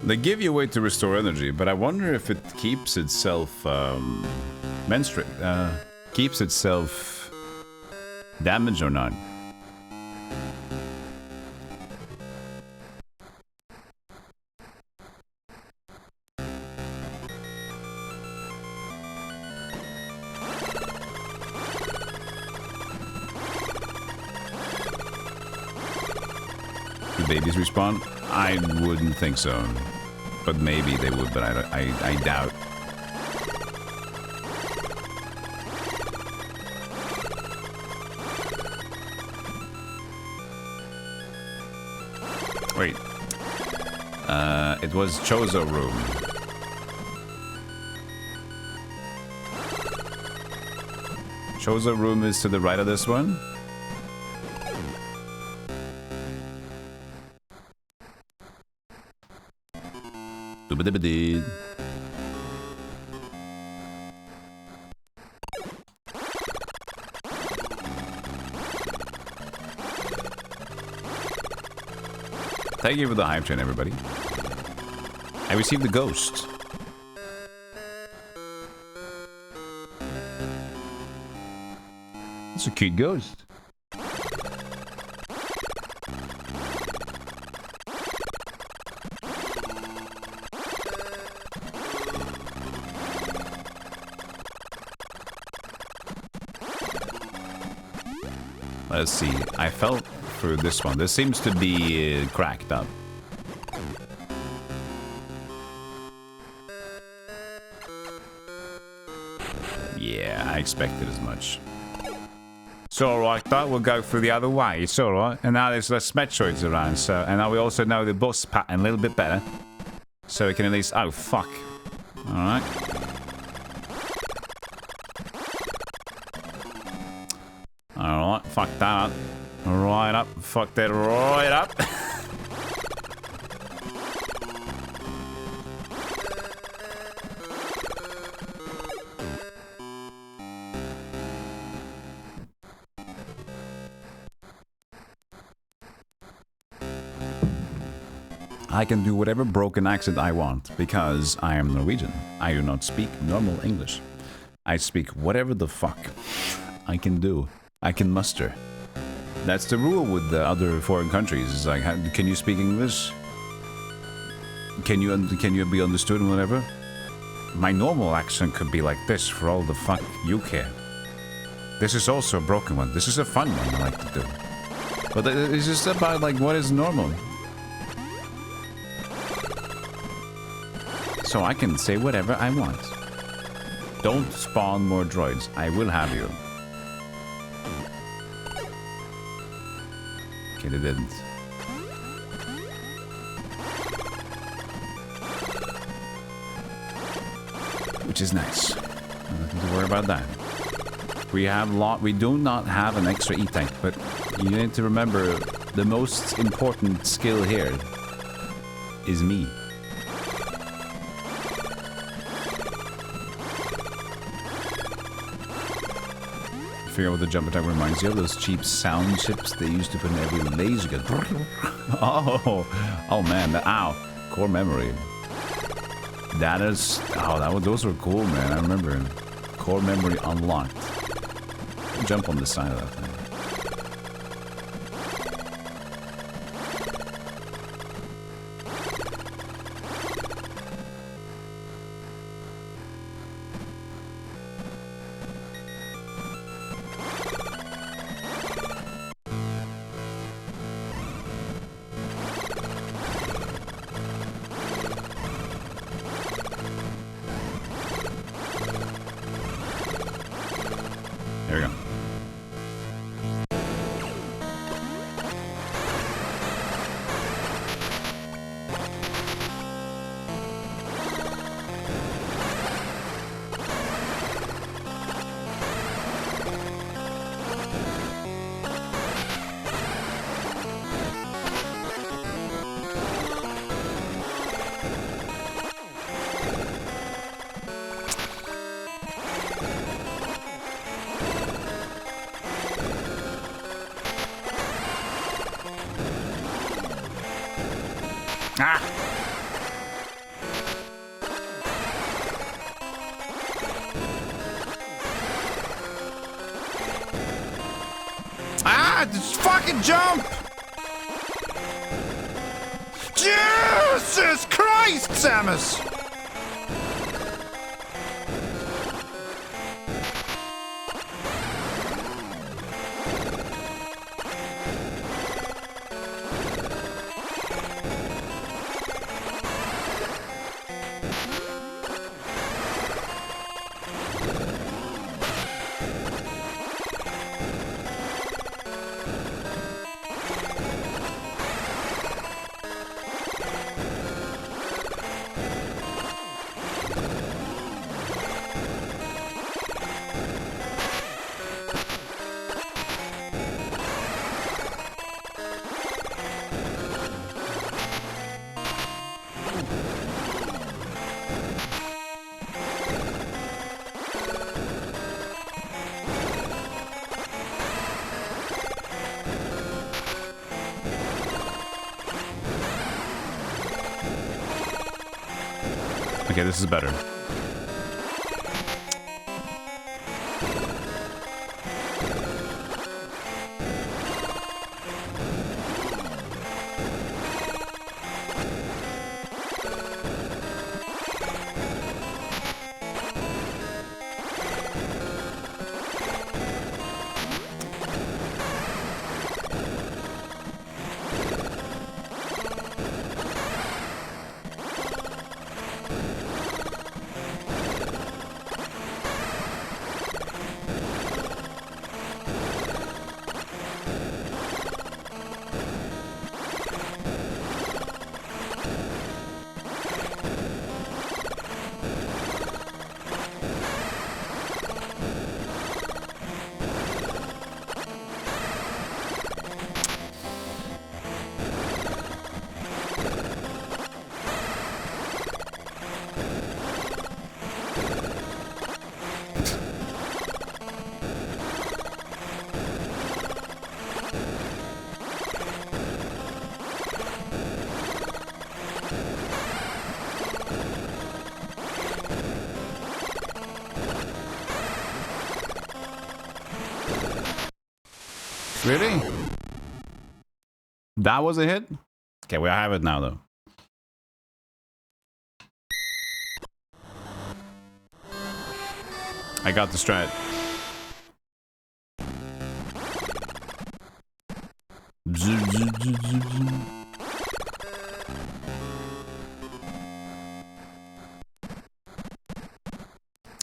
They give you a way to restore energy, but I wonder if it keeps itself keeps itself damaged or not. Do babies respawn? I wouldn't think so. But maybe they would, but I doubt. Wait. It was Chozo room. Chozo room is to the right of this one. Thank you for the hype train, everybody. I received the ghost. It's a cute ghost. Let's see. I fell through this one. This seems to be cracked up. Yeah, I expected as much. It's alright, though. We'll go through the other way. It's alright. And now there's less Metroids around, so... And now we also know the boss pattern a little bit better. So we can at least... Oh, fuck. Alright. Alright, fuck that up. Right up. Fuck that right up. I can do whatever broken accent I want, because I am Norwegian. I do not speak normal English. I speak whatever the fuck I can do. I can muster. That's the rule with the other foreign countries. It's like, can you speak English? Can you be understood and whatever? My normal accent could be like this for all the fuck you care. This is also a broken one. This is a fun one I like to do. But it's just about like what is normal. So I can say whatever I want. Don't spawn more droids. I will have you. Okay, they didn't. which is nice. Nothing to worry about that. We do not have an extra E-tank, but you need to remember the most important skill here is me. Figure out what the jump attack reminds you of. Those cheap sound chips they used to put in every laser gun. Oh man, ow. Core memory. That is, those were cool, man. I remember. Core memory unlocked. Jump on the side of that thing. There we go. Ah! Ah! Just fucking jump! Jesus Christ, Samus! Okay, this is better. Really? That was a hit? Okay, we have it now, though. I got the strat.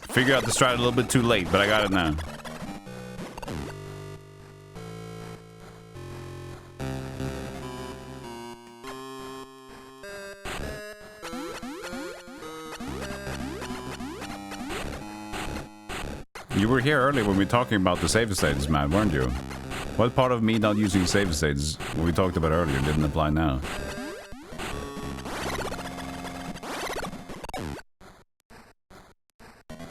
Figure out the strat a little bit too late, but I got it now. You were here earlier when we were talking about the save states, man, weren't you? What part of me not using save states, what we talked about earlier, didn't apply now?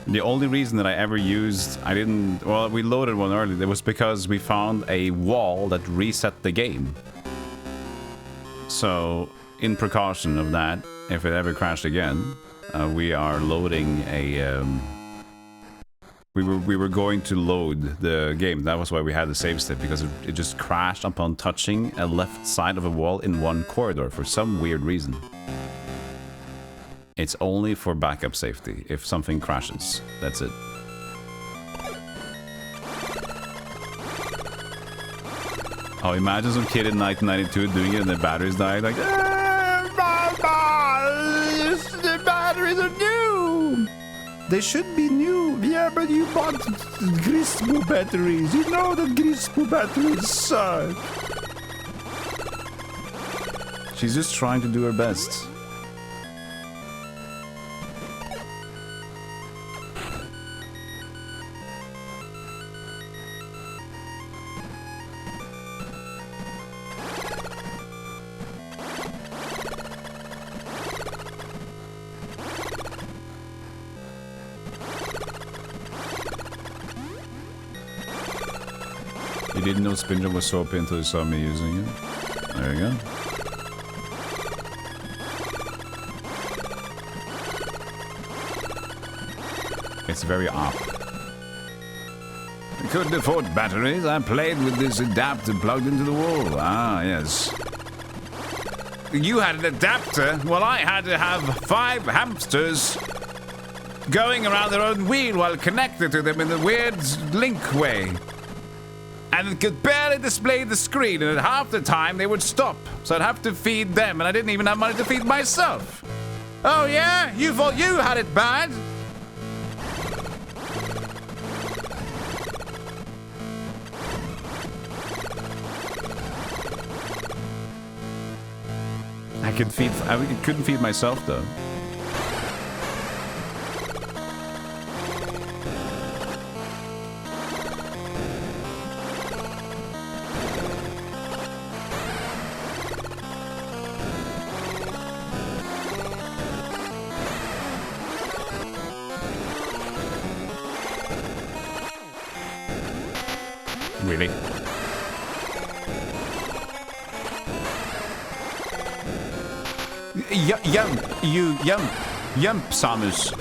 The only reason that I ever used... Well, we loaded one earlier. It was because we found a wall that reset the game. So, in precaution of that, if it ever crashed again, we are loading a... We were going to load the game. That was why we had the save state, because it just crashed upon touching a left side of a wall in one corridor for some weird reason. It's only for backup safety. If something crashes, that's it. Oh, imagine some kid in 1992 doing it and the batteries died. Like, the batteries are new. They should be new. Yeah, but you bought Grispo batteries. You know that Grispo batteries suck. she's just trying to do her best. You didn't know Spindle was so OP until you saw me using it. There you go. It's very op. I couldn't afford batteries. I played with this adapter plugged into the wall. Ah, yes. You had an adapter? Well, I had to have 5 hamsters going around their own wheel while connected to them in a weird link way. And it could barely display the screen, and at half the time they would stop. So I'd have to feed them, and I didn't even have money to feed myself. Oh yeah? You thought you had it bad? I couldn't feed myself though. Really? Jump, Samus.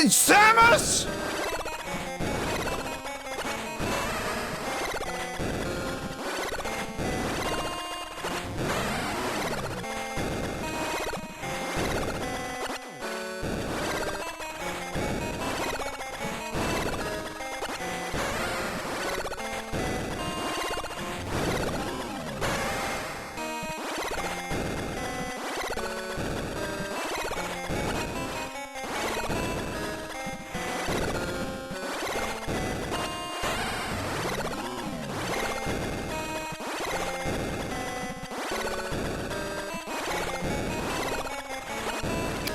Samus!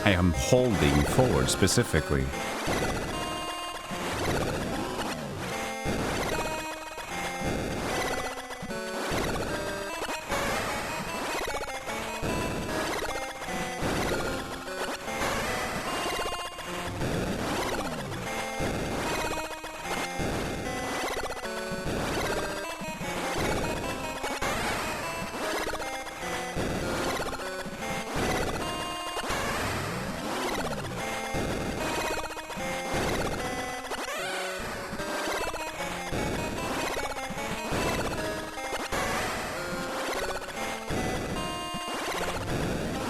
I am holding forward specifically.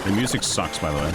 The music sucks, by the way.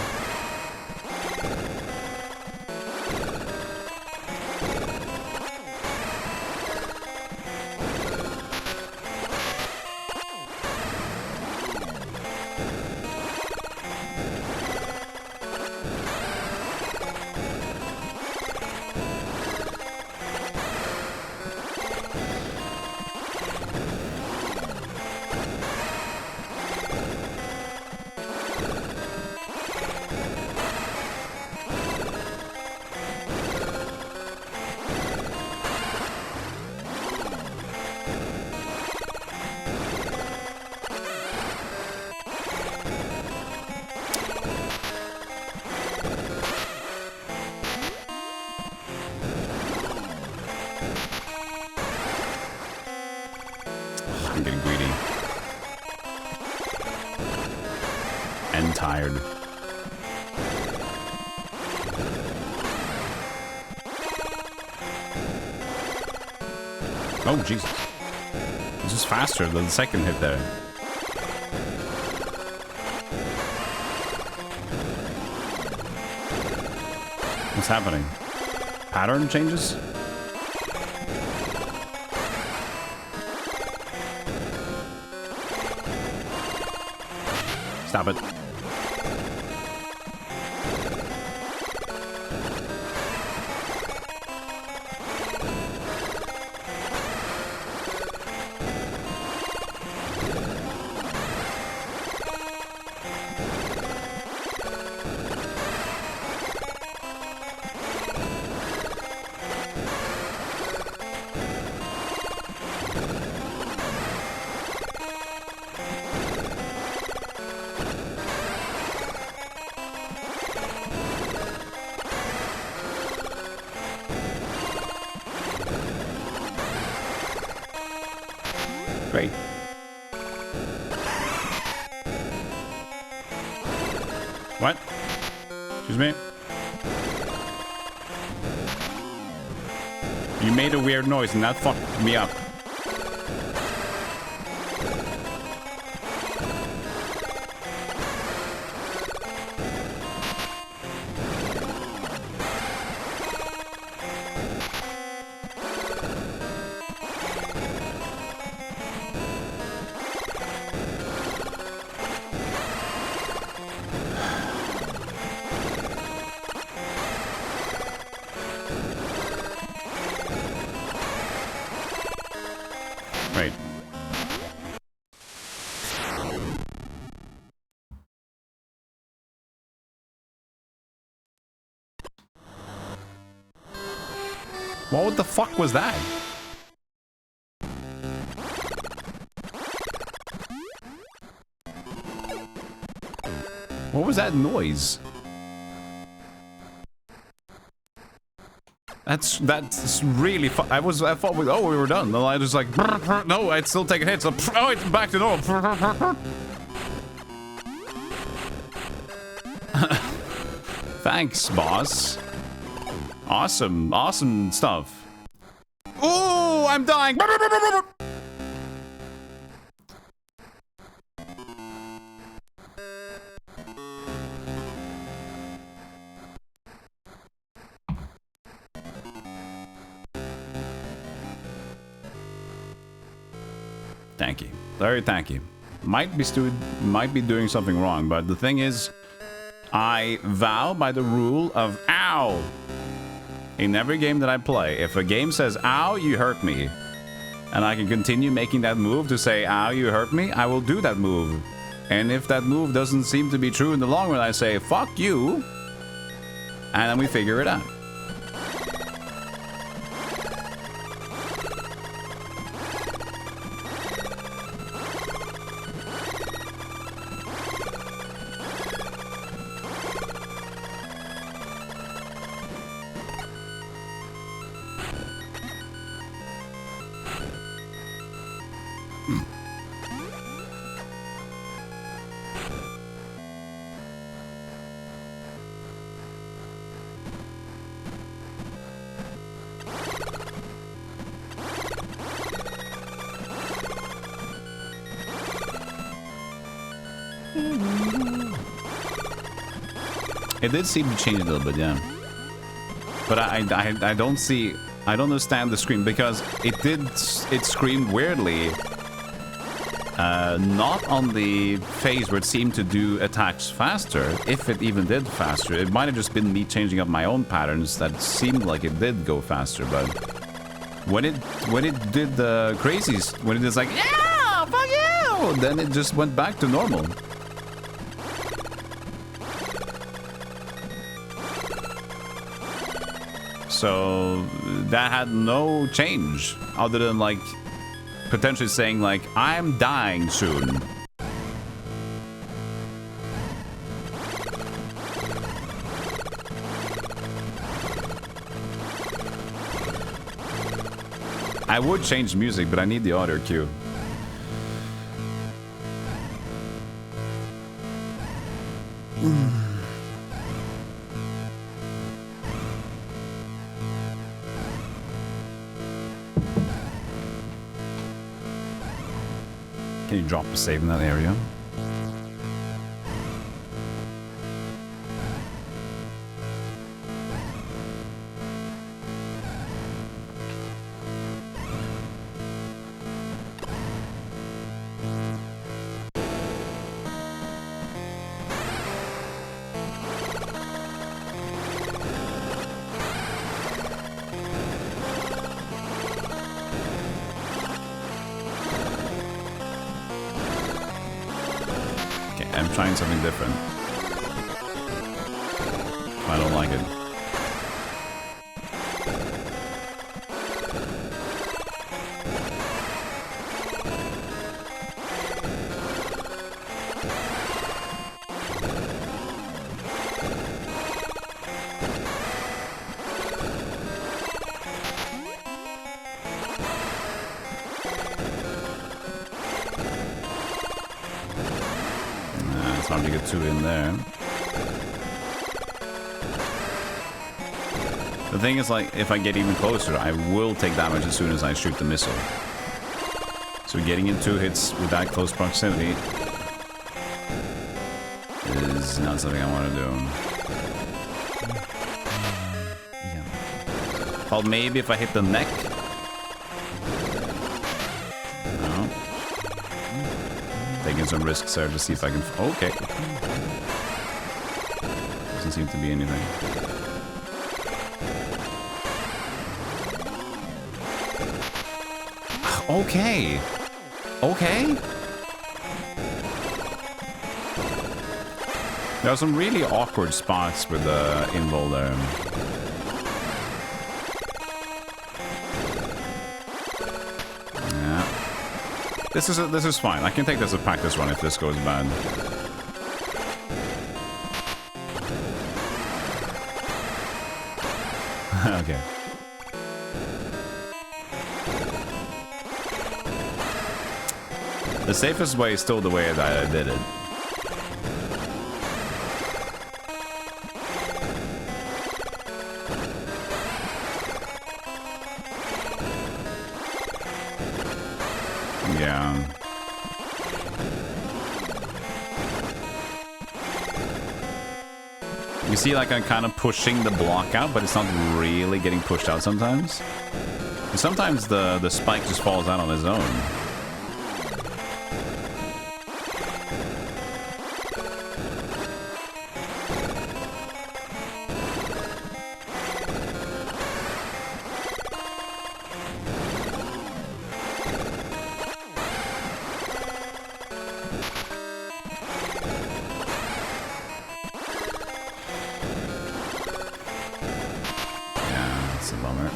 I'm getting greedy. And tired. Oh, Jesus. This is faster than the second hit there. What's happening? Pattern changes? Stop it. Great. What? Excuse me? You made a weird noise and that fucked me up. Right. What the fuck was that? What was that noise? That's really I thought we were done. The light was like no, I'd still taking hits. Oh, it's back to normal. Thanks, boss. Awesome stuff. Oh, I'm dying. Thank you. Very thank you. Might be doing something wrong, but the thing is, I vow by the rule of ow. In every game that I play, if a game says ow, you hurt me, and I can continue making that move to say ow, you hurt me, I will do that move. And if that move doesn't seem to be true in the long run, I say fuck you, And then we figure it out. It did seem to change a little bit, yeah. But I don't see... I don't understand the scream, because it screamed weirdly. Not on the phase where it seemed to do attacks faster, if it even did faster. It might have just been me changing up my own patterns that seemed like it did go faster, but... When it did the crazies, when it was like, yeah, fuck you! Then it just went back to normal. So that had no change other than like potentially saying like, I'm dying soon. I would change music, but I need the audio cue. Can you drop a save in that area? Trying something different. I don't like it. Hard to get two in there. The thing is, like, if I get even closer, I will take damage as soon as I shoot the missile. So getting in 2 hits with that close proximity is not something I want to do. Yeah. Well, maybe if I hit the neck. Taking some risks there to see if I can... Okay. Doesn't seem to be anything. Okay. Okay. There are some really awkward spots with the invul there. This is fine. I can take this as a practice run if this goes bad. Okay. The safest way is still the way that I did it. Yeah. You see, like, I'm kind of pushing the block out, but it's not really getting pushed out sometimes. And sometimes the spike just falls out on its own. That's a bummer.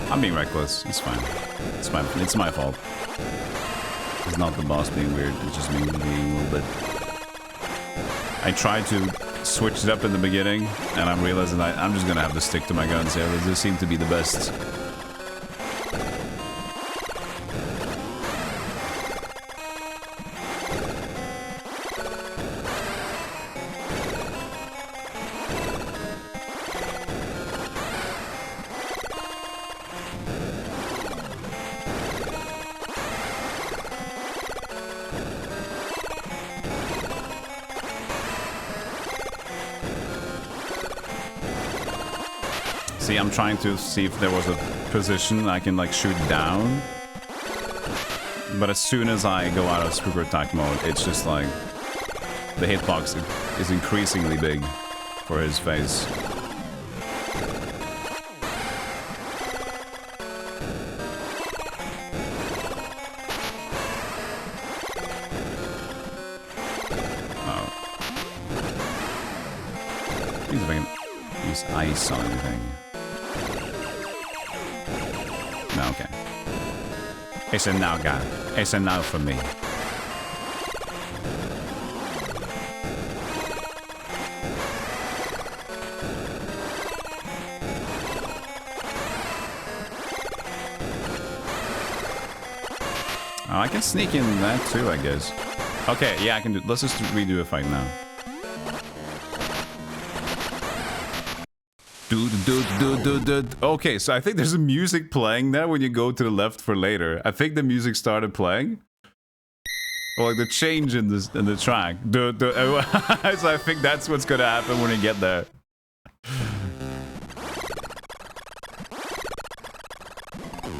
I'm being reckless. It's fine. It's my fault. It's not the boss being weird. It's just me being a little bit. I tried to switch it up in the beginning, and I'm realizing I'm just gonna have to stick to my guns here. These seem to be the best. See, I'm trying to see if there was a position I can like shoot down. But as soon as I go out of super attack mode, it's just like the hitbox is increasingly big for his face. Oh. Please if I can use ice on anything. No, okay. It's a now, guy. It's a now for me. Oh, I can sneak in that too, I guess. Okay, yeah, I can do. Let's just redo a fight now. Okay, so I think there's a music playing there when you go to the left for later. I think the music started playing. Or like the change in the track. So I think that's what's gonna happen when you get there.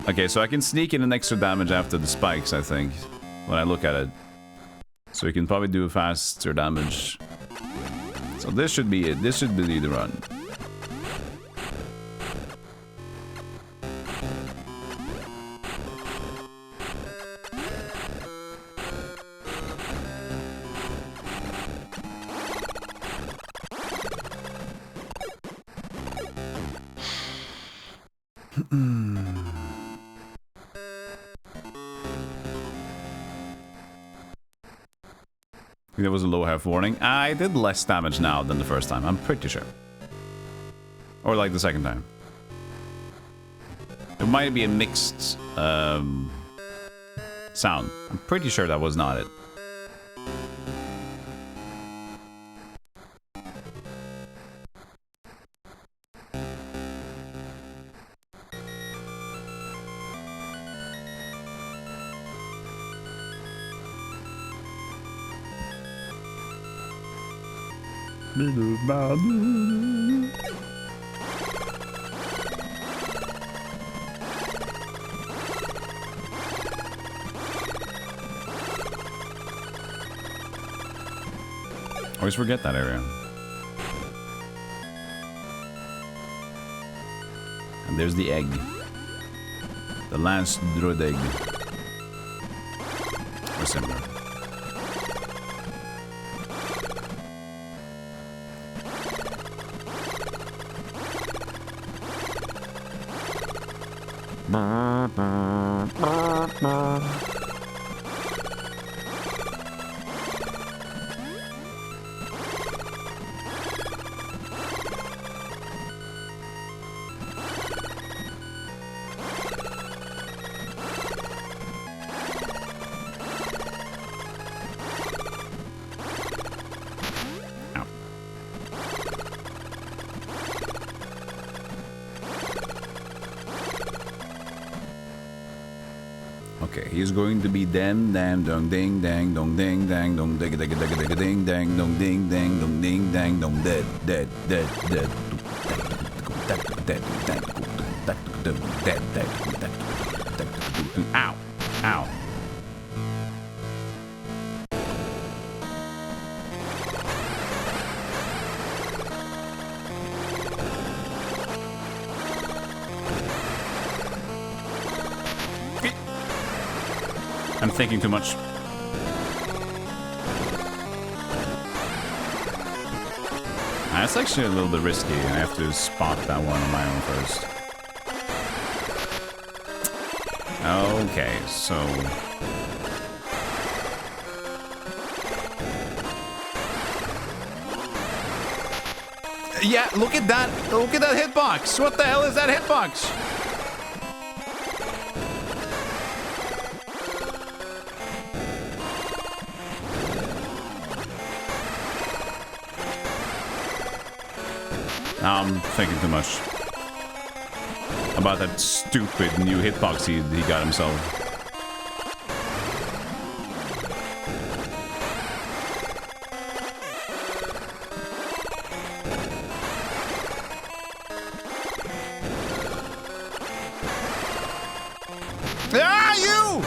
Okay, so I can sneak in an extra damage after the spikes, I think. When I look at it. So you can probably do faster damage. So this should be it. This should be the run. There was a low health warning. I did less damage now than the first time, I'm pretty sure. Or like the second time. It might be a mixed sound. I'm pretty sure that was not it. Always forget that area. And there's the egg. The last druid egg. Or similar. Okay, he's going to be damn dong ding dang dong ding dang dong dig dig dig dig ding dang dong ding dang dong ding dang dong dead dead dead dead dead dead dead. Ow, ow. thinking too much. That's actually a little bit risky. I have to spot that one on my own first. Okay, so... Yeah, look at that. Look at that hitbox. What the hell is that hitbox? I'm thinking too much about that stupid new hitbox he got himself. Ah, you!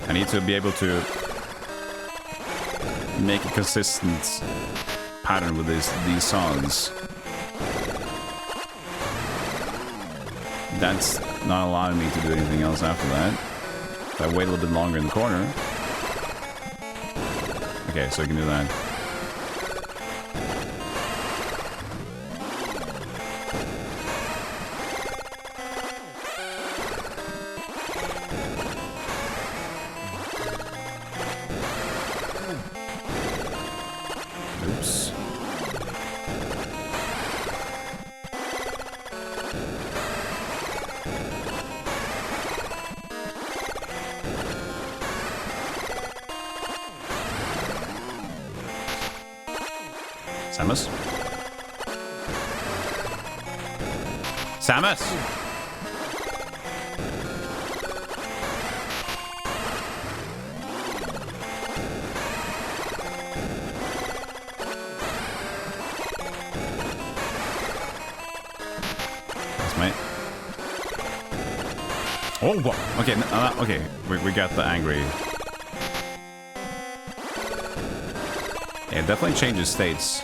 I need to be able to make a consistent pattern with these songs. That's not allowing me to do anything else after that. If I wait a little bit longer in the corner. Okay, so I can do that. Oops. Samus? Samus! Oh, what? Okay, okay, we got the angry. Yeah, it definitely changes states.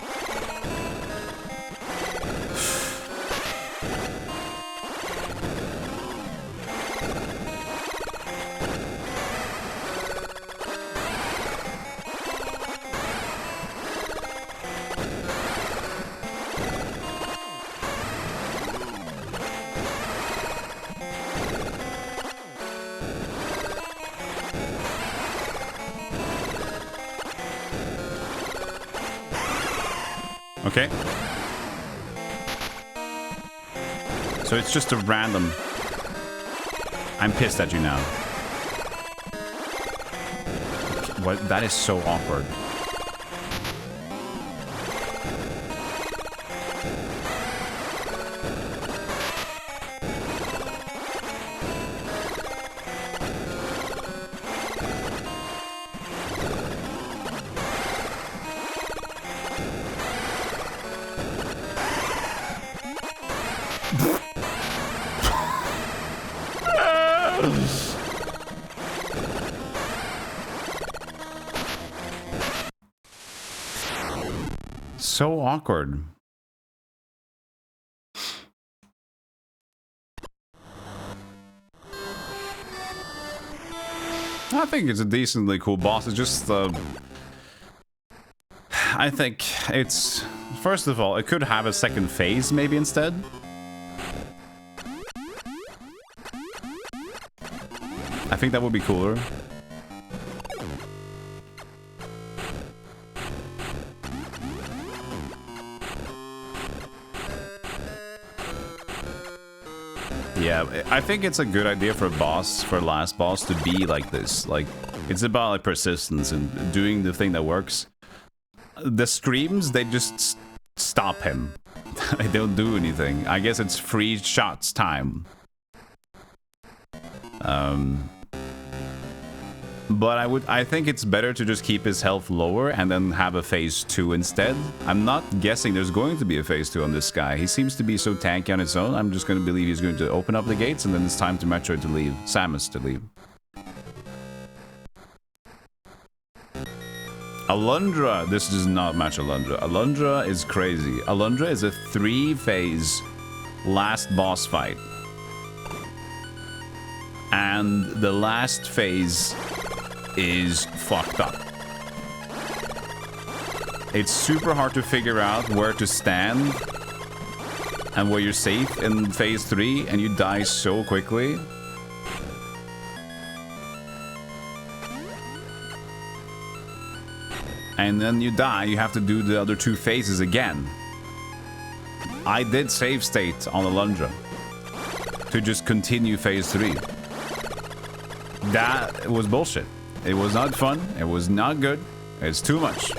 Okay. So it's just a random... I'm pissed at you now. What? That is so awkward. So awkward. I think it's a decently cool boss. It's just I think it's... First of all, it could have a second phase maybe instead. I think that would be cooler. Yeah, I think it's a good idea for a boss, for a last boss, to be like this. Like, it's about like persistence and doing the thing that works. The screams, they just stop him. They don't do anything. I guess it's free shots But I think it's better to just keep his health lower and then have a phase 2 instead. I'm not guessing there's going to be a phase 2 on this guy. He seems to be so tanky on its own. I'm just going to believe he's going to open up the gates and then it's time to Metroid to leave. Samus to leave. Alundra. This does not match Alundra. Alundra is crazy. Alundra is a 3-phase last boss fight. And the last phase is fucked up. It's super hard to figure out where to stand and where you're safe in phase 3, and you die so quickly. And then you die, you have to do the other 2 phases again. I did save state on Alundra to just continue phase 3. That was bullshit. It was not fun. It was not good. It's too much.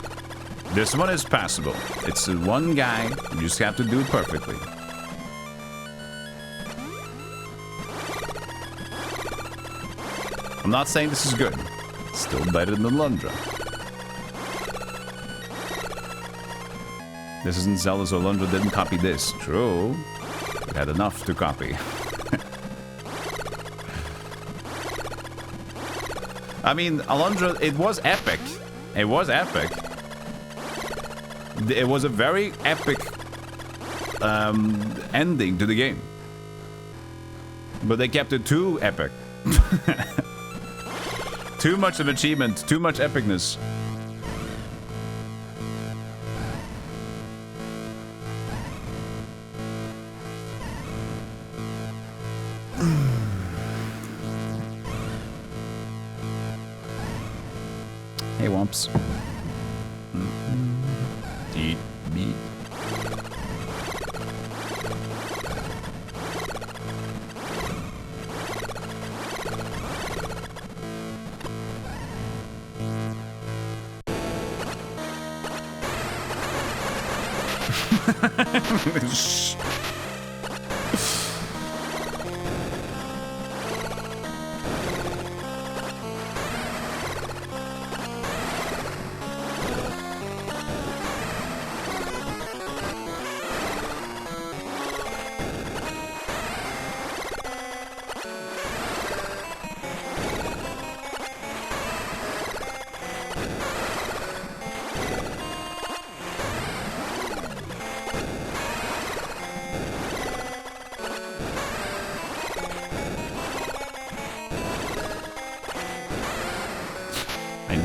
This one is passable. It's one guy. You just have to do it perfectly. I'm not saying this is good. It's still better than Alundra. This isn't Zelda, so Alundra didn't copy this. True. It had enough to copy. I mean, Alundra, it was epic. It was epic. It was a very epic ending to the game. But they kept it too epic. Too much of achievement, too much epicness. Hey, Wumps. Eat meat.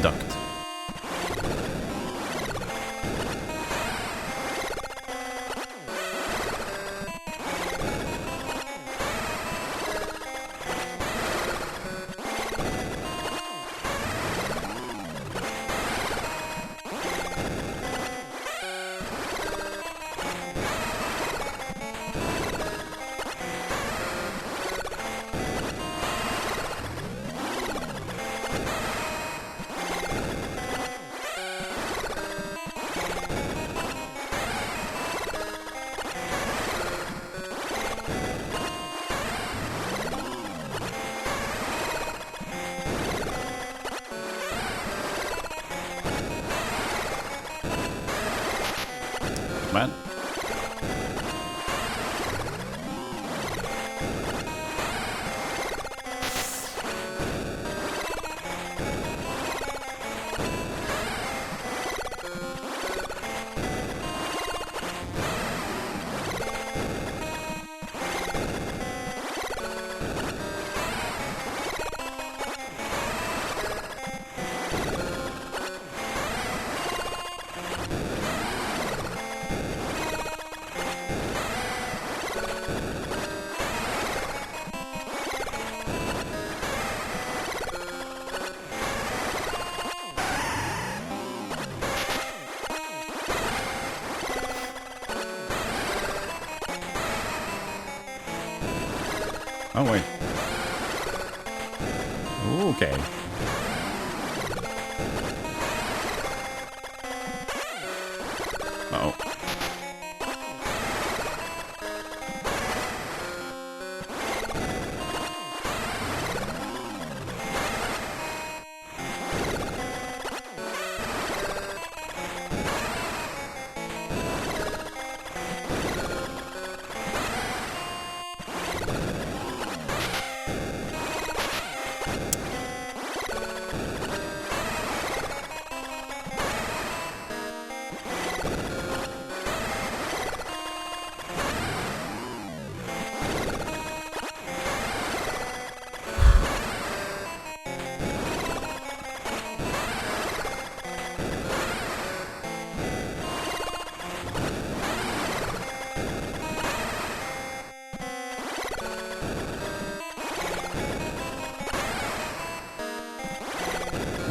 Ducked. Man. Oh, wait. Okay. Uh-oh.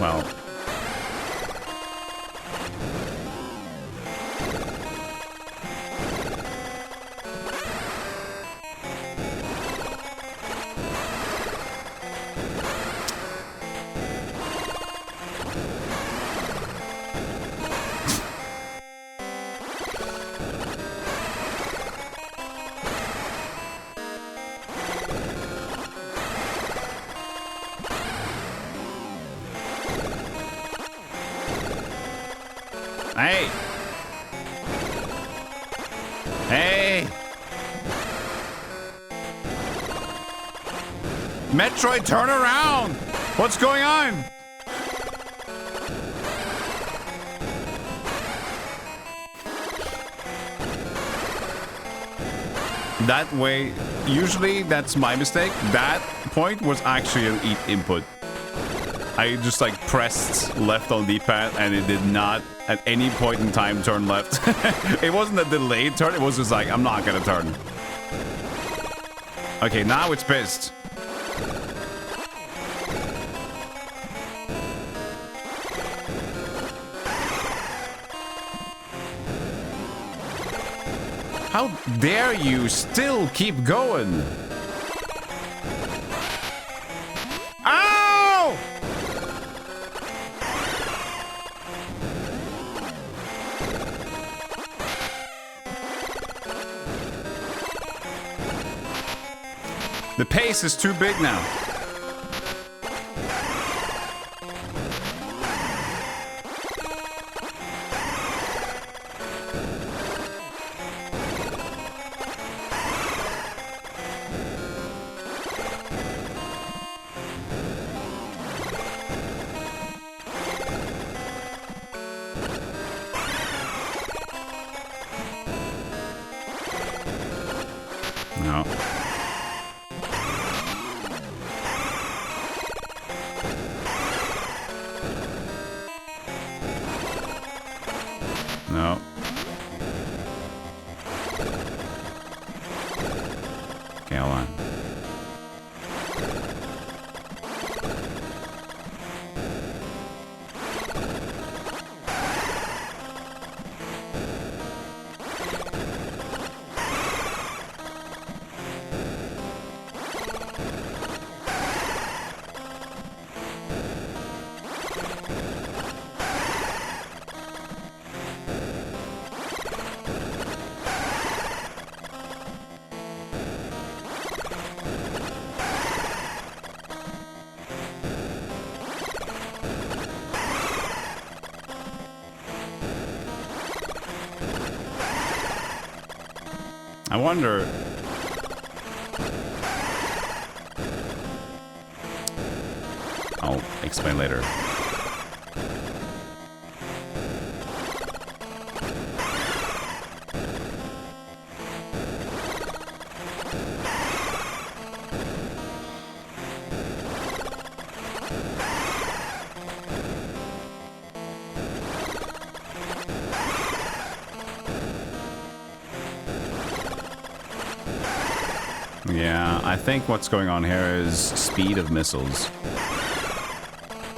Well... Hey! Hey! Metroid, turn around! What's going on? That way, usually that's my mistake. That point was actually an input. I just like pressed left on D-pad and it did not at any point in time turn left. It wasn't a delayed turn, it was just like, I'm not gonna turn. Okay, now it's pissed. How dare you still keep going? Ow! The pace is too big now. No. No. Okay, hold on. I wonder... I'll explain later. Yeah, I think what's going on here is speed of missiles.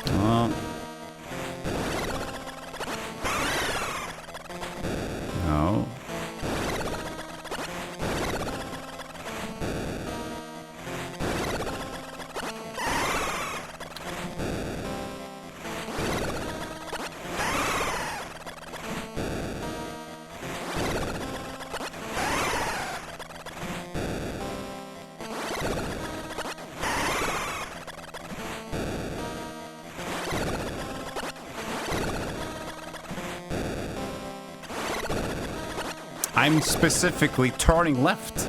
Well... No. I'm specifically turning left.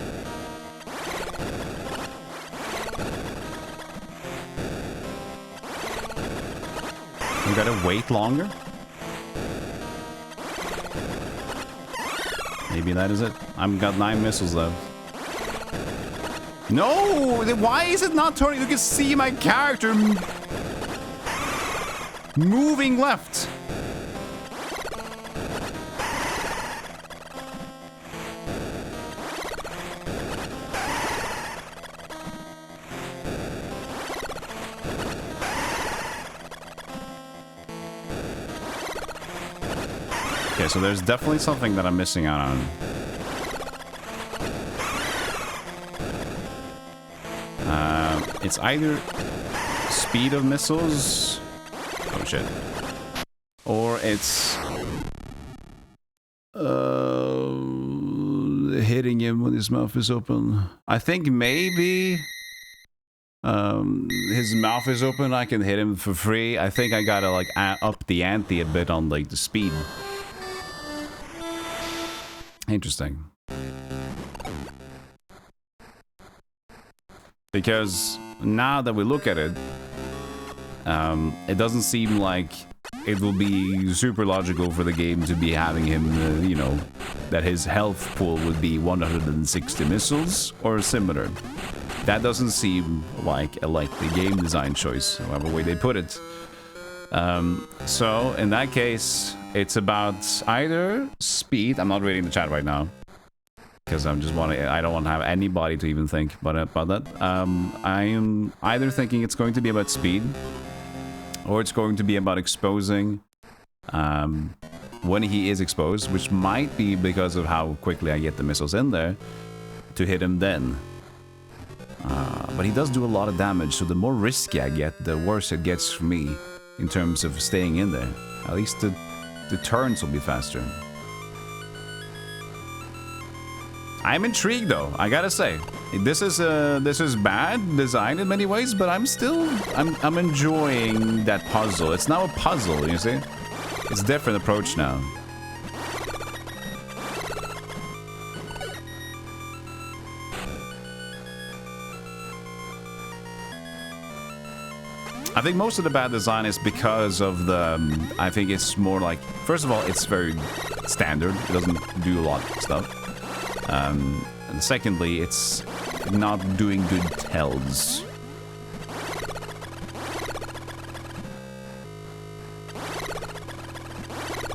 We gotta wait longer? Maybe that is it. I've got 9 missiles left. No! Why is it not turning? You can see my character moving left. Okay, so there's definitely something that I'm missing out on. It's either speed of missiles. Oh shit. Or it's hitting him when his mouth is open. I think maybe his mouth is open, I can hit him for free. I think I gotta like up the ante a bit on like the speed. Interesting. Because now that we look at it, it doesn't seem like it will be super logical for the game to be having him, you know, that his health pool would be 160 missiles or similar. That doesn't seem like a likely game design choice, however way they put it. So in that case, it's about either speed. I'm not reading the chat right now because I don't want to have anybody to even think about that. I am either thinking it's going to be about speed, or it's going to be about exposing when he is exposed, which might be because of how quickly I get the missiles in there, to hit him then. But he does do a lot of damage, so the more risky I get, the worse it gets for me in terms of staying in there. At least the turns will be faster. I'm intrigued though, I gotta say. This is bad design in many ways, but I'm enjoying that puzzle. It's now a puzzle, you see? It's a different approach now. I think most of the bad design is because of the... I think it's more like... First of all, it's very standard. It doesn't do a lot of stuff. And secondly, it's not doing good tells.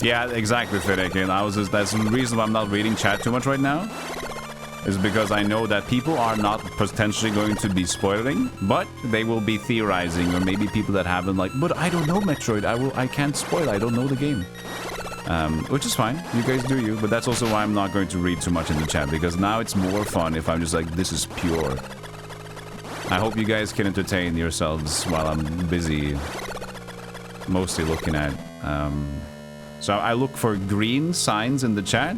Yeah, exactly, Fidek. And that's the reason why I'm not reading chat too much right now. Is because I know that people are not potentially going to be spoiling, but they will be theorizing, or maybe people that haven't, like, but I don't know Metroid, I can't spoil, I don't know the game. Which is fine, you guys do you, but that's also why I'm not going to read too much in the chat, because now it's more fun if I'm just like, this is pure. I hope you guys can entertain yourselves while I'm busy mostly looking at... So I look for green signs in the chat,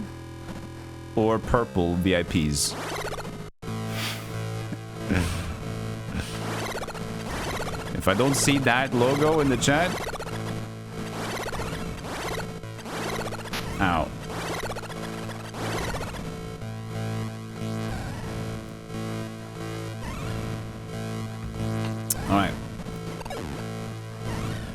or purple VIPs. If I don't see that logo in the chat... Ow. Alright.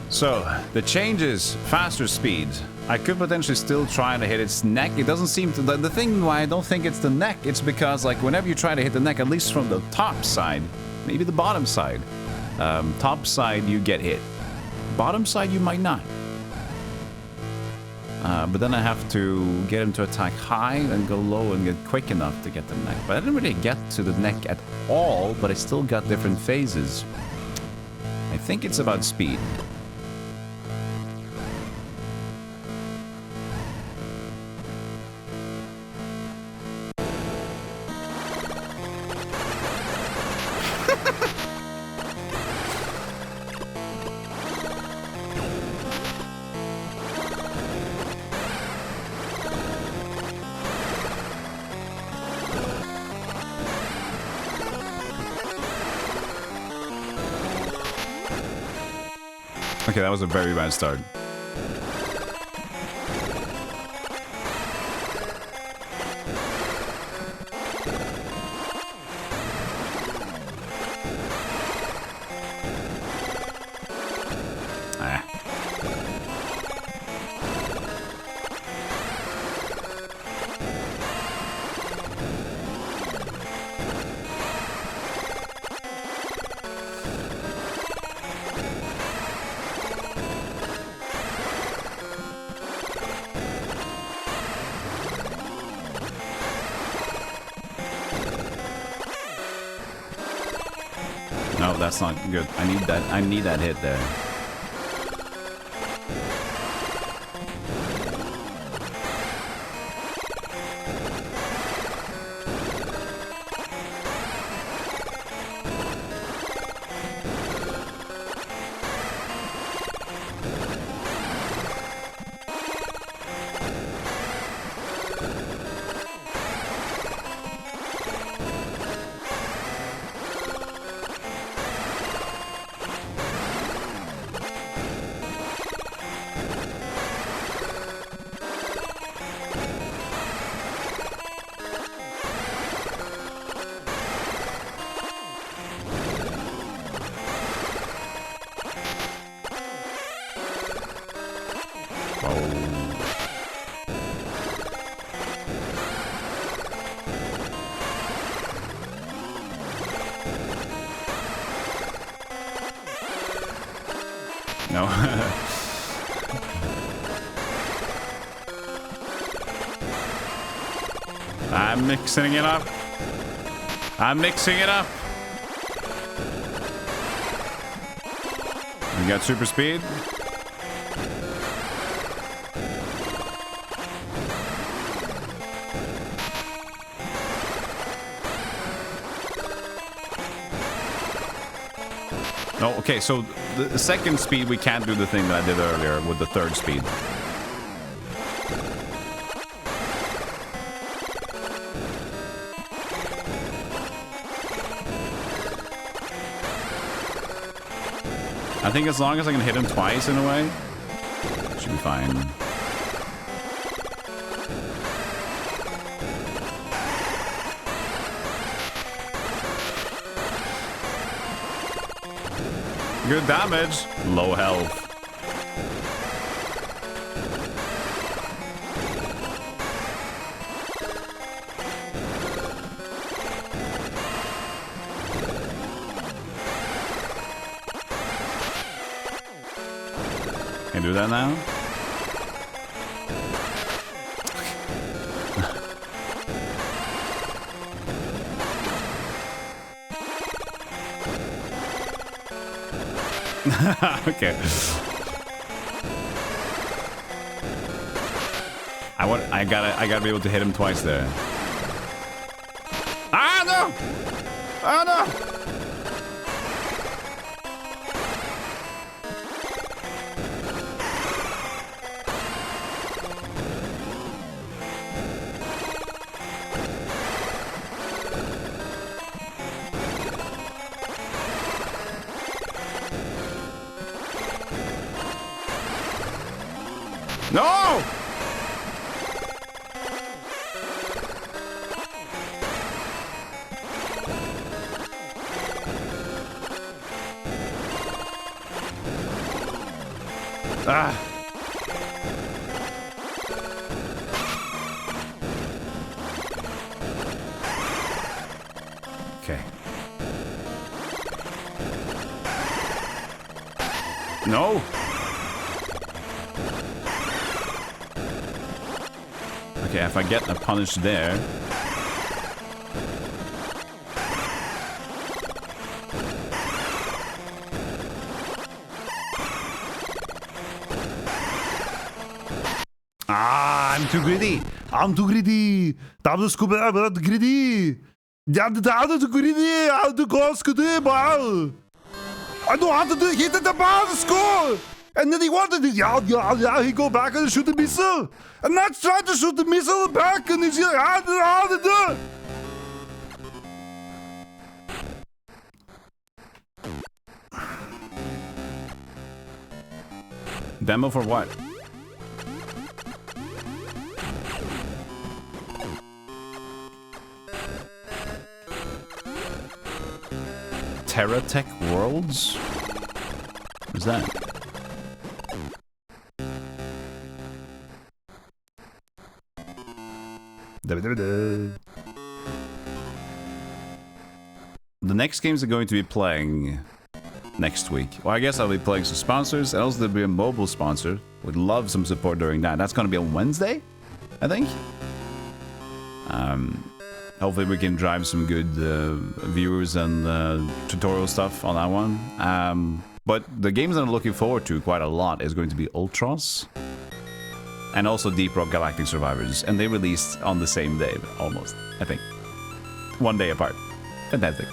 So, the changes, faster speed. I could potentially still try to hit its neck. It doesn't seem to... The thing why I don't think it's the neck, it's because, like, whenever you try to hit the neck, at least from the top side, maybe the bottom side, top side you get hit. Bottom side you might not. But then I have to get him to attack high and go low and get quick enough to get the neck. But I didn't really get to the neck at all, but I still got different phases. I think it's about speed. Okay, that was a very bad start. No, that's not good. I need that hit there. No. I'm mixing it up. I'm mixing it up. We got super speed. No, okay, so the second speed we can't do the thing that I did earlier with the third speed. I think as long as I can hit him twice in a way, should be fine. Good damage, low health. Can I do that now? Okay. I gotta be able to hit him twice there. Ah no! Ah no! No! Ah. Okay. No. Okay, if I get a punish there. Ah, I'm too greedy. I'm too greedy. I'm too greedy. I'm too greedy. I'm too close to the ball. I know how to do hit the ball to score. And then he wanted to, yeah, he go back and shoot the missile. And that's trying to shoot the missile back, and he's like, how to do it. Demo for what? TerraTech Worlds? What's that? The next games are going to be playing next week. Well, I guess I'll be playing some sponsors, and also there'll be a mobile sponsor. Would love some support during that. That's going to be on Wednesday, I think. Hopefully we can drive some good viewers and tutorial stuff on that one. But the games that I'm looking forward to quite a lot is going to be Ultros and also Deep Rock Galactic Survivors. And they released on the same day, almost, I think. One day apart. Fantastic.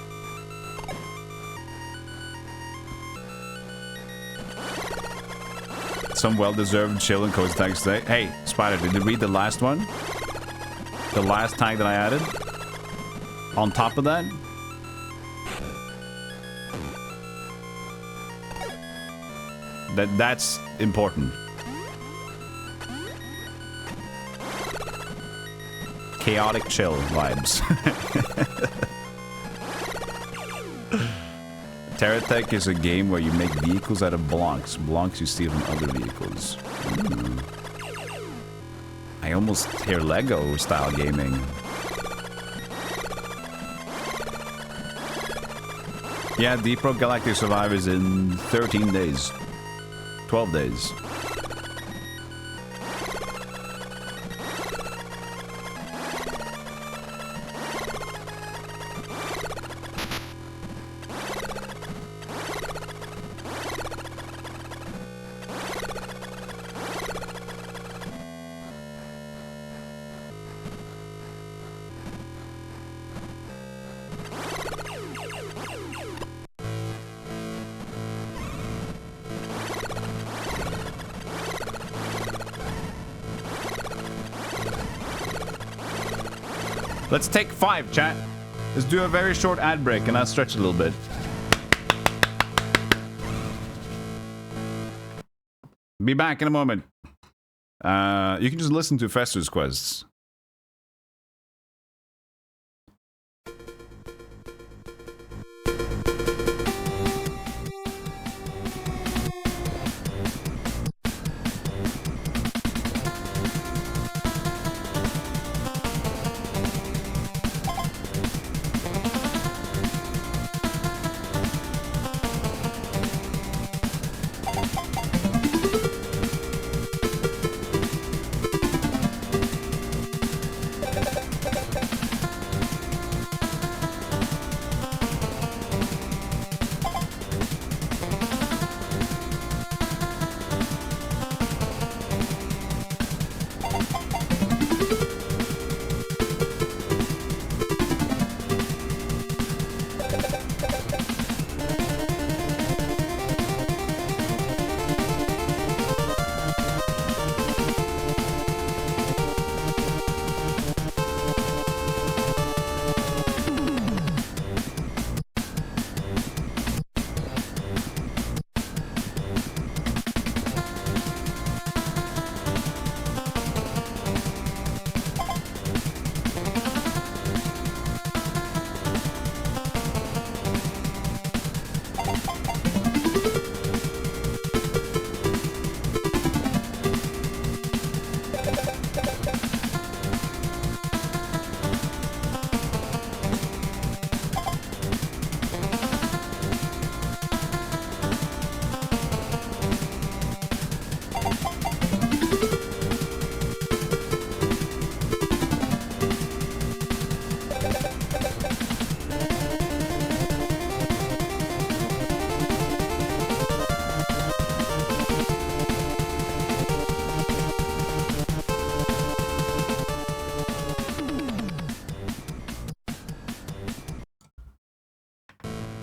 Some well-deserved chill and cozy tags today. Hey, Spider, did you read the last one? The last tag that I added? On top of that? That's important. Chaotic chill vibes. TerraTech is a game where you make vehicles out of blocks. Blocks you steal from other vehicles. Ooh. I almost hear Lego style gaming. Yeah, Deep Rock Galactic Survivors in 13 days. 12 days. Let's take 5, chat. Let's do a very short ad break and I'll stretch a little bit. Be back in a moment. You can just listen to Fester's quests.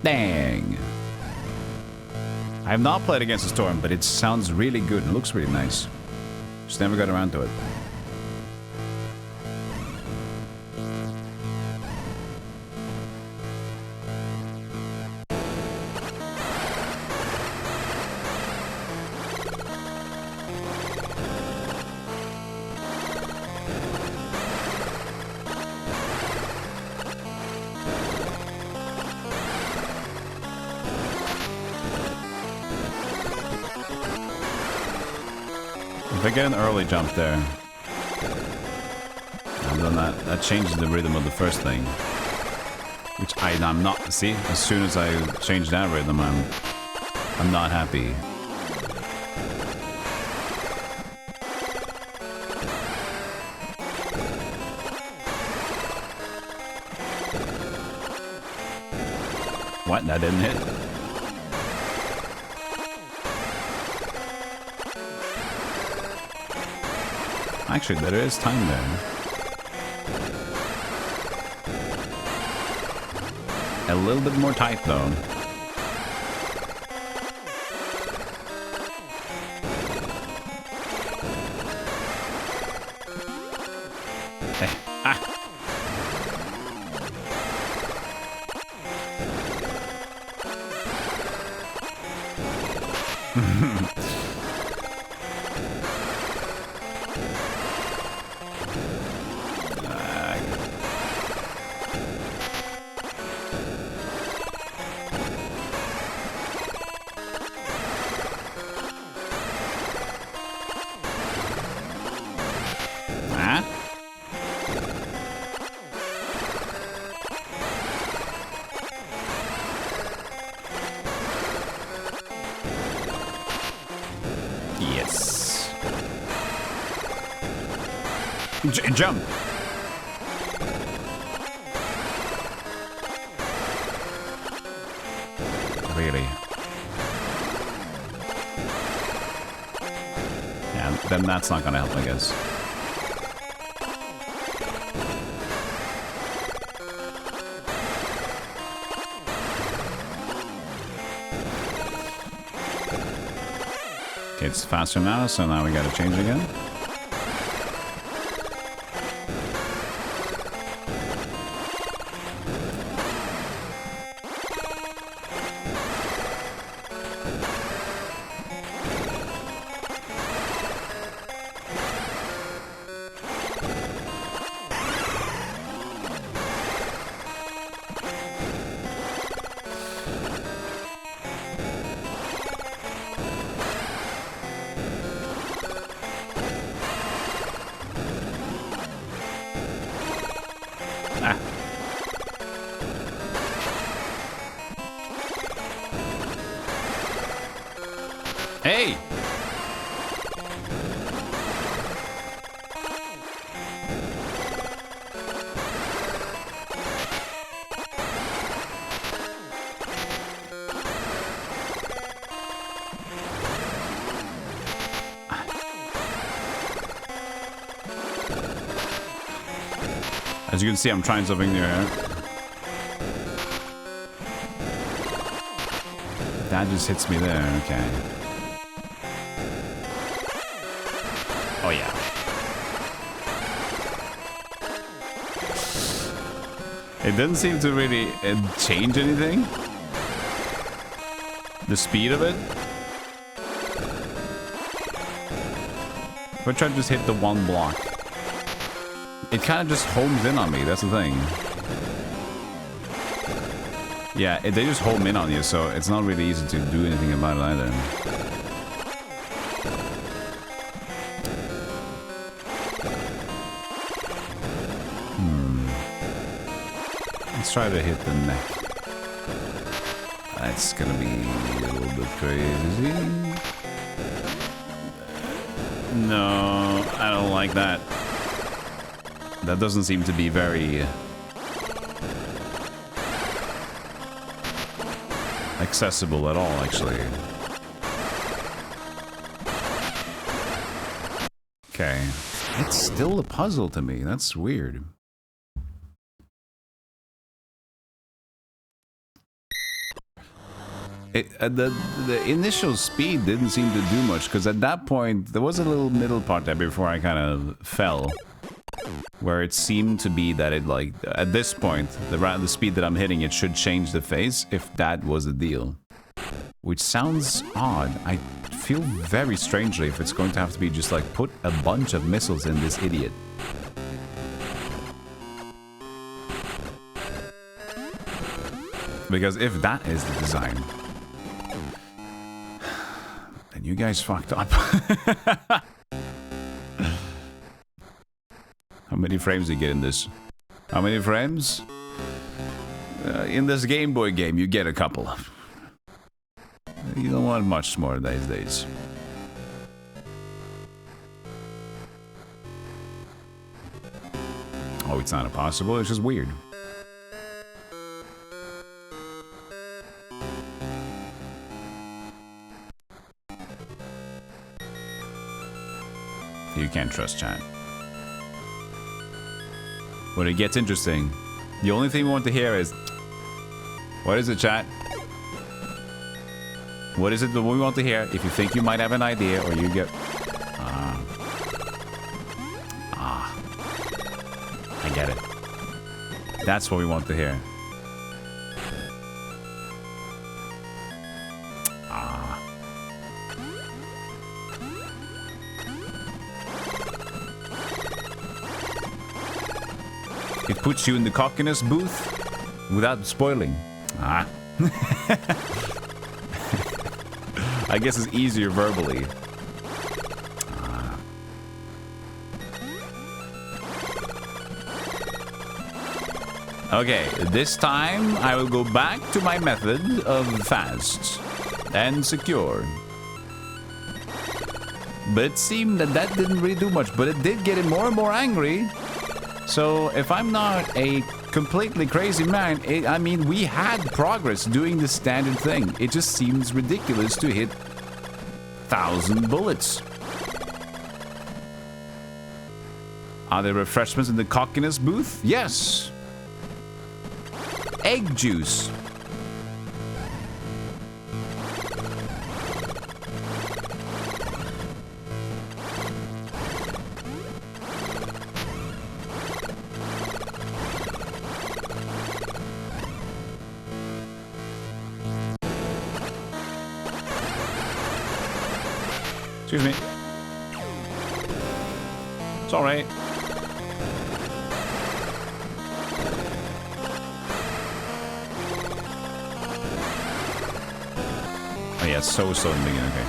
Dang. I have not played Against the Storm, but it sounds really good and looks really nice. Just never got around to it. If I get an early jump there, and then that changes the rhythm of the first thing. Which I'm not. See, as soon as I change that rhythm, I'm not happy. What? That didn't hit? Actually, there is time there. A little bit more tight, though. Hey. Ah! Jump! Really? Yeah, then that's not gonna help, I guess. Okay, it's faster now, so now we gotta change again. Hey! As you can see, I'm trying something new here. That just hits me there, okay. Oh yeah. It doesn't seem to really change anything. The speed of it. If I try to just hit the one block, it kind of just homes in on me, that's the thing. Yeah, they just home in on you, so it's not really easy to do anything about it either. Let's try to hit the neck. That's gonna be a little bit crazy. No, I don't like that. That doesn't seem to be very accessible at all, actually. Okay. It's still a puzzle to me. That's weird. The initial speed didn't seem to do much, because at that point, there was a little middle part there before I kind of fell, where it seemed to be that it, like, at this point, the speed that I'm hitting, it should change the phase, if that was the deal. Which sounds odd. I feel very strangely if it's going to have to be just, like, put a bunch of missiles in this idiot. Because if that is the design, then you guys fucked up. How many frames do you get in this? How many frames? In this Game Boy game, you get a couple. You don't want much more these days. Oh, it's not impossible, it's just weird. You can't trust chat. When it gets interesting, the only thing we want to hear is, what is it, chat? What is it that we want to hear? If you think you might have an idea, or you get... I get it. That's what we want to hear. It puts you in the cockiness booth without spoiling. I guess it's easier verbally. Okay, this time I will go back to my method of fast and secure. But it seemed that that didn't really do much, but it did get him more and more angry. So if I'm not a completely crazy man, I mean, we had progress doing the standard thing. It just seems ridiculous to hit 1,000 bullets. Are there refreshments in the cockiness booth? Yes. Egg juice. Excuse me. It's all right. Oh yeah, so in the beginning, okay.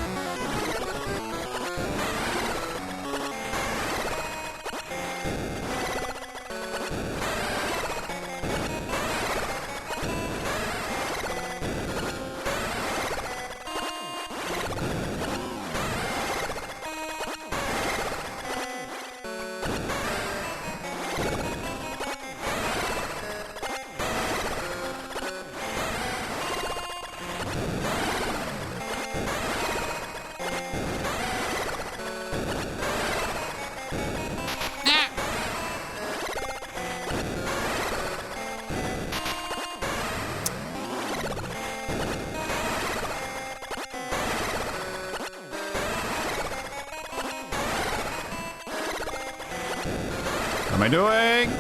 What am I doing?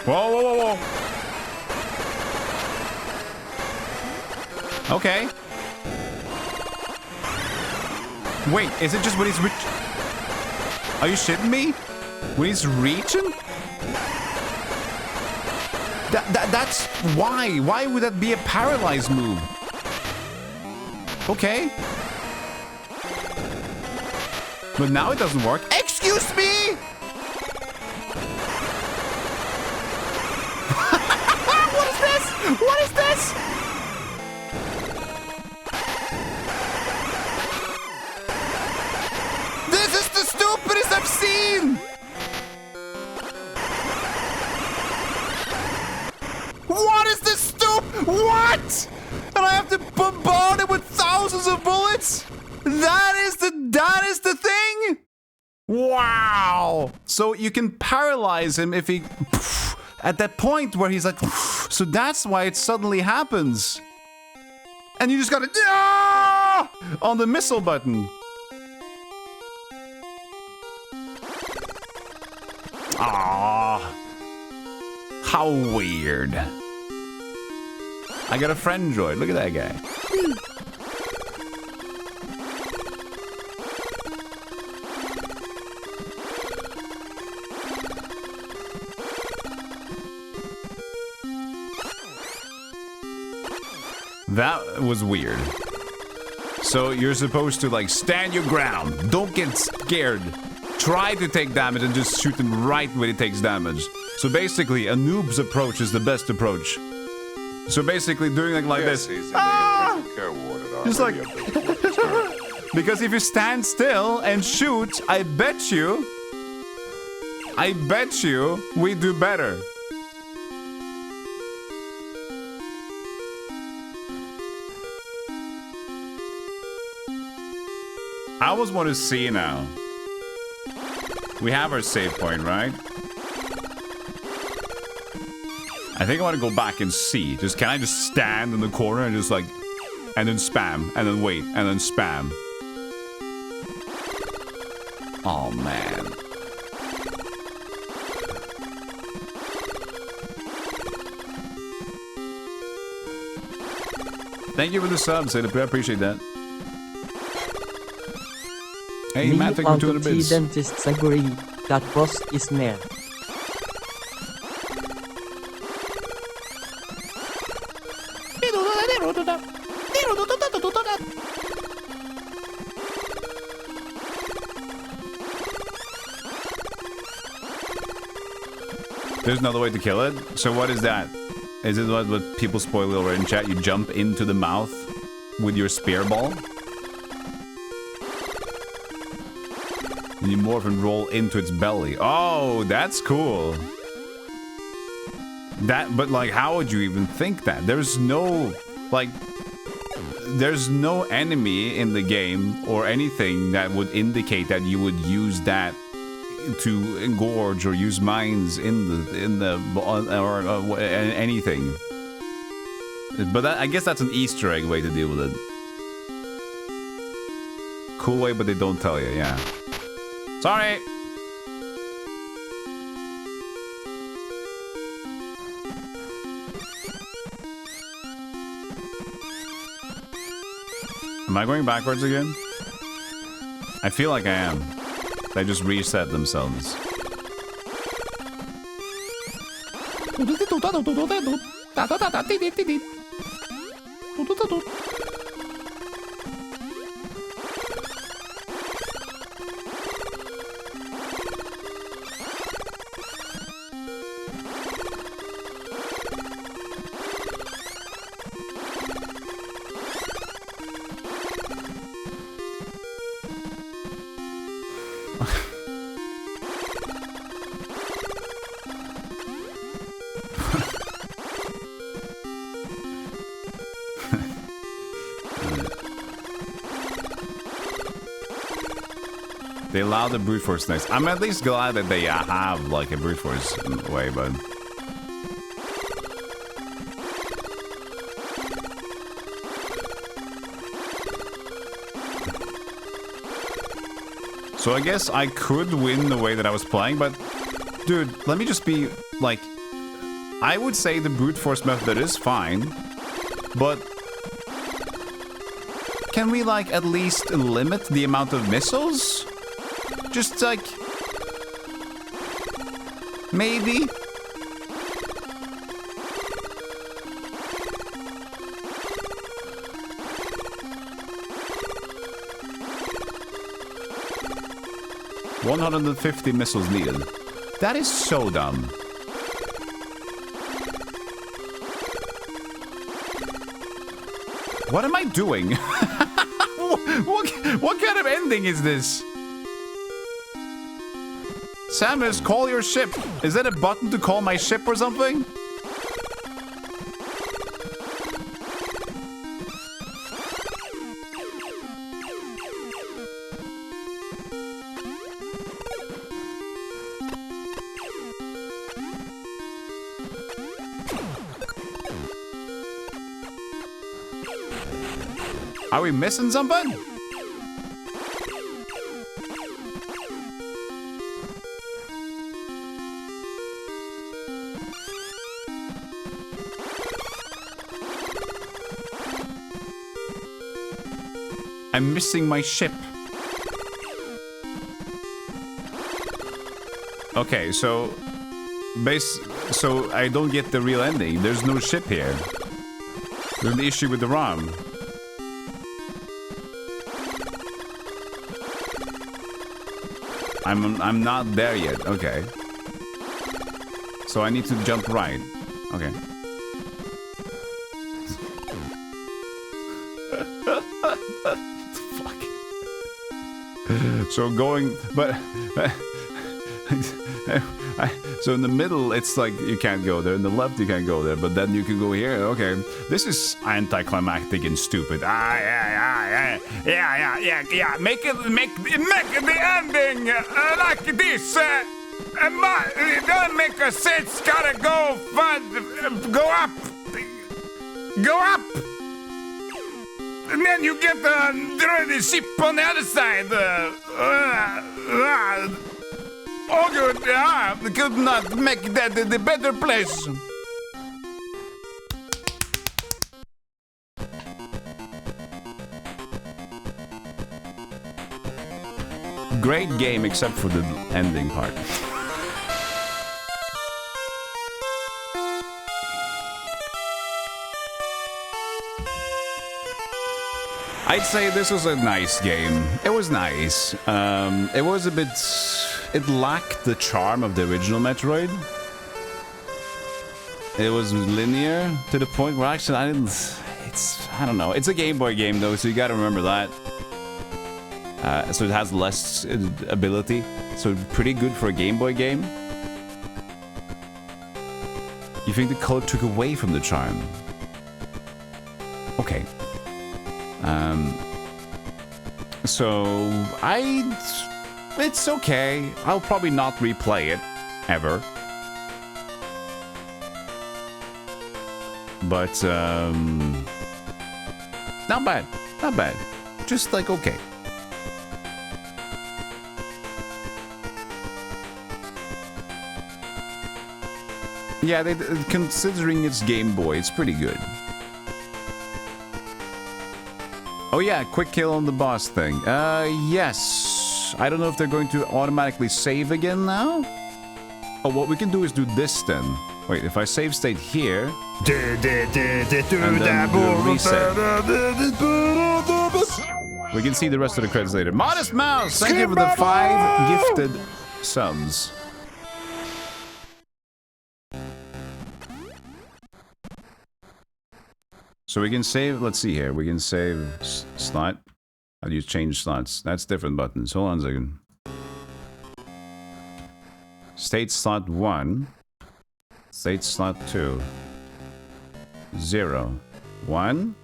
Whoa, whoa, whoa, whoa. Okay. Wait, is it just when he's Are you shitting me? When he's reaching? That's why. Why would that be a paralyzed move? Okay. But now it doesn't work. Excuse me! What is this? This is the stupidest I've seen! What is this What? And I have to bombard it with thousands of bullets? That is the thing? Wow! So you can paralyze him if he... At that point where he's like... So that's why it suddenly happens. And you just gotta... On the missile button. Ah, how weird. I got a friend droid. Look at that guy. That was weird. So you're supposed to like stand your ground. Don't get scared. Try to take damage and just shoot him right when he takes damage. So basically, a noob's approach is the best approach. So basically, doing like this. Just like... Because if you stand still and shoot, I bet you we do better. I always want to see now. We have our save point, right? I think I want to go back and see. Can I just stand in the corner and just like... And then spam, and then wait, and then spam. Oh, man. Thank you for the subs, I appreciate that. Hey, Me Matt, thank you for 200 bits. dentists agree that boss is meh. There's another way to kill it? So what is that? Is it what people spoil already in chat? You jump into the mouth with your spear ball? And you morph and roll into its belly. Oh, that's cool. But like, how would you even think that? There's no, like, there's no enemy in the game or anything that would indicate that you would use that to engorge or use mines in the or anything. But that, I guess that's an Easter egg way to deal with it. Cool way, but they don't tell you. Yeah. Sorry. Am I going backwards again? I feel like I am. They just reset themselves. They allow the brute force next. I'm at least glad that they have like a brute force way, but so I guess I could win the way that I was playing, but dude, let me just be like, I would say the brute force method is fine, but can we like at least limit the amount of missiles? Just like, maybe? $150 missiles needed. That is so dumb. What am I doing? What kind of ending is this? Samus, call your ship. Is that a button to call my ship or something? Are we missing something? I'm missing my ship. Okay, so I don't get the real ending. There's no ship here. There's an issue with the ROM. I'm not there yet. Okay. So I need to jump right. Okay. Fuck. So going, but so in the middle, it's like you can't go there. In the left, you can't go there. But then you can go here. Okay. This is anticlimactic and stupid. Yeah. Make the ending like this. It doesn't make a sense. Gotta go up. Go up. And then you get the ship on the other side. Oh, good. Could not make that the better place. Great game, except for the ending part. I'd say this was a nice game. It was nice. It was a bit... It lacked the charm of the original Metroid. It was linear to the point where actually I didn't... I don't know. It's a Game Boy game though, so you gotta remember that. So it has less ability. So pretty good for a Game Boy game. You think the color took away from the charm? Okay. So it's okay. I'll probably not replay it ever. But not bad. Not bad. Just like okay. Yeah, considering it's Game Boy, it's pretty good. Oh yeah, quick kill on the boss thing. Yes. I don't know if they're going to automatically save again now. Oh, what we can do is do this then. Wait, if I save state here, and then do a reset. We can see the rest of the credits later. Modest Mouse, thank you for the 5 gifted subs. So we can save, let's see here, we can save slot. How do you change slots? That's different buttons. Hold on a second. State slot 1. State slot 2. 0. 1.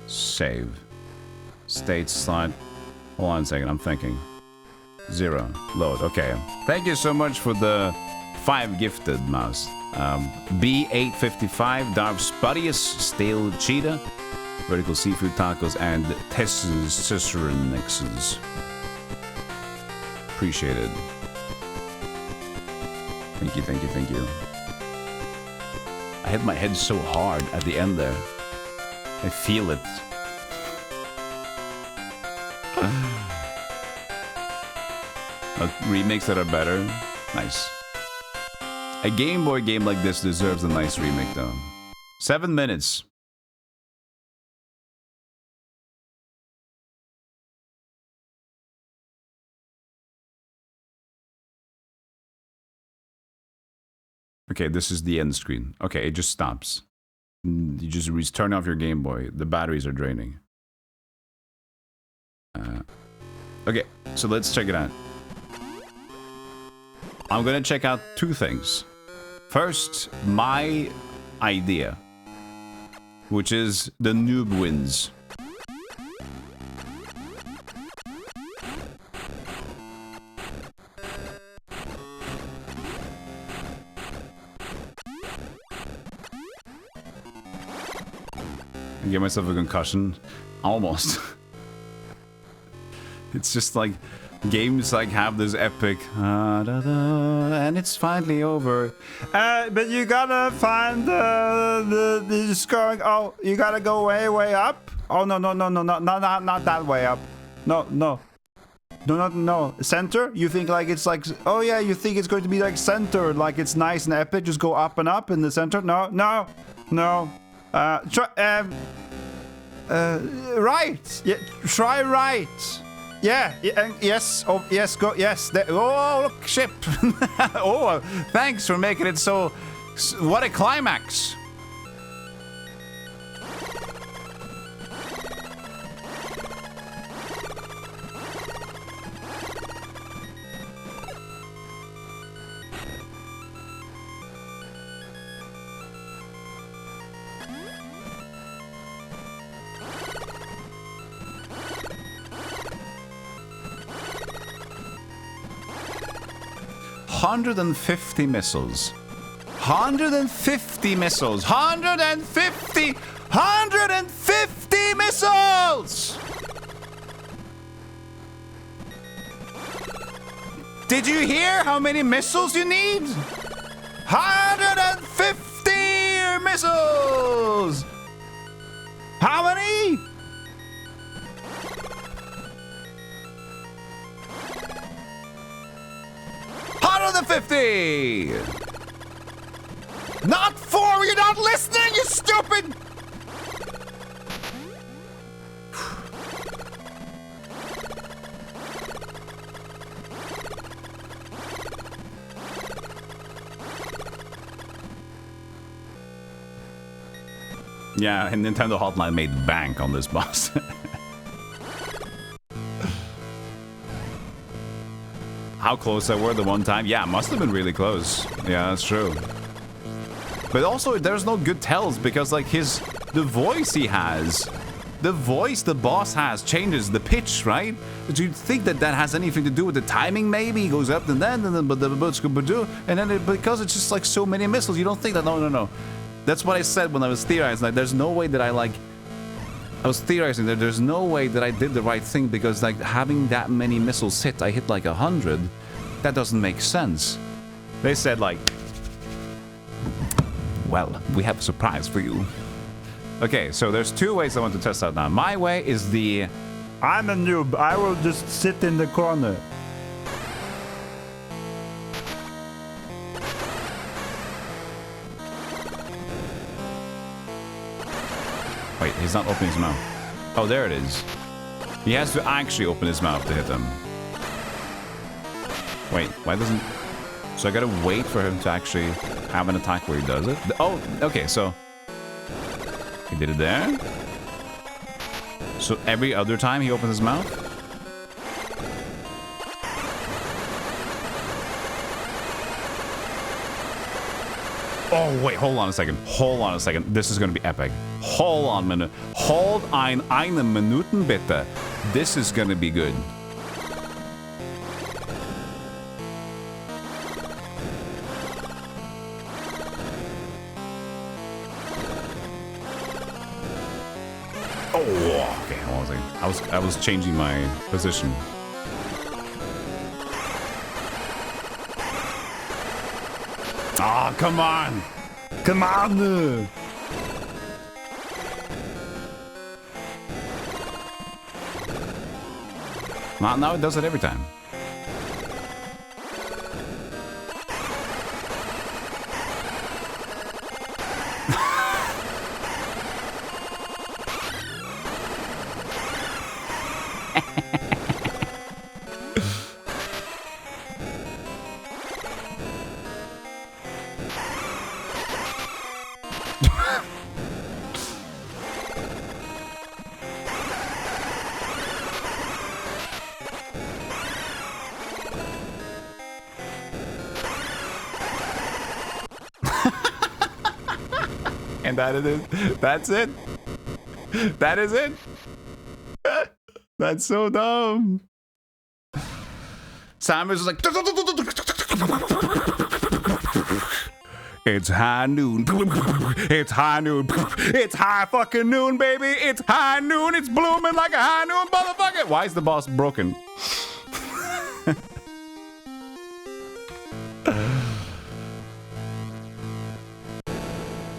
Save. State slot, hold on a second, I'm thinking. 0. Load, okay. Thank you so much for the 5 gifted, Mouse. B855, Darv Spuddius, Stale Cheetah, Vertical Seafood Tacos, and Tesseranixes. Appreciate it. Thank you, thank you, thank you. I hit my head so hard at the end there. I feel it. Remakes that are better. Nice. A Game Boy game like this deserves a nice remake though. 7 minutes. Okay, this is the end screen. Okay, it just stops. You just turn off your Game Boy. The batteries are draining. Okay, so let's check it out. I'm gonna check out 2 things. First, my idea, which is the noob wins. I get myself a concussion. Almost. It's just like games like have this epic and it's finally over. But you gotta find the scoring. Oh, you gotta go way up. Oh no, not that way up. No. Center? You think like it's like, oh yeah, you think it's going to be like center, like it's nice and epic, just go up and up in the center? No. Right. Yeah, try right. Yeah, yes, oh, yes, go, yes. Oh, look, ship. Oh, thanks for making it so... What a climax. $150 missiles. 150 missiles. 150 many missiles? Did you hear how many missiles you need? 150 missiles! How many? $150! Not 4! You're not listening, you stupid! Yeah, and Nintendo Hotline made bank on this boss. How close I were the one time? Yeah, must have been really close. Yeah, that's true. But also, there's no good tells because, like, the voice he has, the voice the boss has changes the pitch, right? But you'd think that that has anything to do with the timing, maybe? He goes up and then, because it's just like so many missiles, you don't think that, no. That's what I said when I was theorizing. Like, there's no way that I was theorizing that there's no way that I did the right thing because, like, having that many missiles hit, I hit like 100. That doesn't make sense. They said, like, well, we have a surprise for you. Okay, so there's two ways I want to test out now. My way is the... I'm a noob. I will just sit in the corner. Wait, he's not opening his mouth. Oh, there it is. He has to actually open his mouth to hit him. Wait, why doesn't... So I gotta wait for him to actually have an attack where he does it? Oh, okay, so... He did it there. So every other time he opens his mouth? Oh, wait, hold on a second. Hold on a second. This is gonna be epic. Hold on a minute. Hold eine Minuten bitte. This is gonna be good. Oh, okay, hold on a second. I was changing my position. Oh, come on! Come on! Now it does it every time. And that is it. That's it. That is it. That's so dumb. Simon was like, it's high noon. It's high noon. It's high fucking noon, baby. It's high noon. It's blooming like a high noon motherfucker. Why is the boss broken?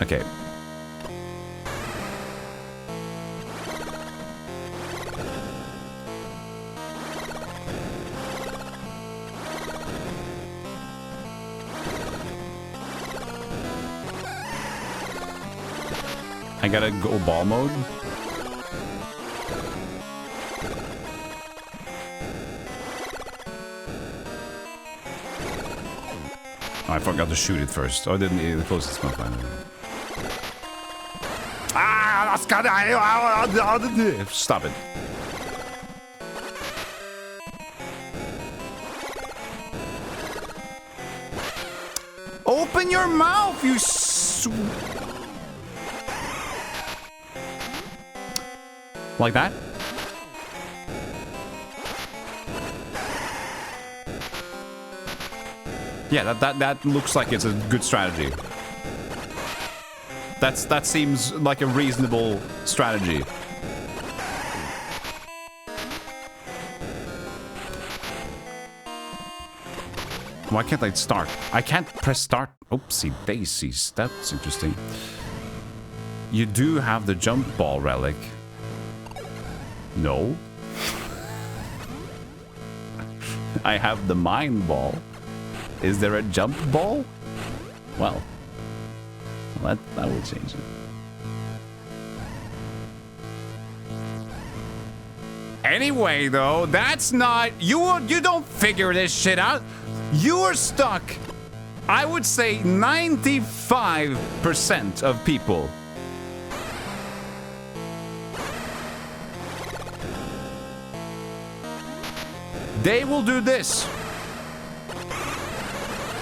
Okay. I gotta go ball mode. Oh, I forgot to shoot it first. Oh, I didn't close its mouth finally. Ah, stop it. Open your mouth, you like that? Yeah, that looks like it's a good strategy. That seems like a reasonable strategy. Why can't I start? I can't press start. Oopsie daisies. That's interesting. You do have the jump ball relic. No. I have the mine ball. Is there a jump ball? Well, that will change it. Anyway, though, that's not... You don't figure this shit out. You are stuck. I would say 95% of people. They will do this.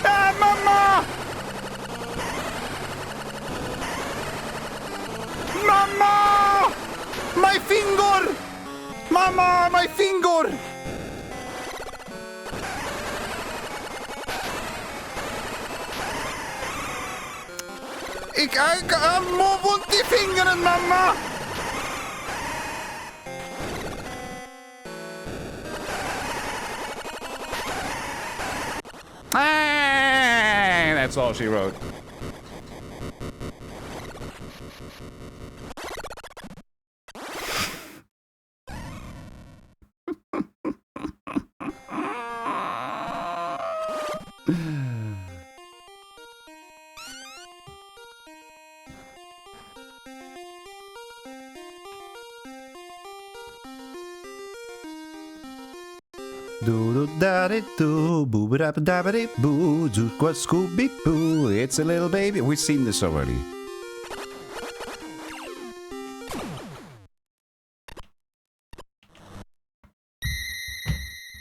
Ah, mama! Mama! My finger! Mama, my finger! Ik har ont i fingeren, mamma! Hey, that's all she wrote. Do-do-da-di-do, boo-ba-da-ba-da-ba-dee-boo, Zoot-qua-Scooby-Boo, it's a little baby. We've seen this already.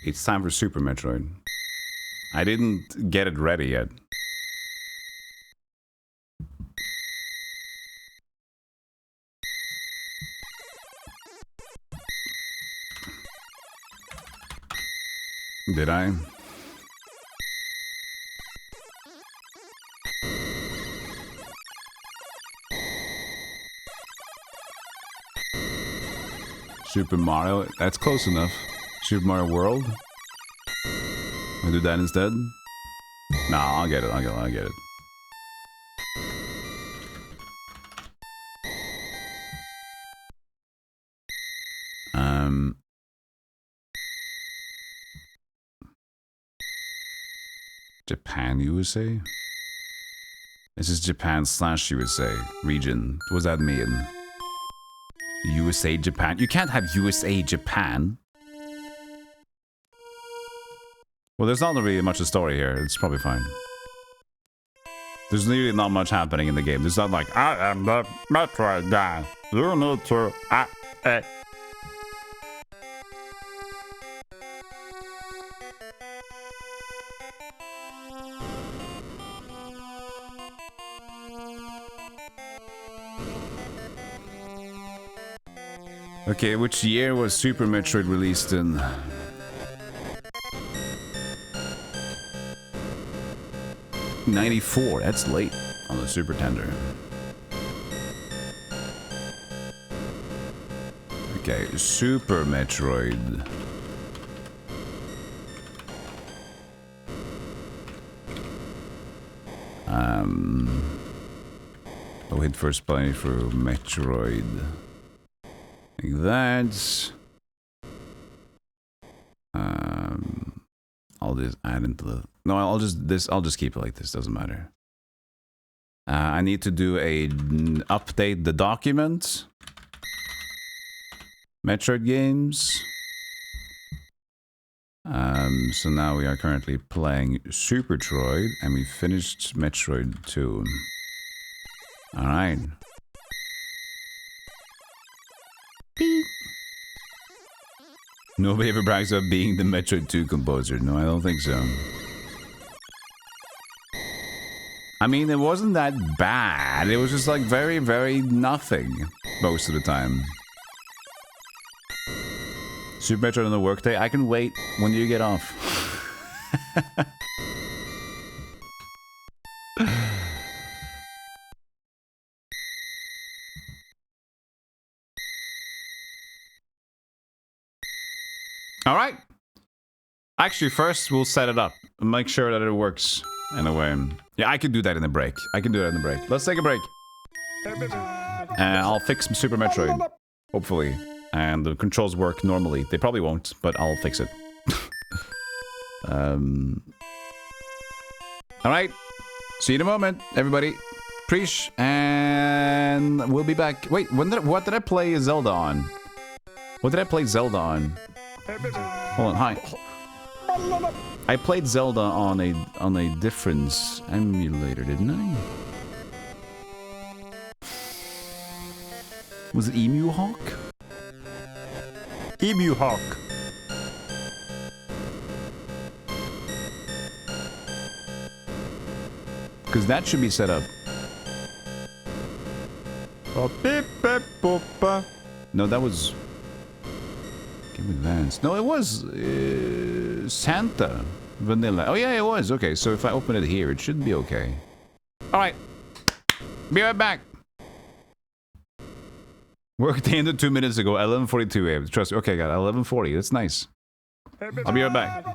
It's time for Super Metroid. I didn't get it ready yet. Did I? Super Mario, that's close enough. Super Mario World? I'll do that instead? Nah, I'll get it, I'll get it. Japan, USA? This is Japan / USA region. What does that mean? USA, Japan? You can't have USA, Japan. Well, there's not really much of a story here. It's probably fine. There's really not much happening in the game. There's not like, I am the Metroid guy. You need to... Okay, which year was Super Metroid released in? '94. That's late on the Super Tender. Okay, Super Metroid. I'll hit first playthrough Metroid. Like that. I'll just add into the... No, I'll just keep it like this. Doesn't matter. I need to do a update the document. Metroid games. So now we are currently playing Super Troid, and we finished Metroid 2. All right. Beep. Nobody ever brags about being the Metroid 2 composer. No, I don't think so. I mean, it wasn't that bad. It was just like very, very nothing most of the time. Super Metroid on the workday? I can wait. When do you get off? All right. Actually, first we'll set it up. Make sure that it works in a way. Yeah, I can do that in a break. I can do that in a break. Let's take a break. And I'll fix Super Metroid. Hopefully. And the controls work normally. They probably won't, but I'll fix it. Alright. See you in a moment, everybody. Preach, and we'll be back. Wait, what did I play Zelda on? What did I play Zelda on? Hold on, hi. I played Zelda on a different emulator, didn't I? Was it Emu Hawk? Emu Hawk. Because that should be set up. No, that was Game Advance. No, it was Santa Vanilla. Oh yeah, it was. Okay, so if I open it here, it should be okay. All right, be right back. Work day ended 2 minutes ago. 11:42 a.m. Trust me. Okay, got 11:40. That's nice. I'll be right back.